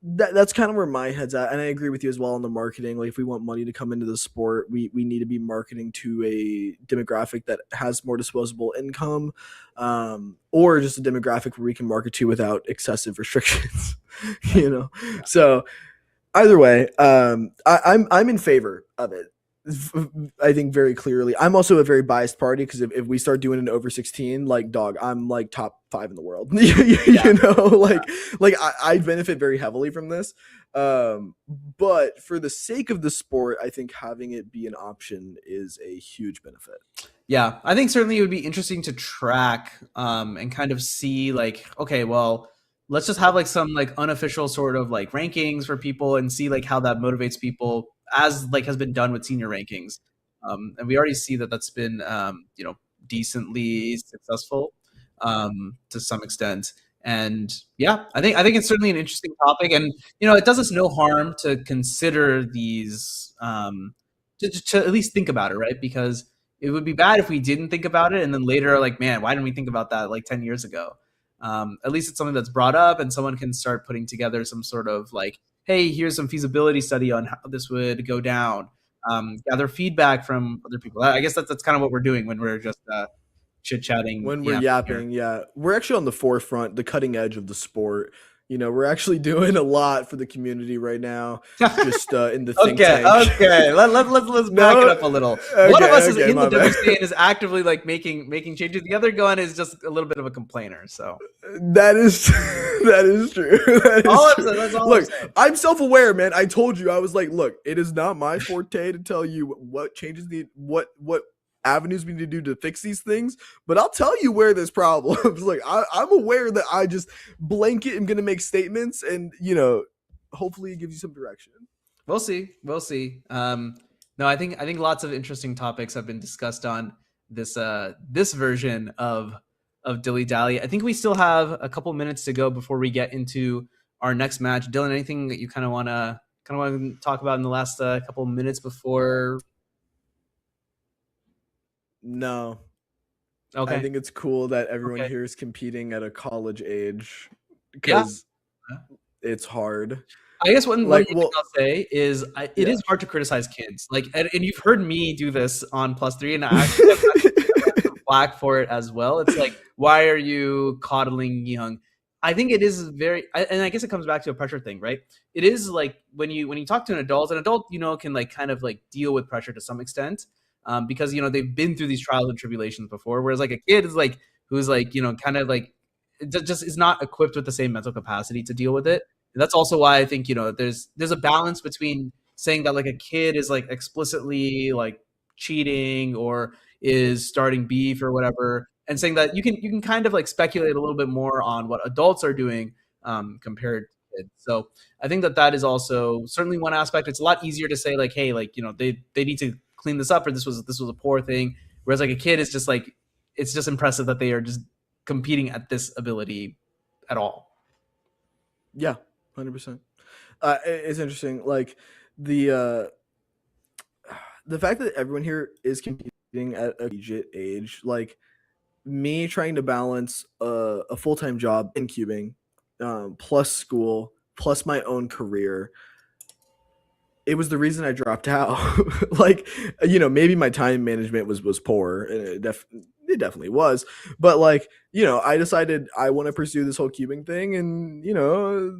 that's kind of where my head's at. And I agree with you as well on the marketing. Like if we want money to come into the sport, we need to be marketing to a demographic that has more disposable income, or just a demographic where we can market to without excessive restrictions, So either way, I'm in favor of it. I think very clearly. I'm also a very biased party because if we start doing an over 16, like dog, I'm like top 5 in the world. I benefit very heavily from this. But for the sake of the sport, I think having it be an option is a huge benefit. Yeah, I think certainly it would be interesting to track and kind of see like, okay, well, let's just have like some like unofficial sort of like rankings for people and see like how that motivates people, as like has been done with senior rankings. And we already see that that's been, decently successful to some extent. And yeah, I think it's certainly an interesting topic, and, it does us no harm to consider these, to at least think about it, right? Because it would be bad if we didn't think about it and then later like, man, why didn't we think about that like 10 years ago? At least it's something that's brought up and someone can start putting together some sort of like, hey, here's some feasibility study on how this would go down. Gather feedback from other people. I guess that's kind of what we're doing when we're just chit-chatting. When we're yapping, We're actually on the forefront, the cutting edge of the sport. We're actually doing a lot for the community right now. Just in the think tank. Okay. Let's back it up a little. One of us is in the WCA and is actively like making changes. The other one is just a little bit of a complainer. So that is true. Look, I'm self-aware, man. I told you, I was like, look, it is not my forte to tell you what changes what avenues we need to do to fix these things, but I'll tell you where there's problems. Like I'm aware that I just blanket am going to make statements, and hopefully it gives you some direction. We'll see. No, I think lots of interesting topics have been discussed on this version of Dilly Dally. I think we still have a couple minutes to go before we get into our next match. Dylan, anything that you kind of want to talk about in the last couple minutes before? No. Okay. I think it's cool that everyone here is competing at a college age because it's hard. I guess one thing I'll say is it is hard to criticize kids. Like, and you've heard me do this on +3, and I actually have flack for it as well. It's like, why are you coddling young? I think it is and I guess it comes back to a pressure thing, right? It is like when you talk to an adult can like kind of like deal with pressure to some extent. Because they've been through these trials and tribulations before, whereas like a kid is like who's like kind of like just is not equipped with the same mental capacity to deal with it. And that's also why I think there's a balance between saying that like a kid is like explicitly like cheating or is starting beef or whatever, and saying that you can kind of like speculate a little bit more on what adults are doing compared to kids. So I think that is also certainly one aspect. It's a lot easier to say like, hey, like, you know, they need to clean this up, or this was a poor thing. Whereas like a kid is just like, it's just impressive that they are just competing at this ability at all. Yeah, 100%. It's interesting, like the fact that everyone here is competing at a collegiate age, like me trying to balance a full-time job in cubing, plus school, plus my own career. It was the reason I dropped out. Like, you know, maybe my time management was poor, and it definitely was. But like, you know, I decided I want to pursue this whole cubing thing, and you know,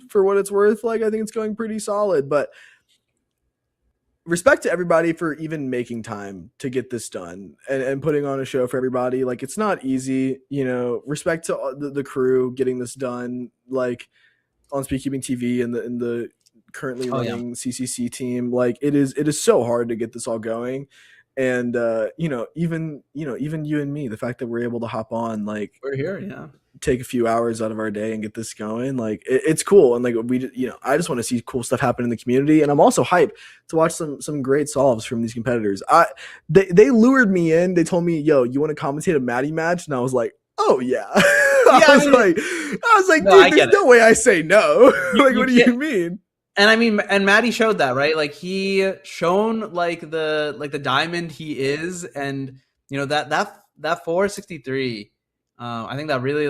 for what it's worth, like I think it's going pretty solid. But respect to everybody for even making time to get this done and putting on a show for everybody. Like, it's not easy, you know. Respect to the crew getting this done, like on Speed Cubing TV and the currently running CCC team. Like, it is so hard to get this all going. And you know, even you and me, the fact that we're able to hop on, like, We're here, take a few hours out of our day and get this going, like it's cool. And like you know, I just want to see cool stuff happen in the community, and I'm also hyped to watch some great solves from these competitors. They lured me in. They told me, yo, you want to commentate a Matty match? And I was like, oh yeah. I was like, No, dude, there's no way I say no. Like, what do you mean? And I mean, and Matty showed that, right? Like, he shown like the diamond he is, and you know, that 463. I think that really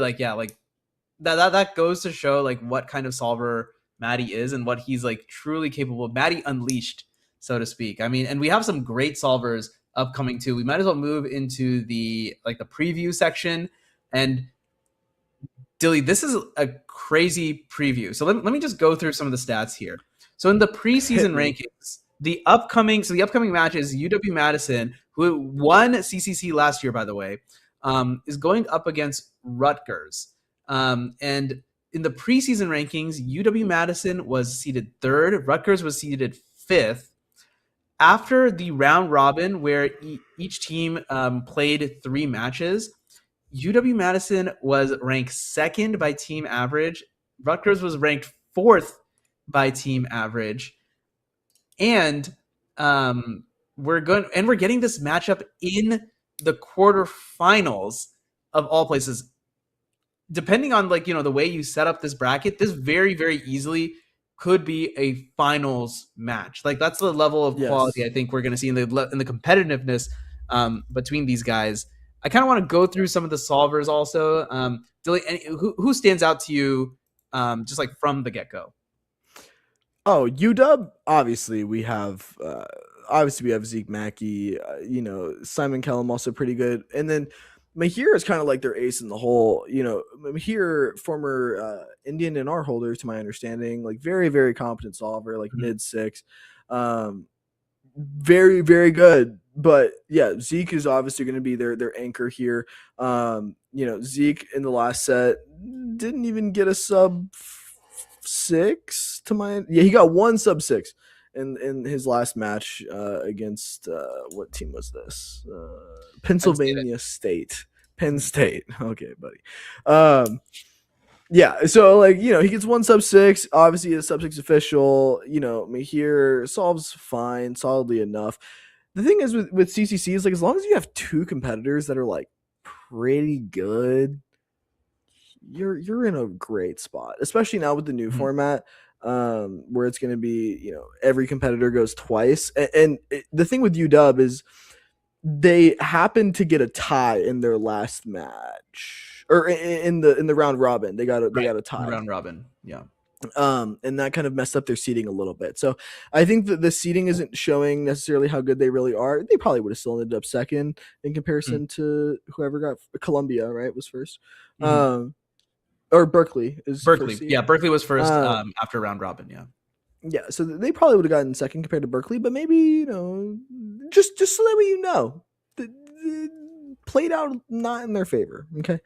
that goes to show like what kind of solver Matty is and what he's like truly capable of. Matty unleashed, so to speak. I mean, and we have some great solvers upcoming too. We might as well move into the preview section. And Dilly, this is a crazy preview. So let me just go through some of the stats here. So in the preseason rankings, the upcoming match is UW-Madison, who won CCC last year, by the way, is going up against Rutgers. And in the preseason rankings, UW-Madison was seeded 3rd. Rutgers was seeded 5th. After the round robin, where each team played 3 matches, UW-Madison was ranked 2nd by team average. Rutgers was ranked 4th by team average. And we're getting this matchup in the quarterfinals of all places. Depending on the way you set up this bracket, this very, very easily could be a finals match. Like, that's the level of quality I think we're going to see in the competitiveness between these guys. I kind of want to go through some of the solvers also. Dilly, who stands out to you just like from the get-go? Oh, UW, obviously we have Zeke Mackey, Simon Kellum also pretty good. And then Mahir is kind of like their ace in the hole. Mahir, former Indian NR holder, to my understanding, like very, very competent solver, like mid-6. Very, very good. But yeah, Zeke is obviously going to be their anchor here. Zeke in the last set didn't even get a sub 6 to my. Yeah, he got 1 sub 6 in his last match against what team was this? Pennsylvania State. Penn State. Okay, buddy. Yeah, so he gets 1 sub 6. Obviously, a sub 6 official. Mahir solves fine, solidly enough. The thing is with CCC is as long as you have 2 competitors that are pretty good, you're in a great spot. Especially now with the new format, where it's going to be every competitor goes twice. And the thing with UW is they happened to get a tie in their last match, or in the round robin. They got a tie. Round robin, yeah. And that kind of messed up their seeding a little bit. So I think that the seeding isn't showing necessarily how good they really are. They probably would have still ended up 2nd in comparison to whoever got Columbia, right, was 1st. Or Berkeley is Berkeley. First Yeah, Berkeley was 1st after round robin, yeah. Yeah, so they probably would have gotten 2nd compared to Berkeley, but maybe, just so that way played out not in their favor. Okay.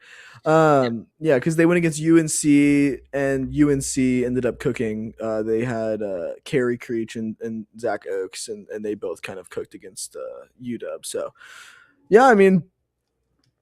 Yeah, because they went against UNC and UNC ended up cooking. They had Kerry Creech and Zach Oakes, and they both kind of cooked against UW. So, yeah, I mean,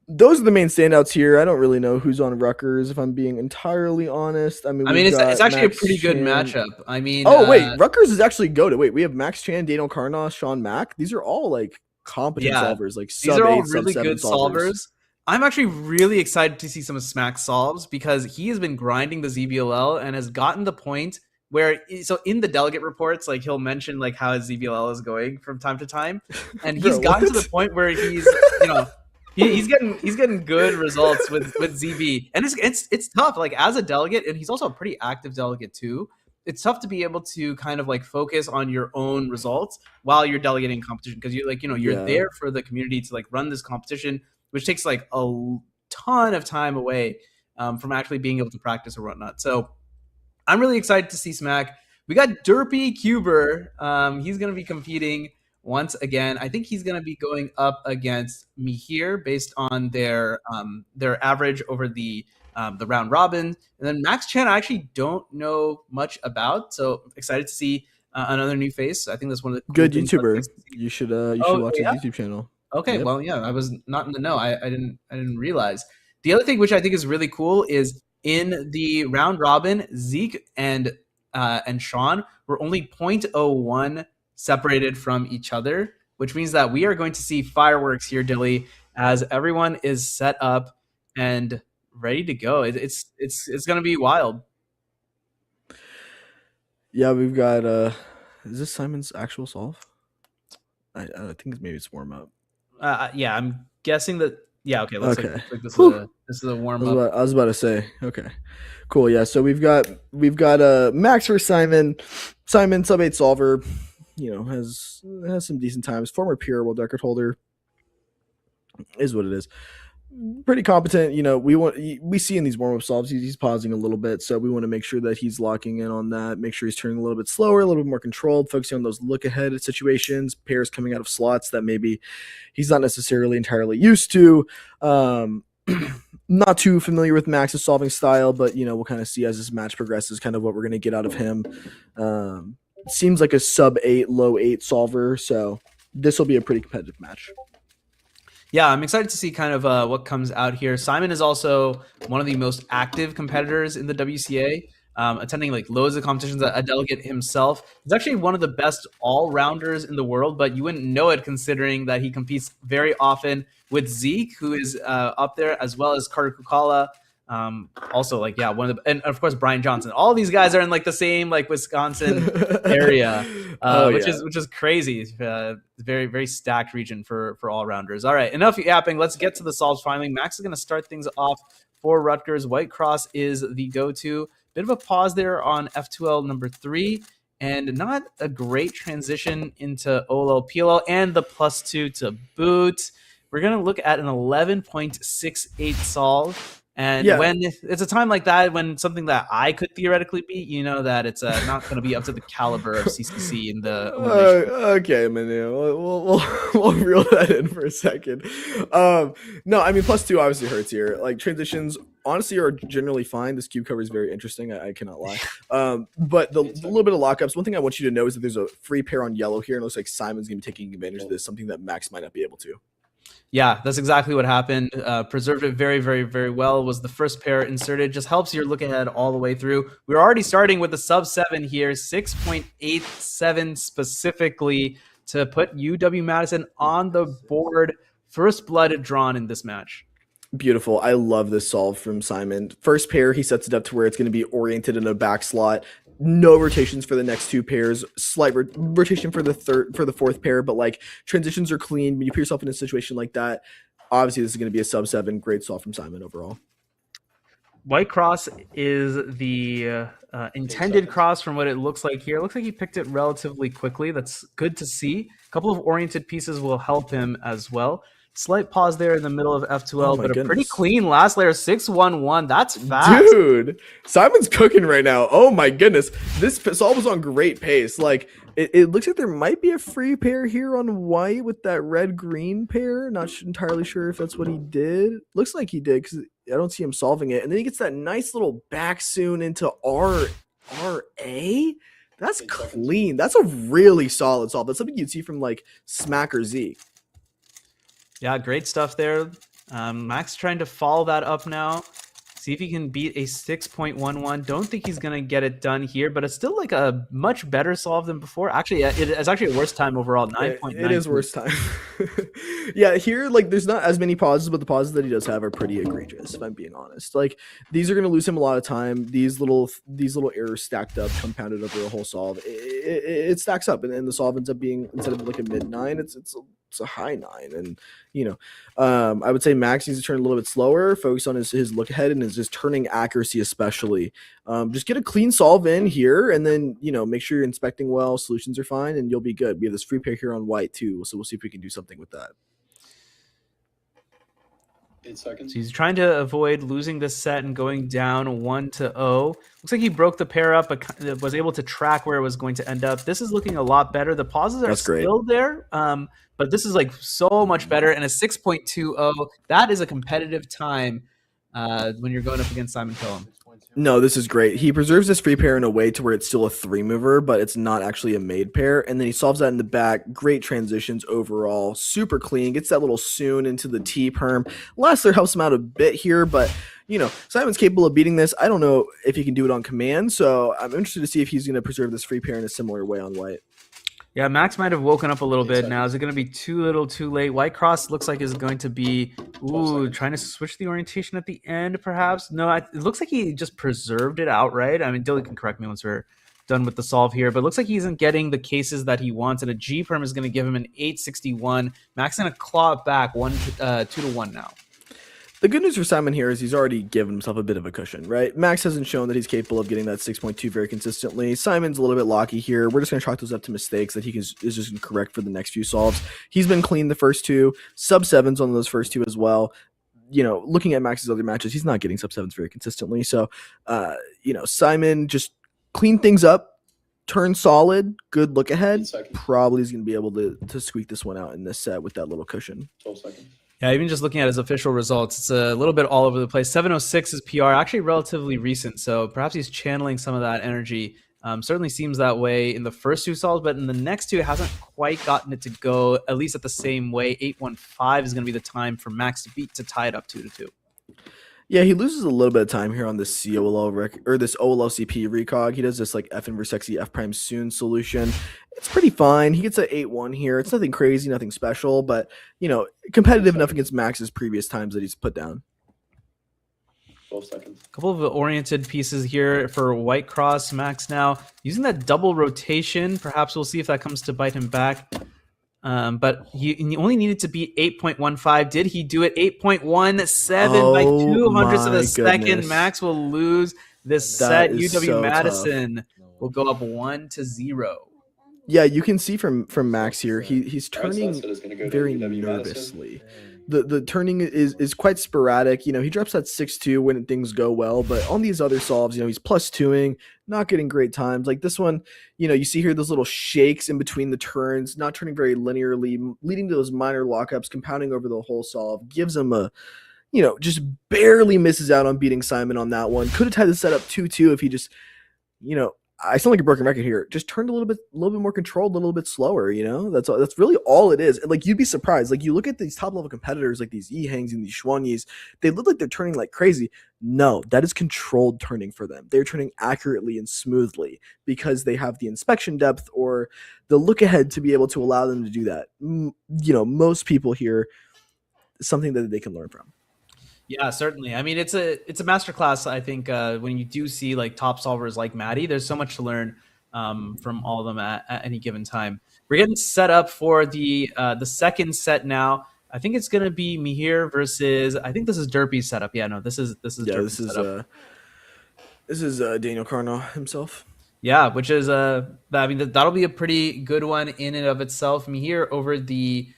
those are the main standouts here. I don't really know who's on Rutgers, if I'm being entirely honest. I mean, it's actually Max a pretty good Chan. matchup. I mean, wait, Rutgers is actually goated. Wait, we have Max Chan, Daniel Karnos, Sean Mack. These are all like competent solvers, like these are all sub-8, really sub-7 good solvers. I'm actually really excited to see some of Smack's solves because he has been grinding the ZBLL and has gotten the point where, so in the delegate reports, like he'll mention like how his ZBLL is going from time to time, and he's gotten to the point where he's, you know, he's getting good results with ZB, and it's tough. Like as a delegate, and he's also a pretty active delegate too. It's tough to be able to kind of like focus on your own results while you're delegating competition because you're like, you know, you're there for the community to like run this competition, which takes like a ton of time away from actually being able to practice or whatnot. So I'm really excited to see Smack. We got Derpy Cuber. He's going to be competing once again. I think he's going to be going up against Mihir based on their average over the round robin. And then Max Chan, I actually don't know much about, so excited to see another new face. I think that's one of the cool good things YouTuber. You should watch his YouTube channel. Okay, well, yeah, I was not in the know. I didn't realize. The other thing which I think is really cool is in the round robin, Zeke and Sean were only 0.01 separated from each other, which means that we are going to see fireworks here, Dilly, as everyone is set up and ready to go. It's going to be wild. Yeah, we've got is this Simon's actual solve? I think maybe it's warm up. Yeah, I'm guessing that. Yeah, okay. Looks like this is a warm up. I was about to say. Okay, cool. Yeah, so we've got Max for Simon. Simon sub 8 solver. You know, has some decent times. Former peer world record holder. Is what it is. Pretty competent. You know, we see in these warm up solves he's pausing a little bit, so we want to make sure that he's locking in on that. Make sure he's turning a little bit slower, a little bit more controlled, focusing on those look ahead situations, pairs coming out of slots that maybe he's not necessarily entirely used to. Not too familiar with Max's solving style, but you know, we'll kind of see as this match progresses, kind of what we're going to get out of him. Seems like a sub 8, low 8 solver, so this will be a pretty competitive match. Yeah, I'm excited to see kind of what comes out here. Simon is also one of the most active competitors in the WCA, attending like loads of competitions. A delegate himself. He's actually one of the best all-rounders in the world, but you wouldn't know it considering that he competes very often with Zeke, who is up there, as well as Carter Kukala. Also, like, yeah, and of course Brian Johnson. All these guys are in like the same like Wisconsin area, which is crazy. It's very, very stacked region for all rounders. All right, enough yapping. Let's get to the solves finally. Max is going to start things off for Rutgers. White Cross is the go-to. Bit of a pause there on F2L number 3, and not a great transition into OLL PLL and the +2 to boot. We're going to look at an 11.68 solve. And when it's a time like that, when something that I could theoretically beat, you know that it's not going to be up to the caliber of CCC in the okay, Manu, we'll reel that in for a second. No, I mean, +2 obviously hurts here. Like, transitions honestly are generally fine. This cube cover is very interesting. I cannot lie. But the little bit of lockups, one thing I want you to know is that there's a free pair on yellow here, and it looks like Simon's going to be taking advantage of this, something that Max might not be able to. Yeah, that's exactly what happened. Preserved it very, very, very well. Was the first pair inserted. Just helps your look ahead all the way through. We're already starting with the sub 7 here, 6.87 specifically to put UW-Madison on the board. First blood drawn in this match. Beautiful. I love this solve from Simon. First pair, he sets it up to where it's going to be oriented in a back slot. No rotations for the next 2 pairs. Slight rotation for the fourth pair, but like transitions are clean. When you put yourself in a situation like that, obviously this is going to be a sub 7. Great solve from Simon overall. White cross is the intended cross from what it looks like here. It looks like he picked it relatively quickly. That's good to see. A couple of oriented pieces will help him as well. Slight pause there in the middle of F2L, Oh my but a pretty goodness. clean last layer, 6-1-1. That's fast. Dude, Simon's cooking right now. Oh my goodness. This solve was on great pace. Like, it looks like there might be a free pair here on white with that red-green pair. Not entirely sure if that's what he did. Looks like he did because I don't see him solving it. And then he gets that nice little back soon into RA. That's clean. That's a really solid solve. That's something you'd see from like Smack or Z. Yeah, great stuff there. Max trying to follow that up now. See if he can beat a 6.11. Don't think he's going to get it done here, but it's still like a much better solve than before. Actually, it's actually a worse time overall, 9.9. It is worse time. Yeah, here, like, there's not as many pauses, but the pauses that he does have are pretty egregious, if I'm being honest. Like, these are going to lose him a lot of time. These little errors stacked up, compounded over the whole solve. It stacks up, and then the solve ends up being, instead of like a mid-9, it's a high 9. And, you know, I would say Max needs to turn a little bit slower, focus on his look ahead and his turning accuracy especially. Just get a clean solve in here, and then, you know, make sure you're inspecting well, solutions are fine, and you'll be good. We have this free pair here on white too, so we'll see if we can do something with that. 8 seconds. So he's trying to avoid losing this set and going down 1-0. Looks like he broke the pair up, but was able to track where it was going to end up. This is looking a lot better. The pauses are still there, but this is like so much better. And a 6.20, that is a competitive time when you're going up against Simon Killam. No, this is great. He preserves this free pair in a way to where it's still a 3-mover, but it's not actually a made pair. And then he solves that in the back. Great transitions overall. Super clean. Gets that little soon into the T-perm. Last layer helps him out a bit here, but, you know, Simon's capable of beating this. I don't know if he can do it on command, so I'm interested to see if he's going to preserve this free pair in a similar way on white. Yeah, Max might have woken up a little bit now. Is it going to be too little, too late? White cross looks like is going to be, trying to switch the orientation at the end, perhaps. No, it looks like he just preserved it outright. I mean, Dilly can correct me once we're done with the solve here, but it looks like he isn't getting the cases that he wants, and a G perm is going to give him an 861. Max going to claw it back 2-1 now. The good news for Simon here is he's already given himself a bit of a cushion, right? Max hasn't shown that he's capable of getting that 6.2 very consistently. Simon's a little bit locky here. We're just going to chalk those up to mistakes that he is just going to correct for the next few solves. He's been clean the first two, sub-7s on those first two as well. You know, looking at Max's other matches, he's not getting sub-7s very consistently. So, you know, Simon just clean things up, turn solid, good look ahead. Probably is going to be able to squeak this one out in this set with that little cushion. 12 seconds. Yeah, even just looking at his official results, it's a little bit all over the place. 706 is PR, actually relatively recent, so perhaps he's channeling some of that energy. Certainly seems that way in the first two solves, but in the next two, it hasn't quite gotten it to go, at least at the same way. 815 is going to be the time for Max to beat to tie it up 2-2. Yeah, he loses a little bit of time here on this this OLLCP recog. He does this like F inverse sexy F prime soon solution. It's pretty fine. He gets an 8-1 here. It's nothing crazy, nothing special, but, you know, competitive enough against Max's previous times that he's put down. 12 seconds. A couple of oriented pieces here for White Cross. Max now using that double rotation. Perhaps we'll see if that comes to bite him back. But he only needed to beat 8.15. Did he do it? 8.17 by 200ths of a second. Max will lose this set. UW-Madison will go up 1-0. Yeah, you can see from Max here, he's turning very nervously. The turning is quite sporadic. You know, he drops that 6-2 when things go well, but on these other solves, you know, he's +2ing, not getting great times. Like this one, you know, you see here those little shakes in between the turns, not turning very linearly, leading to those minor lockups, compounding over the whole solve, gives him a, you know, just barely misses out on beating Simon on that one. Could have tied the setup 2-2 if he just, you know, I sound like a broken record here. Just turned a little bit more controlled, a little bit slower. You know, that's really all it is. And like you'd be surprised. Like you look at these top level competitors, like these Yihangs and these Xuanyis, they look like they're turning like crazy. No, that is controlled turning for them. They're turning accurately and smoothly because they have the inspection depth or the look ahead to be able to allow them to do that. You know, most people here, something that they can learn from. Yeah, certainly. I mean, it's a masterclass. I think when you do see like top solvers like Matty, there's so much to learn from all of them at any given time. We're getting set up for the second set now. I think it's gonna be Mihir versus. I think this is Derpy's setup. Yeah, no, this is Derpy's setup. This is Daniel Carnot himself. Yeah, which is I mean that'll be a pretty good one in and of itself. Mihir over the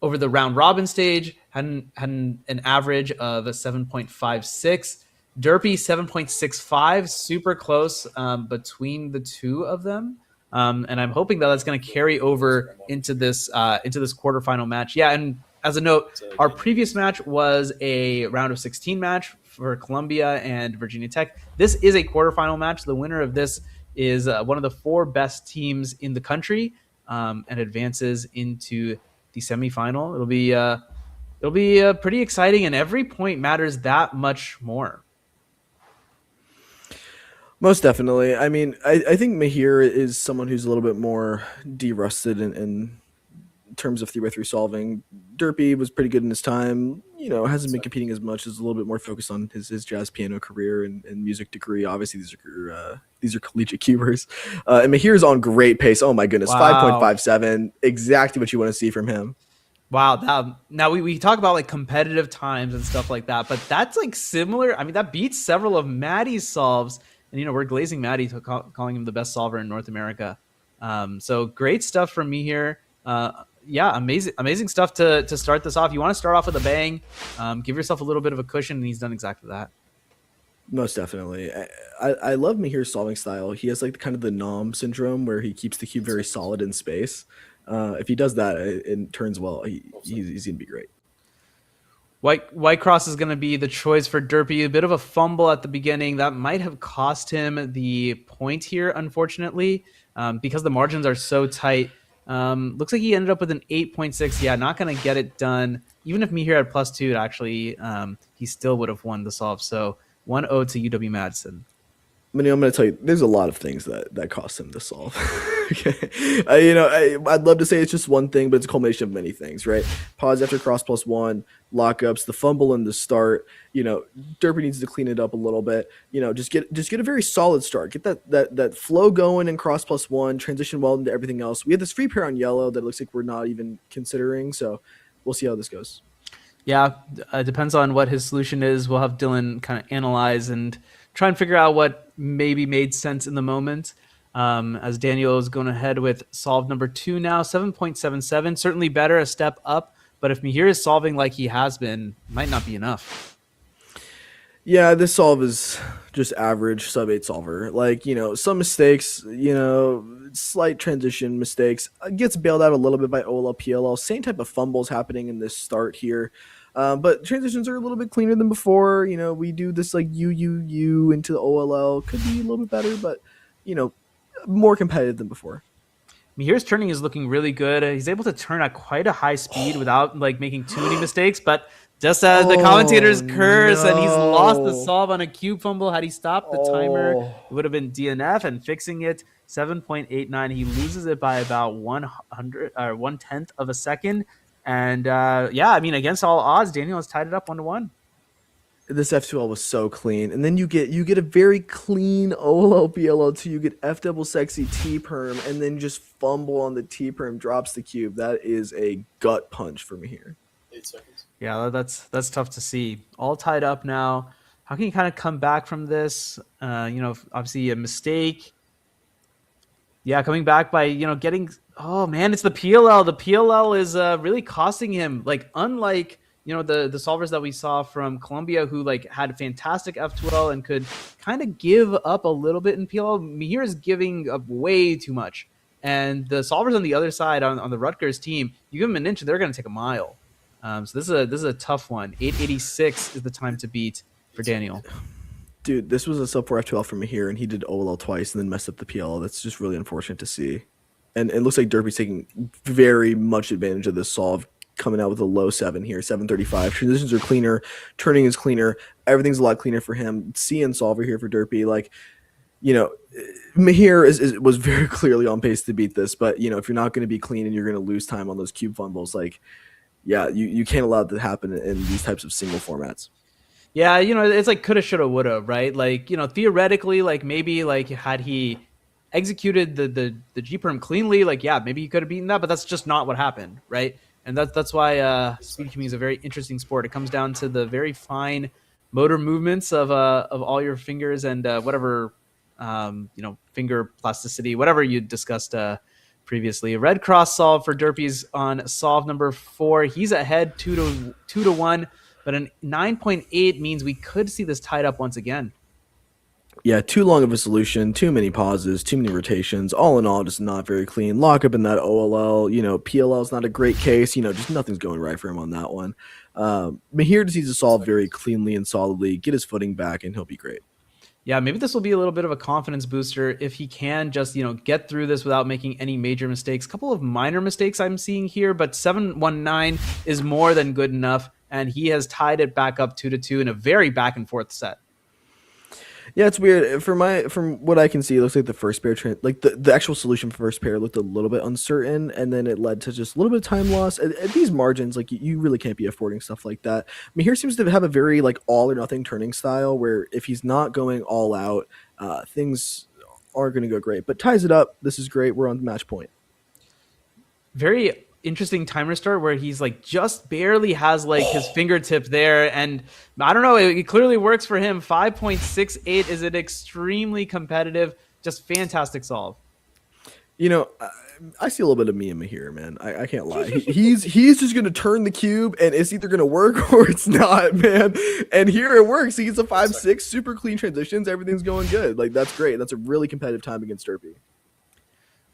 over the round robin stage, had an average of a 7.56. Derpy 7.65, super close between the two of them. And I'm hoping that that's going to carry over into this quarterfinal match. Yeah, and as a note, our previous match was a round of 16 match for Columbia and Virginia Tech. This is a quarterfinal match. The winner of this is one of the 4 best teams in the country and advances into the semifinal. It'll be pretty exciting, and every point matters that much more. Most definitely. I mean, I think Mahir is someone who's a little bit more de-rusted in terms of 3x3 solving. Derpy was pretty good in his time. You know, hasn't been competing as much. Is a little bit more focused on his jazz piano career and music degree. Obviously, these are collegiate cubers. And Mahir's on great pace. Oh my goodness, Wow. 5.57, exactly what you want to see from him. Wow. Now we talk about like competitive times and stuff like that, but that's like similar. I mean, that beats several of Matty's solves. And, you know, we're glazing Matty, calling him the best solver in North America. So great stuff from me here. Yeah, amazing stuff to start this off. You want to start off with a bang, give yourself a little bit of a cushion, and he's done exactly that. Most definitely. I love Mahir's solving style. He has like kind of the Nom syndrome where he keeps the cube very solid in space. If he does that, it turns well. He's going to be great. White Cross is going to be the choice for Derpy. A bit of a fumble at the beginning. That might have cost him the point here, unfortunately, because the margins are so tight. Looks like he ended up with an 8.6. Yeah, not going to get it done. Even if me here had +2, actually, he still would have won the solve. So 1-0 to UW-Madison. I'm going to tell you, there's a lot of things that cost him to solve. Okay, I'd love to say it's just one thing, but it's a culmination of many things, right? Pause after cross +1, lockups, the fumble in the start. Derpy needs to clean it up a little bit. Just get a very solid start. Get that flow going in cross +1, transition well into everything else. We have this free pair on yellow that looks like we're not even considering, so we'll see how this goes. Yeah, depends on what his solution is. We'll have Dylan kind of analyze and try and figure out what maybe made sense in the moment. As Daniel is going ahead with solve number 2 now, 7.77. Certainly better, a step up. But if Mahir is solving like he has been, might not be enough. Yeah, this solve is just average sub-8 solver. Like, some mistakes, slight transition mistakes. Gets bailed out a little bit by OLL, PLL. Same type of fumbles happening in this start here. But transitions are a little bit cleaner than before. We do this like U into the OLL. Could be a little bit better, but, more competitive than before. Mahir's turning is looking really good. He's able to turn at quite a high speed without like making too many mistakes, but just as the commentators curse, and he's lost the solve on a cube fumble. Had he stopped the timer, it would have been DNF, and fixing it 7.89. He loses it by about 1/10 of a second. And against all odds, Daniel has tied it up 1-1. This F2L was so clean, and then you get a very clean OLL PLL2. You get F double sexy T perm, and then just fumble on the T perm, drops the cube. That is a gut punch for me here. 8 seconds. Yeah, that's tough to see. All tied up now. How can you kind of come back from this? Obviously a mistake. Yeah, coming back by getting. Oh man, it's the PLL. The PLL is really costing him. Like unlike the solvers that we saw from Columbia, who like had fantastic F2L and could kind of give up a little bit in PLL. Mahir is giving up way too much, and the solvers on the other side on the Rutgers team, you give them an inch, they're going to take a mile. So this is a tough one. 886 is the time to beat for Daniel. Dude, this was a sub 4 F2L from Mahir, and he did OLL twice and then messed up the PLL. That's just really unfortunate to see. And it looks like Derpy's taking very much advantage of this solve, coming out with a low 7 here, 735. Transitions are cleaner, turning is cleaner, everything's a lot cleaner for him. CN solver here for Derpy. Like, Mahir was very clearly on pace to beat this, but if you're not going to be clean and you're going to lose time on those cube fumbles, like, yeah, you can't allow that to happen in these types of single formats. Yeah, it's like coulda, shoulda, woulda, right? Like, theoretically, like maybe like had he executed the G perm cleanly, like yeah, maybe he could have beaten that, but that's just not what happened, right? And that's why speed cubing is a very interesting sport. It comes down to the very fine motor movements of all your fingers and whatever finger plasticity, whatever you discussed previously. Red cross solve for Derpies on solve number 4. He's ahead 2-1, but a 9.8 means we could see this tied up once again. Yeah, too long of a solution, too many pauses, too many rotations. All in all, just not very clean. Lock up in that OLL. PLL is not a great case. Just nothing's going right for him on that one. Mahir just needs to solve very cleanly and solidly, get his footing back, and he'll be great. Yeah, maybe this will be a little bit of a confidence booster if he can just, get through this without making any major mistakes. A couple of minor mistakes I'm seeing here, but 7-1-9 is more than good enough, and he has tied it back up 2-2 in a very back and forth set. Yeah, it's weird. From what I can see, it looks like the first pair, the actual solution for first pair looked a little bit uncertain, and then it led to just a little bit of time loss. At these margins, you really can't be affording stuff like that. Mahir seems to have a very all or nothing turning style, where if he's not going all out, things aren't going to go great. But ties it up. This is great. We're on match point. Very interesting timer start where he's just barely has his fingertip there, and I don't know, it clearly works for him. 5.68 is an extremely competitive, just fantastic solve. I see a little bit of me in Mahir, man. I can't lie. He's just gonna turn the cube, and it's either gonna work or it's not, man. And here it works. He gets a 5-6, super clean transitions. Everything's going good. That's great. That's a really competitive time against Derpy.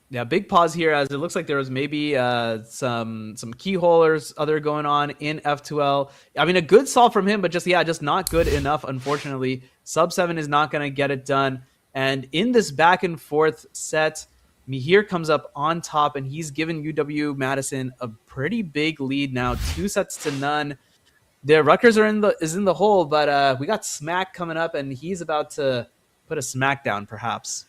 Yeah, big pause here as it looks like there was maybe some keyholers other going on in F2L. I mean, a good solve from him, but just not good enough, unfortunately. Sub 7 is not going to get it done. And in this back and forth set, Mahir comes up on top, and he's given UW-Madison a pretty big lead now, 2-0. The Rutgers is in the hole, but we got Smack coming up, and he's about to put a smack down, perhaps.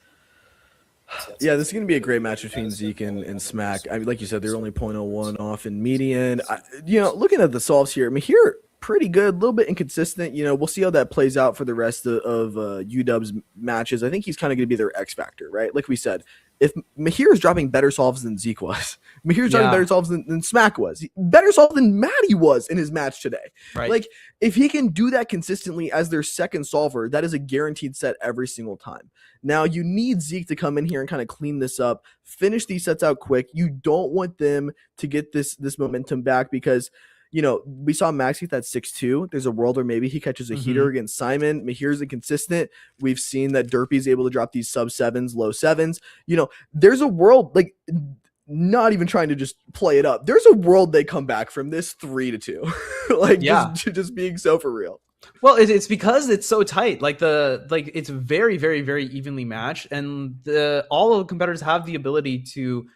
Yeah, this is going to be a great match between Zeke and Smack. I mean, like you said, they're only 0.01 off in median. Looking at the solves here, Mahir, pretty good, a little bit inconsistent. We'll see how that plays out for the rest of UW's matches. I think he's kind of going to be their X factor, right? Like we said, if Mahir is dropping better solves than Zeke was, Mahir's dropping better solves than Smack was, better solve than Matty was in his match today. Right. If he can do that consistently as their second solver, that is a guaranteed set every single time. Now, you need Zeke to come in here and kind of clean this up, finish these sets out quick. You don't want them to get this momentum back because, we saw Max get that 6-2. There's a world where maybe he catches a heater against Simon. Mahir's inconsistent. We've seen that Derpy's able to drop these sub 7s, low 7s. There's a world, not even trying to just play it up. There's a world they come back from this 3-2. Just being so for real. Well, it's because it's so tight. It's very, very, very evenly matched, and all of the competitors have the ability to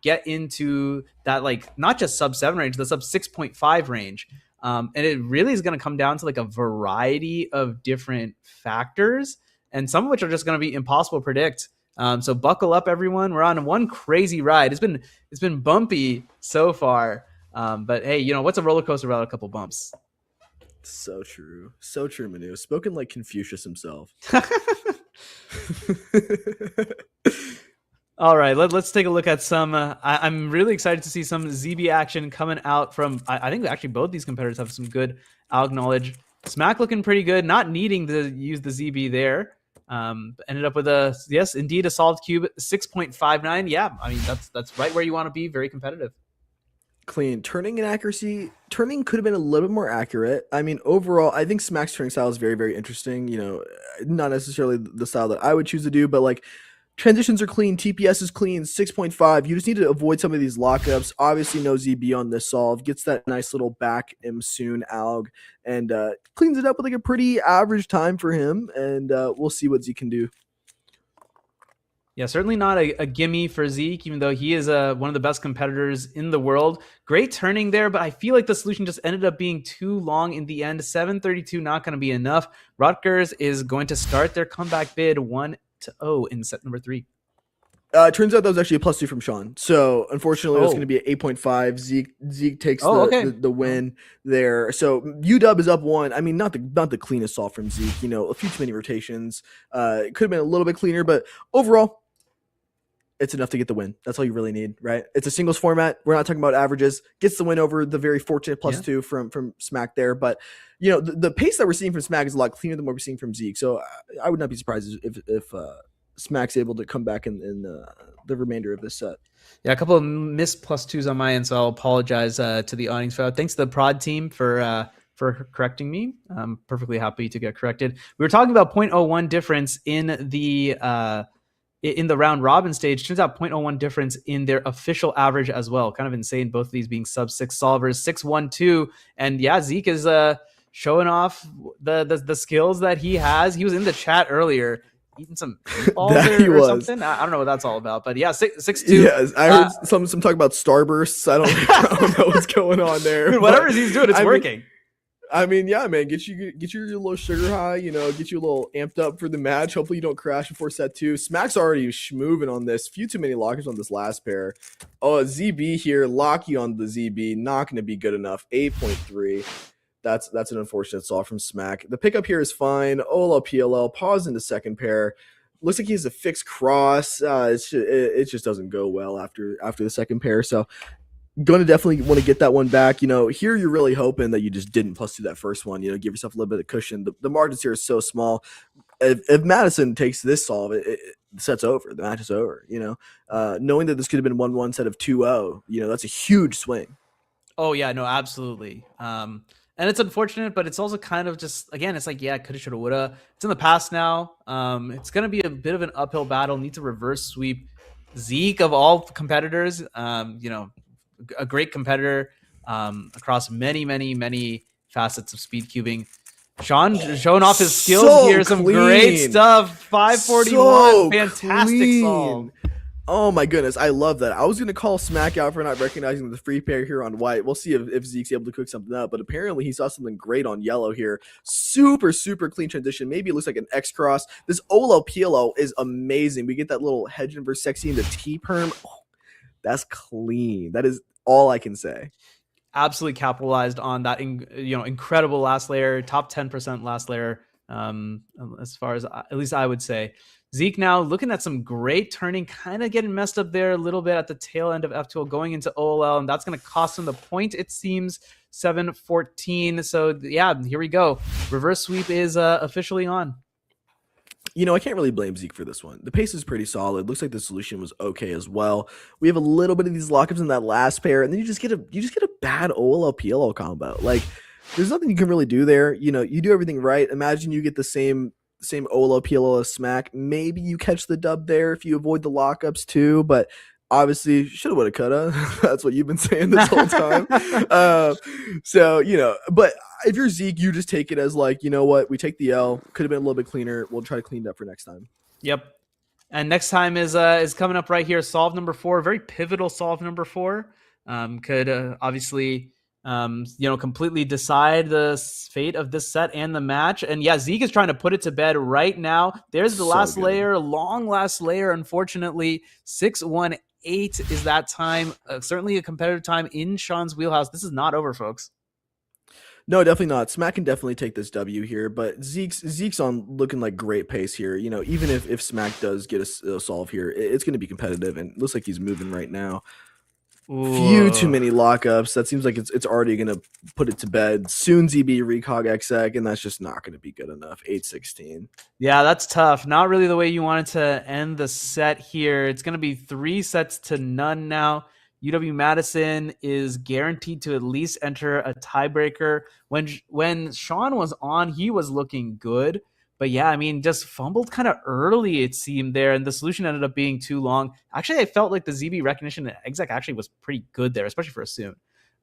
get into that not just sub 7 range, the sub 6.5 range, and it really is going to come down to a variety of different factors, and some of which are just going to be impossible to predict. So buckle up, everyone. We're on one crazy ride. It's been bumpy so far, but hey, what's a roller coaster without a couple bumps? So true, Manu. Spoken like Confucius himself. All right, let's take a look at some. I'm really excited to see some ZB action coming out from. I think actually both these competitors have some good ALG knowledge. Smack looking pretty good, not needing to use the ZB there. Ended up with a solved cube 6.59. Yeah, I mean that's right where you want to be. Very competitive. Clean turning and accuracy. Turning could have been a little bit more accurate. I mean, overall, I think Smack's turning style is very, very interesting. Not necessarily the style that I would choose to do, but transitions are clean. TPS is clean. 6.5. You just need to avoid some of these lockups. Obviously, no ZB on this solve. Gets that nice little back soon ALG and cleans it up with a pretty average time for him. And we'll see what Z can do. Yeah, certainly not a gimme for Zeke, even though he is one of the best competitors in the world. Great turning there, but I feel like the solution just ended up being too long in the end. 7:32 not going to be enough. Rutgers is going to start their comeback bid 1-0 in set number 3. Turns out that was actually a +2 from Sean. So unfortunately, it's going to be an 8.5. Zeke takes the win there. So UW is up 1. I mean, not the cleanest solve from Zeke. A few too many rotations. It could have been a little bit cleaner, but overall, it's enough to get the win. That's all you really need, right? It's a singles format. We're not talking about averages. Gets the win over the very fortunate +2 from Smack there. But, the pace that we're seeing from Smack is a lot cleaner than what we're seeing from Zeke. So I would not be surprised if Smack's able to come back in the remainder of this set. Yeah, a couple of missed +2s on my end, so I'll apologize to the audience for that. Thanks to the prod team for correcting me. I'm perfectly happy to get corrected. We were talking about 0.01 difference in the round robin stage. Turns out 0.01 difference in their official average as well. Kind of insane. Both of these being sub-6 solvers, 6-1-2. And yeah, Zeke is showing off the skills that he has. He was in the chat earlier eating some meatballs or something. I don't know what that's all about, but yeah, 6-2. Yes, I heard some talk about starbursts. I don't know what's going on there. Dude, whatever he's doing, it's working. I mean, yeah, man, get your little sugar high, get you a little amped up for the match. Hopefully you don't crash before set 2. Smack's already schmoving on this. Few too many lockers on this last pair. Oh, ZB here, Locky on the ZB, not going to be good enough. 8.3. That's an unfortunate solve from Smack. The pickup here is fine. Ola PLL, pause into second pair. Looks like he has a fixed cross. It just doesn't go well after the second pair. So going to definitely want to get that one back. Here you're really hoping that you just didn't +2 that first one. Give yourself a little bit of cushion. The margins here are so small. If Madison takes this solve, the set's over. The match is over. Knowing that this could have been 1-1 set of 2-0, that's a huge swing. Oh yeah, no, absolutely. And it's unfortunate, but it's also kind of just, again, it's like, yeah, coulda, shoulda, woulda. It's in the past now. It's going to be a bit of an uphill battle. Need to reverse sweep Zeke of all competitors. A great competitor across many facets of speed cubing. Sean showing off his skills so here. Some clean. great stuff. 541. So fantastic clean. solve. Oh my goodness, I love that. I was going to call Smack out for not recognizing the free pair here on white. We'll see if Zeke's able to cook something up, but apparently he saw something great on yellow here. Super clean transition. Maybe it looks like an X cross. This Olo PLO is amazing. We get that little hedge inverse sexy in the T-perm. Oh, that's clean. That is all I can say. Absolutely capitalized on that incredible last layer, top 10% last layer, as far as at least I would say. Zeke now looking at some great turning, kind of getting messed up there a little bit at the tail end of F2L going into OLL, and that's going to cost him the point, it seems. 7-14. So yeah, here we go. Reverse sweep is officially on. I can't really blame Zeke for this one. The pace is pretty solid. Looks like the solution was okay as well. We have a little bit of these lockups in that last pair, and then you just get a bad OLL PLL combo. Like, there's nothing you can really do there. You do everything right. Imagine you get the same OLO PLO as Smack. Maybe you catch the dub there if you avoid the lockups too, but obviously shoulda, woulda, coulda. That's what you've been saying this whole time. But if you're Zeke, you just take it as like, what, we take the L, could have been a little bit cleaner. We'll try to clean it up for next time. Yep. And next time is coming up right here. Solve number 4, very pivotal solve number 4. Could obviously completely decide the fate of this set and the match. And yeah, Zeke is trying to put it to bed right now. There's the last layer, long last layer. Unfortunately, 6-1-8 is that time. Certainly a competitive time in Sean's wheelhouse. This is not over, folks. No, definitely not. Smack can definitely take this W here, but Zeke's on looking like great pace here. Even if Smack does get a solve here, it's going to be competitive, and it looks like he's moving right now. Ooh. Few too many lockups. That seems like it's already going to put it to bed. Soon ZB recog exec, and that's just not going to be good enough. 8-16. Yeah, that's tough. Not really the way you wanted to end the set here. It's going to be 3-0 now. UW-Madison is guaranteed to at least enter a tiebreaker. When Sean was on, he was looking good. But yeah, I mean, just fumbled kind of early, it seemed there, and the solution ended up being too long. Actually, I felt like the ZB recognition exec actually was pretty good there, especially for a Soon.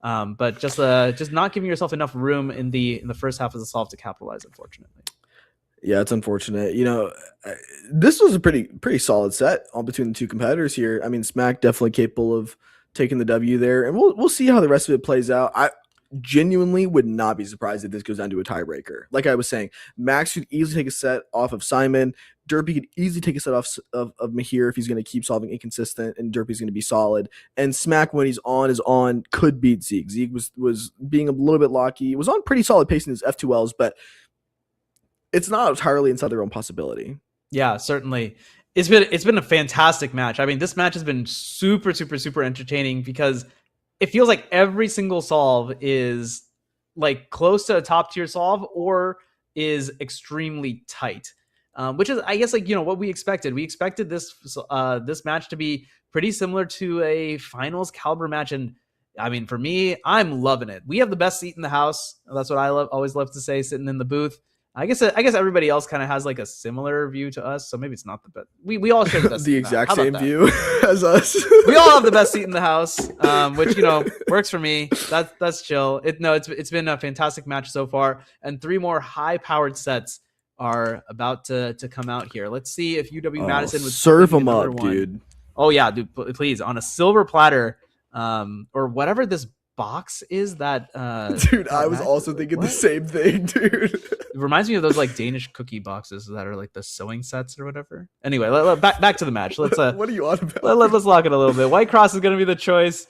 But just not giving yourself enough room in the first half of the solve to capitalize, unfortunately. Yeah, it's unfortunate. This was a pretty solid set all between the two competitors here. I mean, Smack definitely capable of taking the W there, and we'll see how the rest of it plays out. I genuinely would not be surprised if this goes down to a tiebreaker. Like I was saying, Max could easily take a set off of Simon. Derpy could easily take a set off of Mahir if he's going to keep solving inconsistent, and Derpy's going to be solid. And Smack, when he's on, is on, could beat Zeke. Zeke was being a little bit locky. He was on pretty solid pace in his F2Ls, but it's not entirely inside their own possibility. Yeah, certainly. It's been a fantastic match. I mean, this match has been super entertaining because it feels like every single solve is like close to a top tier solve or is extremely tight. which is, I guess, like, what we expected. We expected this match to be pretty similar to a finals caliber match. And I mean, for me, I'm loving it. We have the best seat in the house. That's what I always love to say, sitting in the booth. I guess everybody else kind of has like a similar view to us, so maybe it's not the best. We all share the best The seat in the house. exact How about same that? view as us. We all have the best seat in the house, which works for me. That's chill. It's been a fantastic match so far, and 3 more high-powered sets are about to come out here. Let's see if UW-Madison would serve pick them another up, one. dude. Oh yeah, dude, please, on a silver platter, or whatever this box is that. Dude, I was also thinking the same thing, dude. It reminds me of those like Danish cookie boxes that are like the sewing sets or whatever. Anyway, back to the match. Let's What are you on about? let's lock it a little bit. White Cross is going to be the choice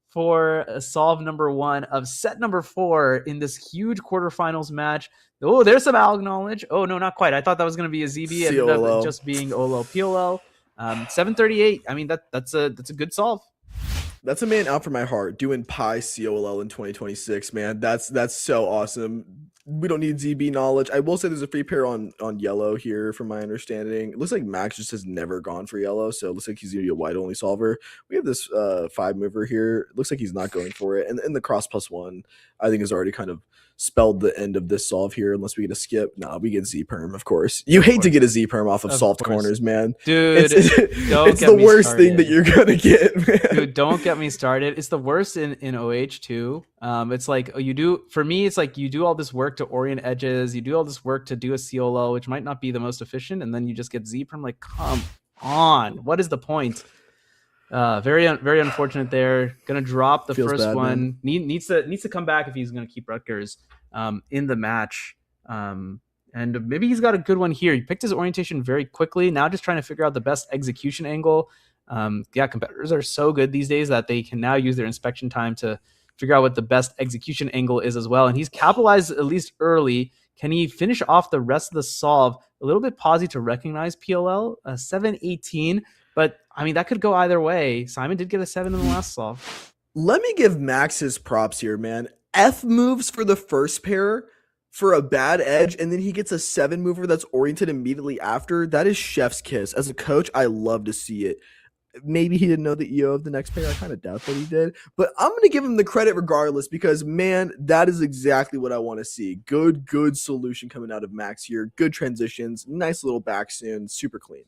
for solve number 1 of set number 4 in this huge quarterfinals match. Oh, there's some ALG knowledge. Oh no, not quite. I thought that was going to be a ZB and ended up just being OLO PLL. 738. I mean, that's a good solve. That's a man out for my heart doing Pi COLL in 2026, man. That's so awesome. We don't need ZB knowledge. I will say there's a free pair on yellow here from my understanding. It looks like Max just has never gone for yellow, so it looks like he's going to be a white only solver. We have this 5 mover here. It looks like he's not going for it. And the cross +1, I think, is already kind of spelled the end of this solve here, unless we get a skip. Nah, we get Z perm, of course. You hate to get a Z perm off of solved corners, man. Dude, it's the worst thing that you're gonna get, man. Dude, don't get me started. It's the worst in OH too. It's like for me, it's like you do all this work to orient edges, you do all this work to do a COLO, which might not be the most efficient, and then you just get Z perm. Like, come on, what is the point? Very unfortunate there. Gonna drop the first bad, one. Needs to come back if he's gonna keep Rutgers in the match. And maybe he's got a good one here. He picked his orientation very quickly. Now just trying to figure out the best execution angle. Competitors are so good these days that they can now use their inspection time to figure out what the best execution angle is as well. And he's capitalized at least early. Can he finish off the rest of the solve? A little bit pausey to recognize PLL. 718. But, I mean, that could go either way. Simon did get a 7 in the last solve. Let me give Max his props here, man. F moves for the first pair for a bad edge, and then he gets a 7 mover that's oriented immediately after. That is chef's kiss. As a coach, I love to see it. Maybe he didn't know the EO of the next pair. I kind of doubt that he did. But I'm going to give him the credit regardless because, man, that is exactly what I want to see. Good solution coming out of Max here. Good transitions. Nice little back soon. Super clean.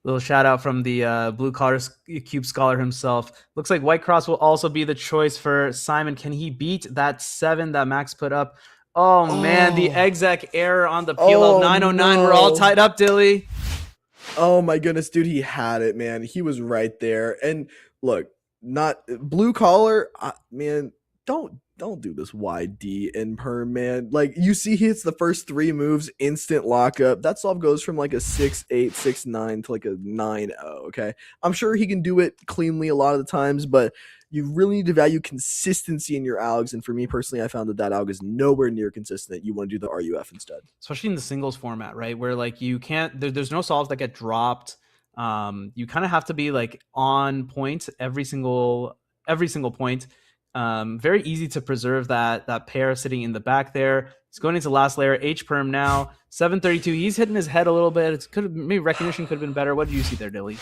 Little shout out from the blue collar cube scholar himself. Looks like White Cross will also be the choice for Simon. Can he beat that 7 that Max put up? Oh man, the exec error on the PLL 909. No. We're all tied up, Dilly. Oh my goodness, dude, he had it, man. He was right there. And look, not blue collar, man, don't do this YD in perm, man. Like, you see he hits the first 3 moves, instant lockup. That solve goes from like a 6-8, 6-9 to like a 9-0, okay? I'm sure he can do it cleanly a lot of the times, but you really need to value consistency in your ALGs. And for me personally, I found that ALG is nowhere near consistent. You want to do the RUF instead. Especially in the singles format, right? Where like you can't, there's no solves that get dropped. You kind of have to be like on point every single point. Very easy to preserve that pair sitting in the back there. He's going into last layer, H perm now, 732. He's hitting his head a little bit. Maybe recognition could have been better. What did you see there, Dilly?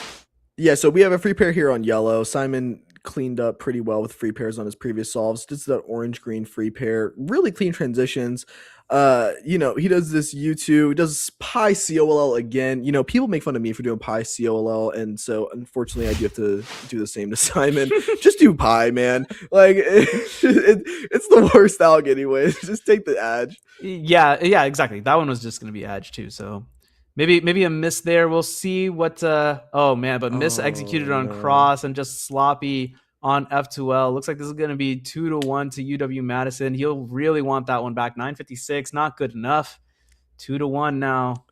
Yeah, so we have a free pair here on yellow. Simon cleaned up pretty well with free pairs on his previous solves. This is that orange-green free pair. Really clean transitions. He does this U2. He does Pi COLL again. People make fun of me for doing Pi COLL, and so unfortunately I do have to do the same to Simon. Just do Pi, man. Like, it's the worst ALG anyways. Just take the edge. Yeah, exactly. That one was just going to be edge too, so... Maybe a miss there. We'll see what. Miss executed on cross and just sloppy on F2L. Looks like this is going to be 2-1 to UW-Madison. He'll really want that one back. 956, not good enough. 2-1 now.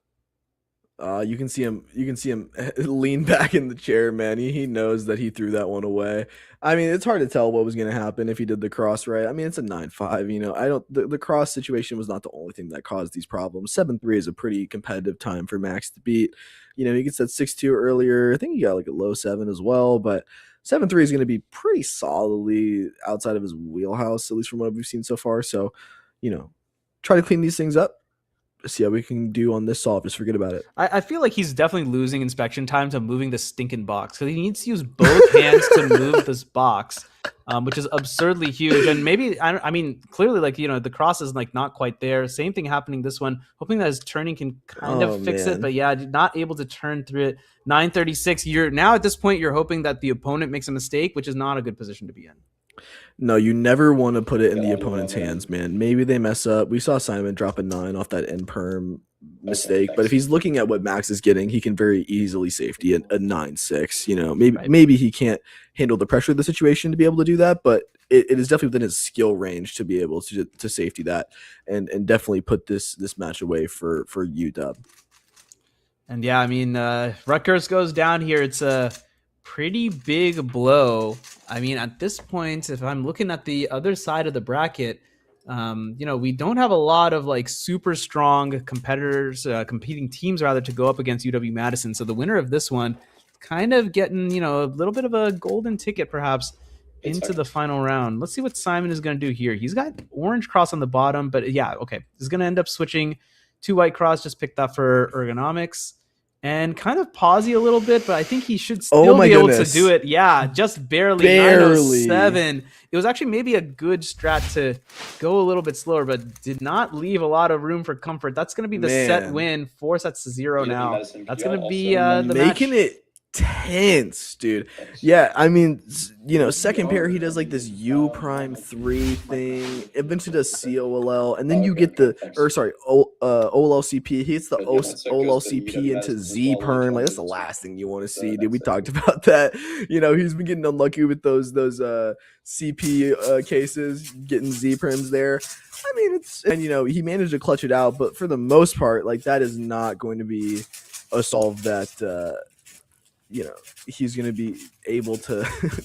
You can see him lean back in the chair, man. He knows that he threw that one away. I mean, it's hard to tell what was going to happen if he did the cross right. I mean, it's a 9-5. The cross situation was not the only thing that caused these problems. 7-3 is a pretty competitive time for Max to beat. He gets that 6-2 earlier. I think he got like a low 7 as well, but 7-3 is going to be pretty solidly outside of his wheelhouse, at least from what we've seen so far. So, try to clean these things up. see how we can do on this solve. Just forget about it. I feel like he's definitely losing inspection time to moving the stinking box because he needs to use both hands to move this box, which is absurdly huge. And maybe, I mean, clearly, like, you know, the cross is like not quite there. Same thing happening this one. Hoping that his turning can kind of fix it, but yeah, not able to turn through it. 936. You're now at this point, you're hoping that the opponent makes a mistake, which is not a good position to be in. No, you never want to put it in the opponent's hands, man. Maybe they mess up. We saw Simon drop a 9 off that end perm mistake, but if he's looking at what Max is getting, he can very easily safety a 9-6. You know, maybe he can't handle the pressure of the situation to be able to do that, but it is definitely within his skill range to be able to safety that and definitely put this match away for UW. And yeah, I mean, Rutgers goes down here. It's a pretty big blow. I mean, at this point, if I'm looking at the other side of the bracket, you know, we don't have a lot of like super strong competitors, competing teams rather, to go up against UW-Madison. So the winner of this one kind of getting, you know, a little bit of a golden ticket perhaps into the final round. Let's see what Simon is going to do here. He's got orange cross on the bottom, but yeah, okay. He's going to end up switching to white cross. Just pick that for ergonomics. And kind of pausey a little bit, but I think he should still be able to do it. Yeah, just barely. 907. It was actually maybe a good strat to go a little bit slower, but did not leave a lot of room for comfort. That's going to be the set win. 4-0 now. That's going to be the making match. it tense, dude. Yeah, I mean, you know, second pair he does like this U prime 3 thing, eventually does COLL, and then you get OLCP. He hits the OLCP into Z perm. Like, that's the last thing you want to see, dude. We talked about that. You know, he's been getting unlucky with those CP cases, getting Z perms there. I mean, and you know, he managed to clutch it out, but for the most part, like, that is not going to be a solve that you know, he's going to be able to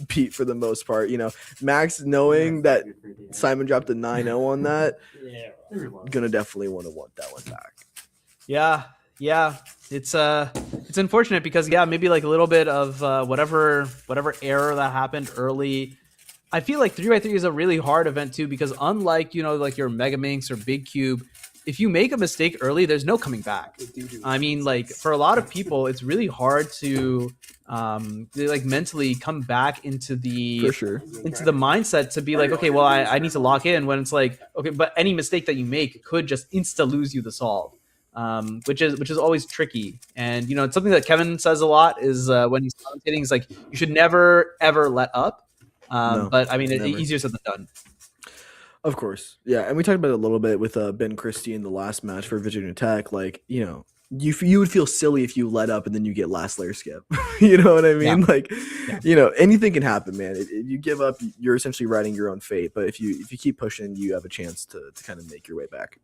beat for the most part. You know, Max, knowing that Simon dropped a 9-0 on that, going to definitely want that one back. Yeah. It's unfortunate because, yeah, maybe like a little bit of whatever error that happened early. I feel like 3x3 is a really hard event too, because unlike, you know, like your Mega Minx or Big Cube, if you make a mistake early, there's no coming back. I mean, like, for a lot of people, it's really hard to like mentally come back into the mindset to be like, okay, well, I need to lock in, when it's like, okay, but any mistake that you make could just insta lose you the solve, which is always tricky. And, you know, it's something that Kevin says a lot is when he's commentating, he's like, you should never ever let up. But I mean, it's easier said than done. Of course. Yeah. And we talked about it a little bit with Ben Christie in the last match for Virginia Tech. Like, you know, you would feel silly if you let up and then you get last layer skip. You know what I mean? Yeah. Like, you know, anything can happen, man. You give up, you're essentially writing your own fate. But if you keep pushing, you have a chance to kind of make your way back.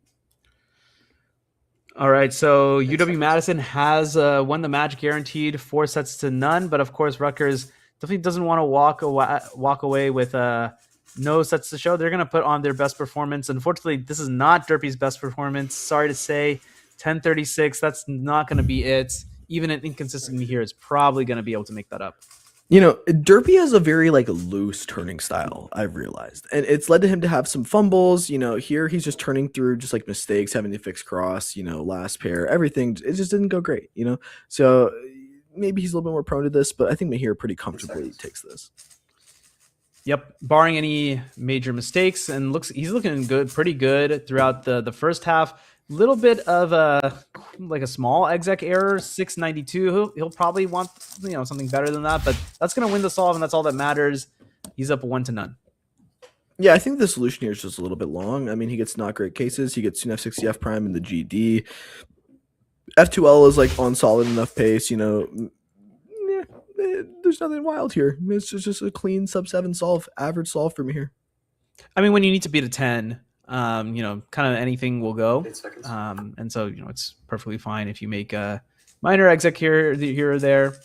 All right. So UW-Madison has won the match, guaranteed 4-0. But of course, Rutgers definitely doesn't want to walk away with no sets to show. They're going to put on their best performance. Unfortunately, this is not Derpy's best performance. Sorry to say, 1036. That's not going to be it. Even an inconsistency here is probably going to be able to make that up. You know, Derpy has a very like loose turning style, I've realized. And it's led to him to have some fumbles. You know, here he's just turning through just like mistakes, having to fix cross, you know, last pair, everything. It just didn't go great, you know? So maybe he's a little bit more prone to this, but I think Mahir pretty comfortably takes this. Yep, barring any major mistakes, and he's looking good, pretty good throughout the first half. Little bit of a small exec error, 692. He'll probably want, you know, something better than that, but that's gonna win the solve, and that's all that matters. He's up 1-0. Yeah, I think the solution here is just a little bit long. I mean, he gets not great cases. He gets F60 F prime in the GD. F2L is like on solid enough pace, you know. There's nothing wild here. It's just a clean sub-7 solve, average solve from here. I mean, when you need to beat a 10, you know, kind of anything will go. And so, you know, it's perfectly fine if you make a minor exec here or there.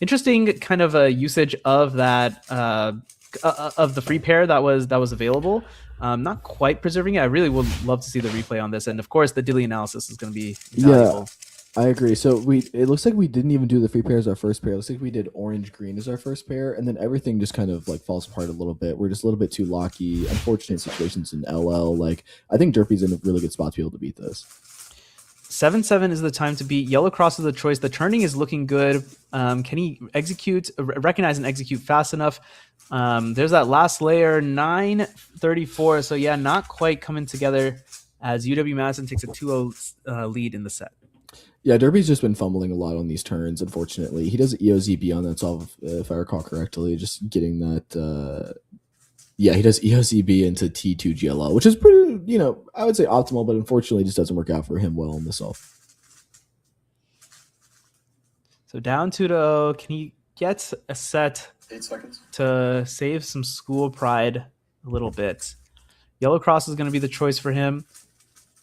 Interesting kind of a usage of that of the free pair that was available. Not quite preserving it. I really would love to see the replay on this, and of course, the Dilly analysis is going to be valuable. Yeah. I agree. So it looks like we didn't even do the free pair as our first pair. It looks like we did orange green as our first pair, and then everything just kind of like falls apart a little bit. We're just a little bit too locky. Unfortunate situations in LL. Like, I think Derpy's in a really good spot to be able to beat this. 7-7 is the time to beat. Yellow cross is the choice. The turning is looking good. Can he recognize and execute fast enough? There's that last layer, 9:34. So yeah, not quite coming together as UW-Madison takes a 2-0 lead in the set. Yeah, Derby's just been fumbling a lot on these turns, unfortunately. He does EOZB on that solve, if I recall correctly, just getting that... yeah, he does EOZB into T2 GLL, which is pretty, I would say optimal, but unfortunately just doesn't work out for him well in the solve. So down 2-0. Can he get a set 8 seconds. to save some school pride a little bit? Yellow cross is going to be the choice for him.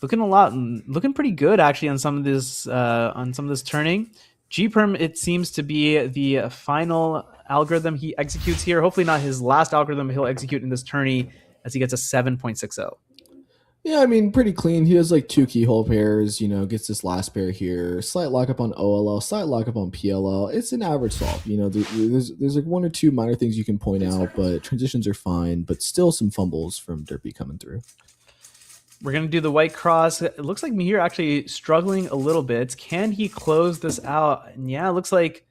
Looking pretty good actually on some of this turning. G-perm, it seems to be the final algorithm he executes here. Hopefully not his last algorithm he'll execute in this tourney, as he gets a 7.60. Yeah, I mean, pretty clean. He has like 2 keyhole pairs, gets this last pair here. Slight lockup on OLL, slight lockup on PLL. It's an average solve. There's like 1 or 2 minor things you can point out, but transitions are fine, but still some fumbles from Derpy coming through. We're going to do the white cross. It looks like Mihir actually struggling a little bit. Can he close this out? And yeah, it looks like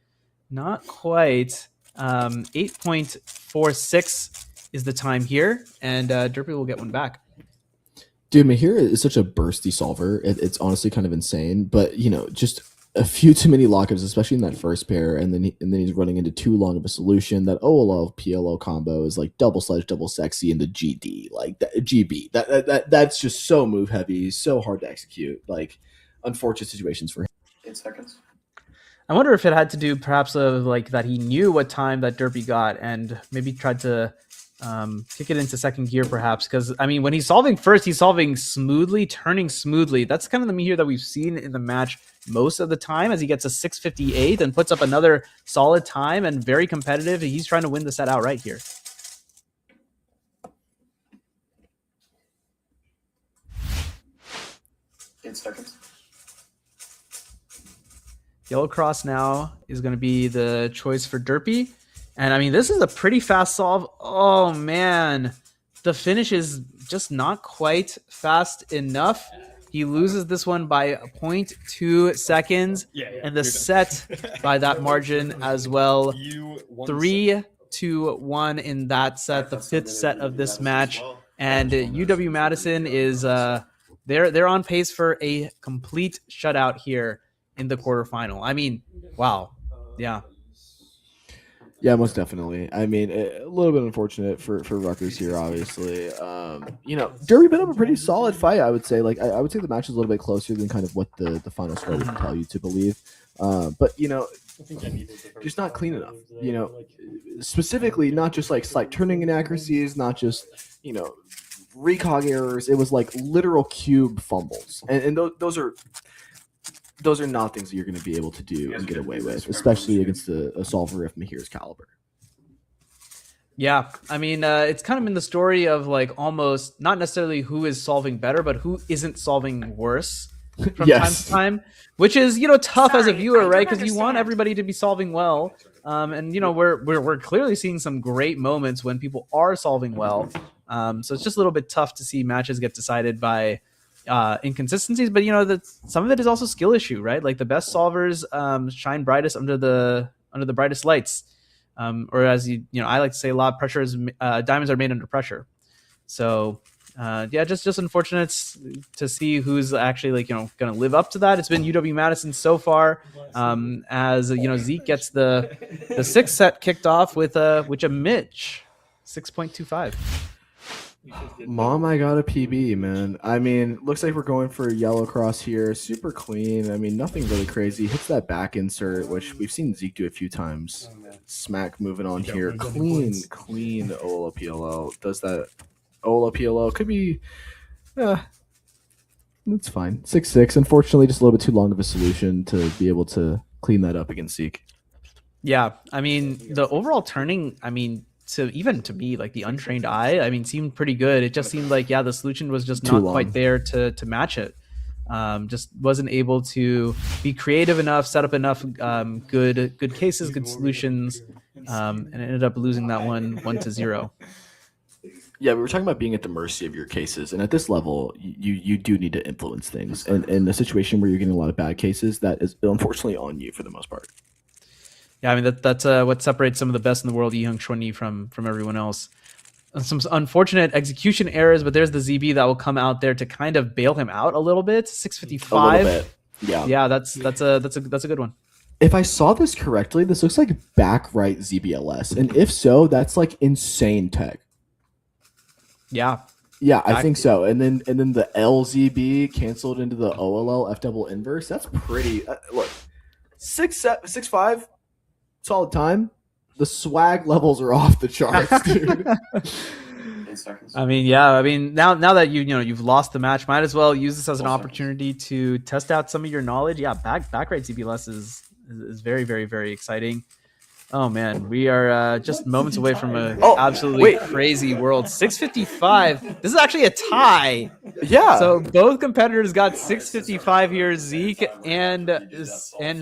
not quite. 8.46 is the time here, and Derpy will get one back. Dude, Mihir is such a bursty solver. It's honestly kind of insane, but just a few too many lockups, especially in that first pair, and then he's running into too long of a solution. That OLL PLO combo is like double sledge, double sexy into GD, like that, GB. That's just so move heavy, so hard to execute. Like unfortunate situations for him. 8 seconds. I wonder if it had to do perhaps of like that he knew what time that Derpy got and maybe tried to kick it into second gear perhaps, because I mean when he's solving first, he's solving smoothly, turning smoothly. That's kind of the Mihir that we've seen in the match most of the time, as he gets a 6:58 and puts up another solid time and very competitive. He's trying to win the set outright here. Eight seconds. Yellow cross now is going to be the choice for Derpy. And I mean, this is a pretty fast solve. Oh man, the finish is just not quite fast enough. He loses this one by 0.2 seconds, and the set by that margin as well. 3-1 in that set, the 5th set of this match. And UW-Madison is they're on pace for a complete shutout here in the quarterfinal. I mean, wow, yeah. Yeah, most definitely. I mean, a little bit unfortunate for Rutgers here, obviously. Derby put up a pretty solid fight, I would say. Like, I would say the match is a little bit closer than kind of what the final score would tell you to believe. But, just not clean enough. Specifically, not just like slight turning inaccuracies, not just, recog errors. It was like literal cube fumbles. And those are not things that you're going to be able to do and get away with, especially against a solver of Mihir's caliber. Yeah, I mean, it's kind of been the story of like almost not necessarily who is solving better, but who isn't solving worse from time to time, which is tough as a viewer, right? Because you want everybody to be solving well, and we're clearly seeing some great moments when people are solving well. So it's just a little bit tough to see matches get decided by inconsistencies, but some of it is also skill issue, right? Like the best solvers shine brightest under the brightest lights, or as I like to say a lot, diamonds are made under pressure. So just unfortunate to see who's actually going to live up to that. It's been UW-Madison so far, as Zeke gets the 6th set kicked off with a Mitch 6.25. Mom, I got a PB, man. I mean, looks like we're going for a yellow cross here. Super clean. I mean, nothing really crazy. Hits that back insert, which we've seen Zeke do a few times. Smack moving on here. Clean OLO-PLO. Does that OLO-PLO. Could be... that's fine. 6-6. Unfortunately, just a little bit too long of a solution to be able to clean that up against Zeke. Yeah, I mean, the overall turning, to me, like the untrained eye, seemed pretty good. It just seemed like, the solution was just not quite there to match it. Just wasn't able to be creative enough, set up enough good cases, good solutions, and ended up losing that one 1-0. Yeah, we were talking about being at the mercy of your cases, and at this level, you do need to influence things. And in a situation where you're getting a lot of bad cases, that is unfortunately on you for the most part. Yeah, I mean that's what separates some of the best in the world, Yiheng Chunyi, from everyone else. Some unfortunate execution errors, but there's the ZB that will come out there to kind of bail him out a little bit. 655. A little bit. Yeah. Yeah, that's a good one. If I saw this correctly, this looks like back right ZBLS, and if so, that's like insane tech. Yeah. Yeah, I think so. And then the LZB canceled into the OLL F double inverse. That's pretty. Look, 6'5", solid time. The swag levels are off the charts, dude. 8 seconds. I mean, yeah. I mean, now that you've lost the match, might as well use this as an opportunity to test out some of your knowledge. Yeah, back right ZBLS is very, very, very exciting. Oh man, we are just moments away from a absolutely crazy world. 655. This is actually a tie. Yeah. So both competitors got 655 here. Zeke and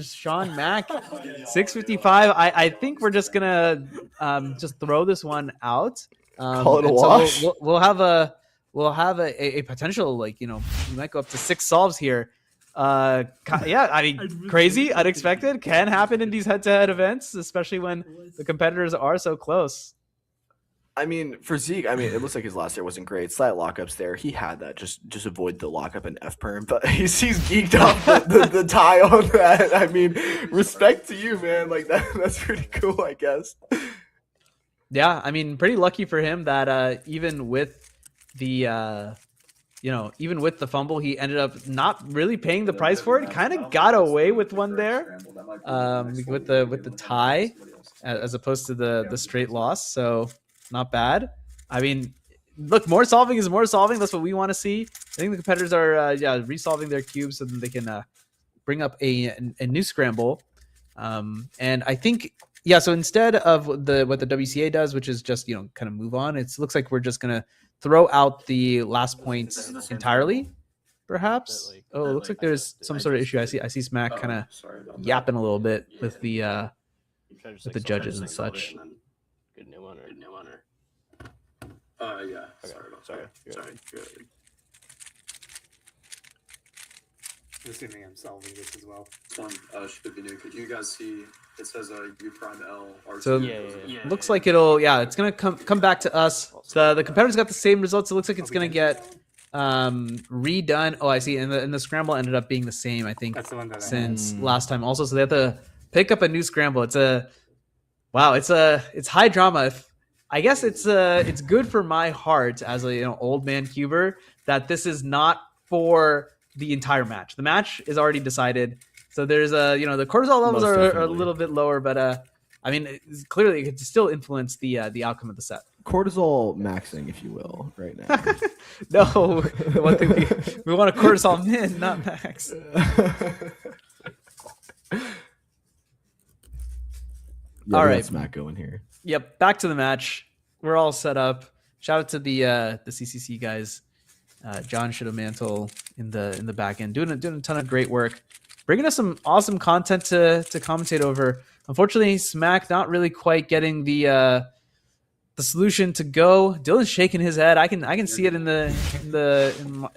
Sean Mack. 655. I think we're just gonna just throw this one out. Call it a wash. wash. We'll have a potential, like, we might go up to 6 solves here. Yeah, I mean, crazy, unexpected, can happen in these head-to-head events, especially when the competitors are so close. I mean, for Zeke, it looks like his last year wasn't great. Slight lockups there. He had that. Just avoid the lockup and F perm. But he's geeked off the tie on that. I mean, respect to you, man. Like that's pretty cool, I guess. Yeah, I mean, pretty lucky for him that even with the even with the fumble, he ended up not really paying the price for it. Kind of got away with one there, with the tie, as opposed to the straight loss. So not bad. I mean, look, more solving is more solving. That's what we want to see. I think the competitors are resolving their cubes so that they can bring up a new scramble. And I think so instead of what the WCA does, which is just kind of move on, it looks like we're just gonna throw out the last points entirely, perhaps. Oh, it looks like there's some sort of issue. I see Smack kind of yapping a little bit with the judges and such. Good new one. Yeah. Okay. Sorry. Assuming I'm solving this as well. This one should be new. Could you guys see? It says U prime L R2. So looks like it's gonna come back to us. The competitors got the same results. It looks like it's gonna get redone. Oh, I see. And the scramble ended up being the same, I think, That's the one that since last time also. So they have to pick up a new scramble. It's high drama. I guess it's good for my heart as a old man cuber that this is not for the entire match. The match is already decided. So there's the cortisol levels are a little bit lower, but I mean, clearly it could still influence the outcome of the set. Cortisol maxing, if you will, right now. No, the one thing we want a cortisol min, not max. All right, Smack going here. Yep, back to the match. We're all set up. Shout out to the CCC guys, John Shittomantle in the back end, doing a ton of great work, bringing us some awesome content to commentate over. Unfortunately, Smack not really quite getting the solution to go. Dylan's shaking his head. I can see it in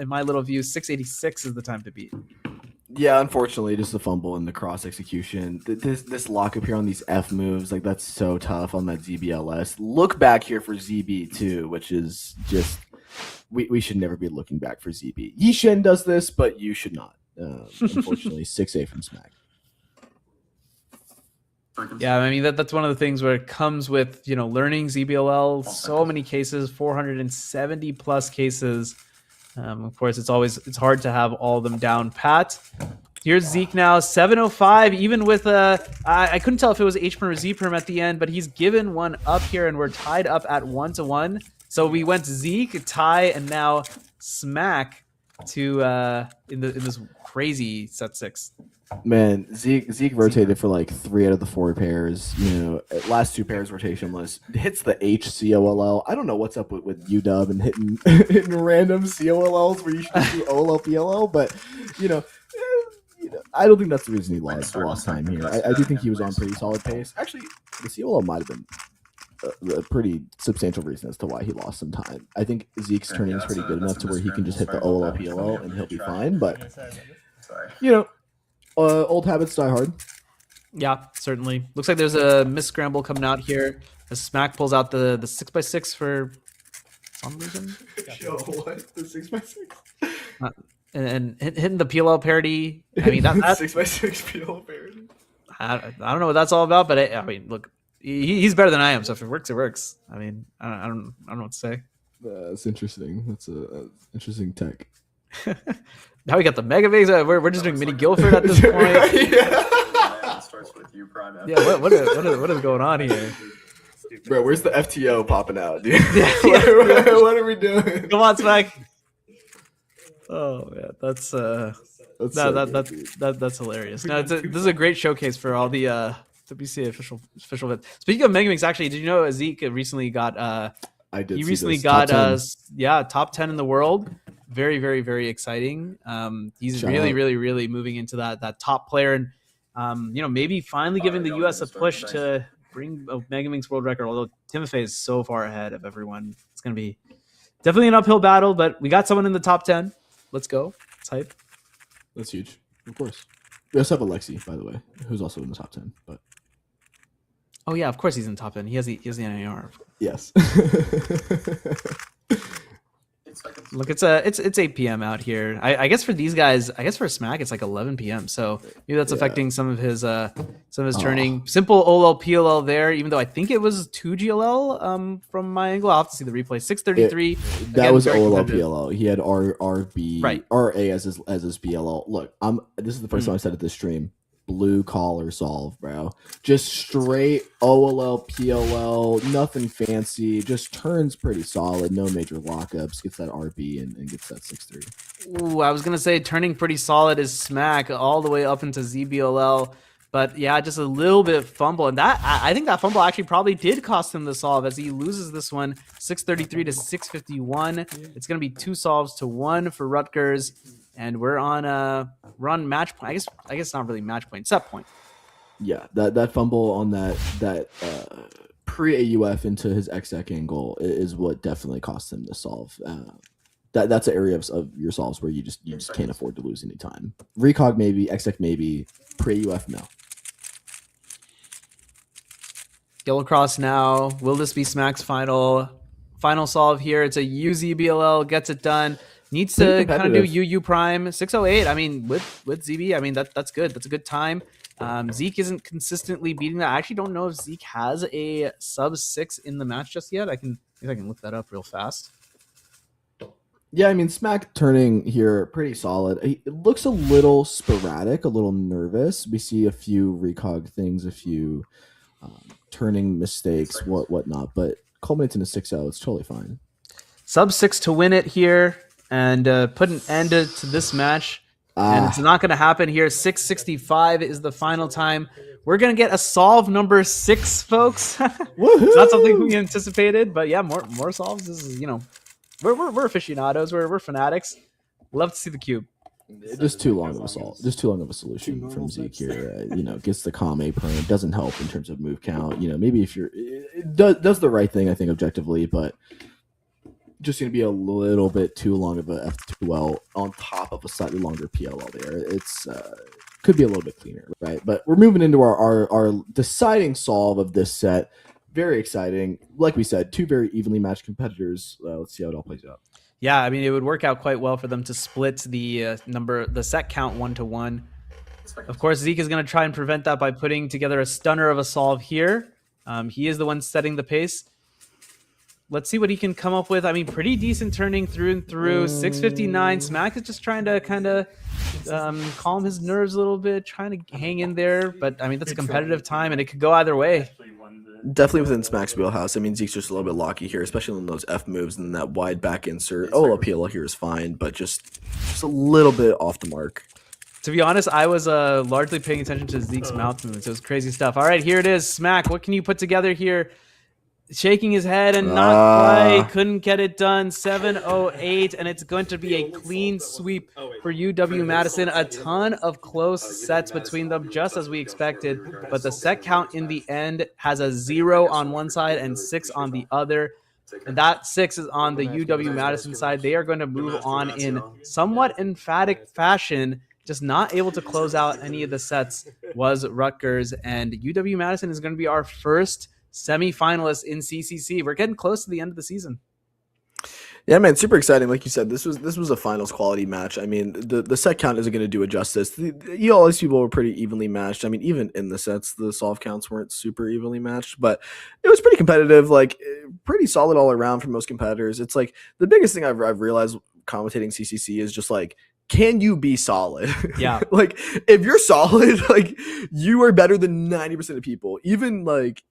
my little view. 686 is the time to beat. Yeah, unfortunately, just the fumble and the cross execution. This lockup here on these F moves, like that's so tough on that ZBLS. Look back here for ZB too, which is just we should never be looking back for ZB. Yishen does this, but you should not. Unfortunately, 6-8 from Smack. Yeah, I mean that's one of the things where it comes with learning ZBLL. So many cases, 470 plus cases. Of course, it's hard to have all of them down pat. Here's Zeke now, 705. Even with I couldn't tell if it was H perm or Z perm at the end, but he's given one up here, and we're tied up at 1-1. So we went Zeke, tie, and now Smack to in this crazy set 6. Man, Zeke rotated for like 3 out of the 4 pairs. Last 2 pairs rotationless. Hits the HCOLL. I don't know what's up with UW and hitting random COLLs where you should just do OLL PLL, but I don't think that's the reason he lost time here. I do think he was on pretty solid pace. Actually, the COLL might have been a pretty substantial reason as to why he lost some time. I think Zeke's turning is pretty good enough to where he can just hit the OLL PLL and he'll be fine. But old habits die hard. Yeah, certainly. Looks like there's a miss scramble coming out here. As Smack pulls out the 6x6 for some reason. Yo, what? The 6x6? And hitting the PLL parody. I mean, that 6x6 PLL parody. I don't know what that's all about, but I mean, look, he's better than I am. So if it works, it works. I mean, I don't know what to say. That's interesting. That's a interesting tech. Now we got the Mega Bigs. We're just doing Mini Guilford at this point. It starts with you, Prime. Yeah, what is going on here? Bro, where's the FTO popping out, dude? What are we doing? Come on, Smack. Oh man, that's hilarious. No, this is a great showcase for all the WCA official events. Speaking of Mega Mix, actually, did you know Zeke recently got I did. He see recently this. got Top 10. top 10 in the world. Very, very, very exciting. He's Shout really, out. really, really moving into that top player, and maybe finally giving the US a push to bring a Mega Minx world record. Although Timofey is so far ahead of everyone, it's gonna be definitely an uphill battle. But we got someone in the top 10. Let's go. It's hype. That's huge. Of course. We also have Alexi, by the way, who's also in the top 10. But Oh yeah, of course he's in the top 10. He has the NAR. yes. Look, it's 8 p.m. out here. I guess for these guys, I guess for Smack, it's like 11 p.m. So maybe that's affecting some of his turning. Simple OLL PLL there, even though I think it was 2 GLL from my angle. I'll have to see the replay. 633. That was OLL PLL. He had RB Right. RA as his PLL. Look, this is the first time I said it this stream. Blue collar solve, bro. Just straight OLL PLL, nothing fancy. Just turns pretty solid. No major lockups. Gets that RB and gets that 6-3. Ooh, I was gonna say turning pretty solid is Smack all the way up into ZBLL, but yeah, just a little bit of fumble, and that I think that fumble actually probably did cost him the solve as he loses this one 633 to 651. It's gonna be 2 solves to 1 for Rutgers, and we're on match point. I guess not really match point, set point. Yeah, that fumble on that pre-AUF into his exec angle is what definitely cost him the solve. That's an area of your solves where you just can't afford to lose any time. Recog maybe, exec maybe, pre-AUF no. Yellow cross now. Will this be Smack's final solve here? It's a UZBLL, gets it done. Needs to kind of do UU prime 608. I mean, with ZB, I mean that's good. That's a good time. Zeke isn't consistently beating that. I actually don't know if Zeke has a sub 6 in the match just yet. I can look that up real fast. Yeah, I mean, Smack turning here pretty solid. It looks a little sporadic, a little nervous. We see a few recog things, a few turning mistakes, whatnot, but culminates in a 6-0. It's totally fine. Sub 6 to win it here and put an end to this match. And it's not going to happen here. 665 is the final time. We're going to get a solve number 6, folks. It's not something we anticipated, but yeah, more solves. This is, we're aficionados. We're fanatics. Love to see the cube. Just too long of a solve. Just too long of a solution from Zeke here. Gets the Kame prone. Doesn't help in terms of move count. Maybe if it does the right thing, I think, objectively, but just going to be a little bit too long of a F2L on top of a slightly longer PLL there. It's could be a little bit cleaner, right? But we're moving into our deciding solve of this set. Very exciting. Like we said, 2 very evenly matched competitors. Let's see how it all plays out. Yeah, I mean, it would work out quite well for them to split the set count 1-1. Of course, Zeke is going to try and prevent that by putting together a stunner of a solve here. He is the one setting the pace. Let's see what he can come up with. I mean, pretty decent turning through and through. 659. Smack is just trying to kind of calm his nerves a little bit, trying to hang in there. But, I mean, that's a competitive time, and it could go either way. Definitely within Smack's wheelhouse. I mean, Zeke's just a little bit locky here, especially in those F moves and that wide back insert. Oh, PLL here is fine, but just a little bit off the mark. To be honest, I was largely paying attention to Zeke's mouth movements. It was crazy stuff. All right, here it is. Smack, what can you put together here? shaking his head and not quite. Couldn't get it done. 7:08, and it's going to be a clean sweep for UW-Madison. A ton of close sets between them, just as we expected. But the set count in the end has a 0 on one side and 6 on the other. And that 6 is on the UW-Madison side. They are going to move on in somewhat emphatic fashion. Just not able to close out any of the sets was Rutgers. And UW-Madison is going to be our first semifinalist in CCC. We're getting close to the end of the season. Yeah, man, super exciting. Like you said, this was a finals quality match. I mean, the set count isn't going to do it justice. All these people were pretty evenly matched. I mean, even in the sets, the solve counts weren't super evenly matched, but it was pretty competitive. Like, pretty solid all around for most competitors. It's like the biggest thing I've realized commentating CCC is just like, can you be solid? Yeah. Like, if you're solid, like, you are better than 90% of people. Even like,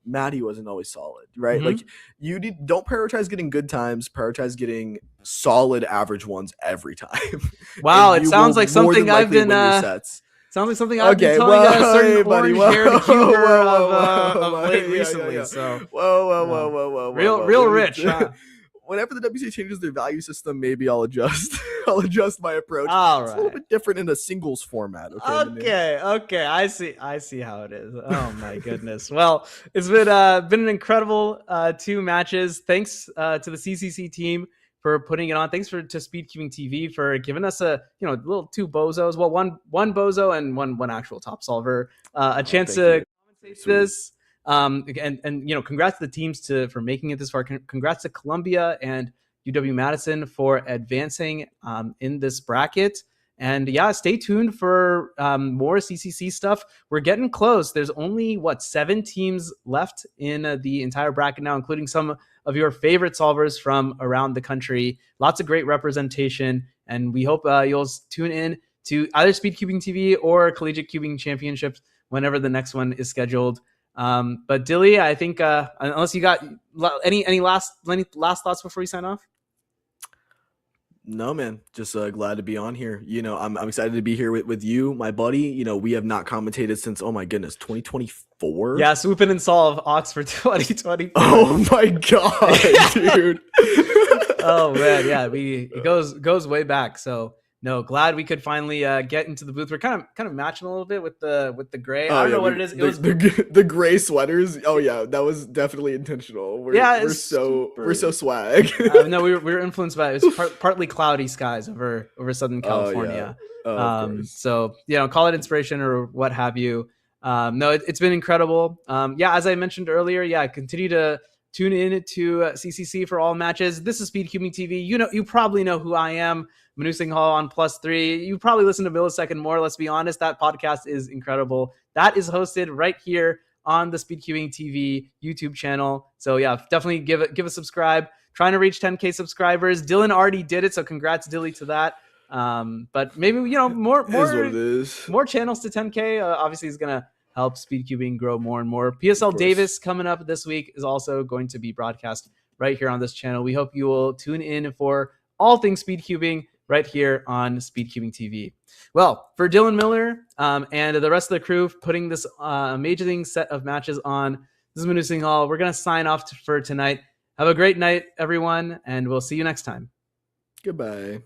Matty wasn't always solid, right? Mm-hmm. Like, don't prioritize getting good times, prioritize getting solid average ones every time. Wow, it sounds like something I've been sounds like something I've been telling a certain orange-haired Cuber of late recently. Yeah. So whoa. real rich, huh? Whenever the WC changes their value system, maybe I'll adjust. I'll adjust my approach. All It's right. a little bit different in a singles format. Okay. I see how it is. Oh my goodness. Well, it's been an incredible 2 matches. Thanks to the CCC team for putting it on. Thanks to Speedcubing TV for giving us a little 2 bozos. Well, one bozo and one actual top solver a chance to commentate this. And congrats to the teams for making it this far. Congrats to Columbia and UW-Madison for advancing in this bracket. And yeah, stay tuned for more CCC stuff. We're getting close. There's only 7 teams left in the entire bracket now, including some of your favorite solvers from around the country. Lots of great representation, and we hope you'll tune in to either Speedcubing TV or Collegiate Cubing Championships whenever the next one is scheduled. But Dilly, I think unless you got any last thoughts before we sign off. No, man, just glad to be on here. I'm excited to be here with you, my buddy. We have not commentated since, oh my goodness, 2024. Yeah, swoop in and solve Oxford 2020. Oh my god, dude. Oh man, yeah, it goes way back. So no, glad we could finally get into the booth. We're kind of matching a little bit with the gray. I don't know what it is. It was the gray sweaters. Oh yeah, that was definitely intentional. We're so swag. No, we were influenced by it. Was partly cloudy skies over Southern California. So call it inspiration or what have you. No, it's been incredible. As I mentioned earlier, continue to tune in to CCC for all matches. This is Speedcubing TV. You probably know who I am. Manu Hall on +3. You probably listen to Millisecond more. Let's be honest. That podcast is incredible. That is hosted right here on the Speedcubing TV YouTube channel. So definitely give a subscribe. Trying to reach 10K subscribers. Dylan already did it, so congrats, Dilly, to that. But maybe more channels to 10K. Obviously, is gonna help Speedcubing grow more and more. PSL Davis coming up this week is also going to be broadcast right here on this channel. We hope you will tune in for all things Speedcubing right here on Speedcubing TV. Well, for Dylan Miller and the rest of the crew putting this amazing set of matches on, this is Manu Hall. We're going to sign off for tonight. Have a great night, everyone, and we'll see you next time. Goodbye.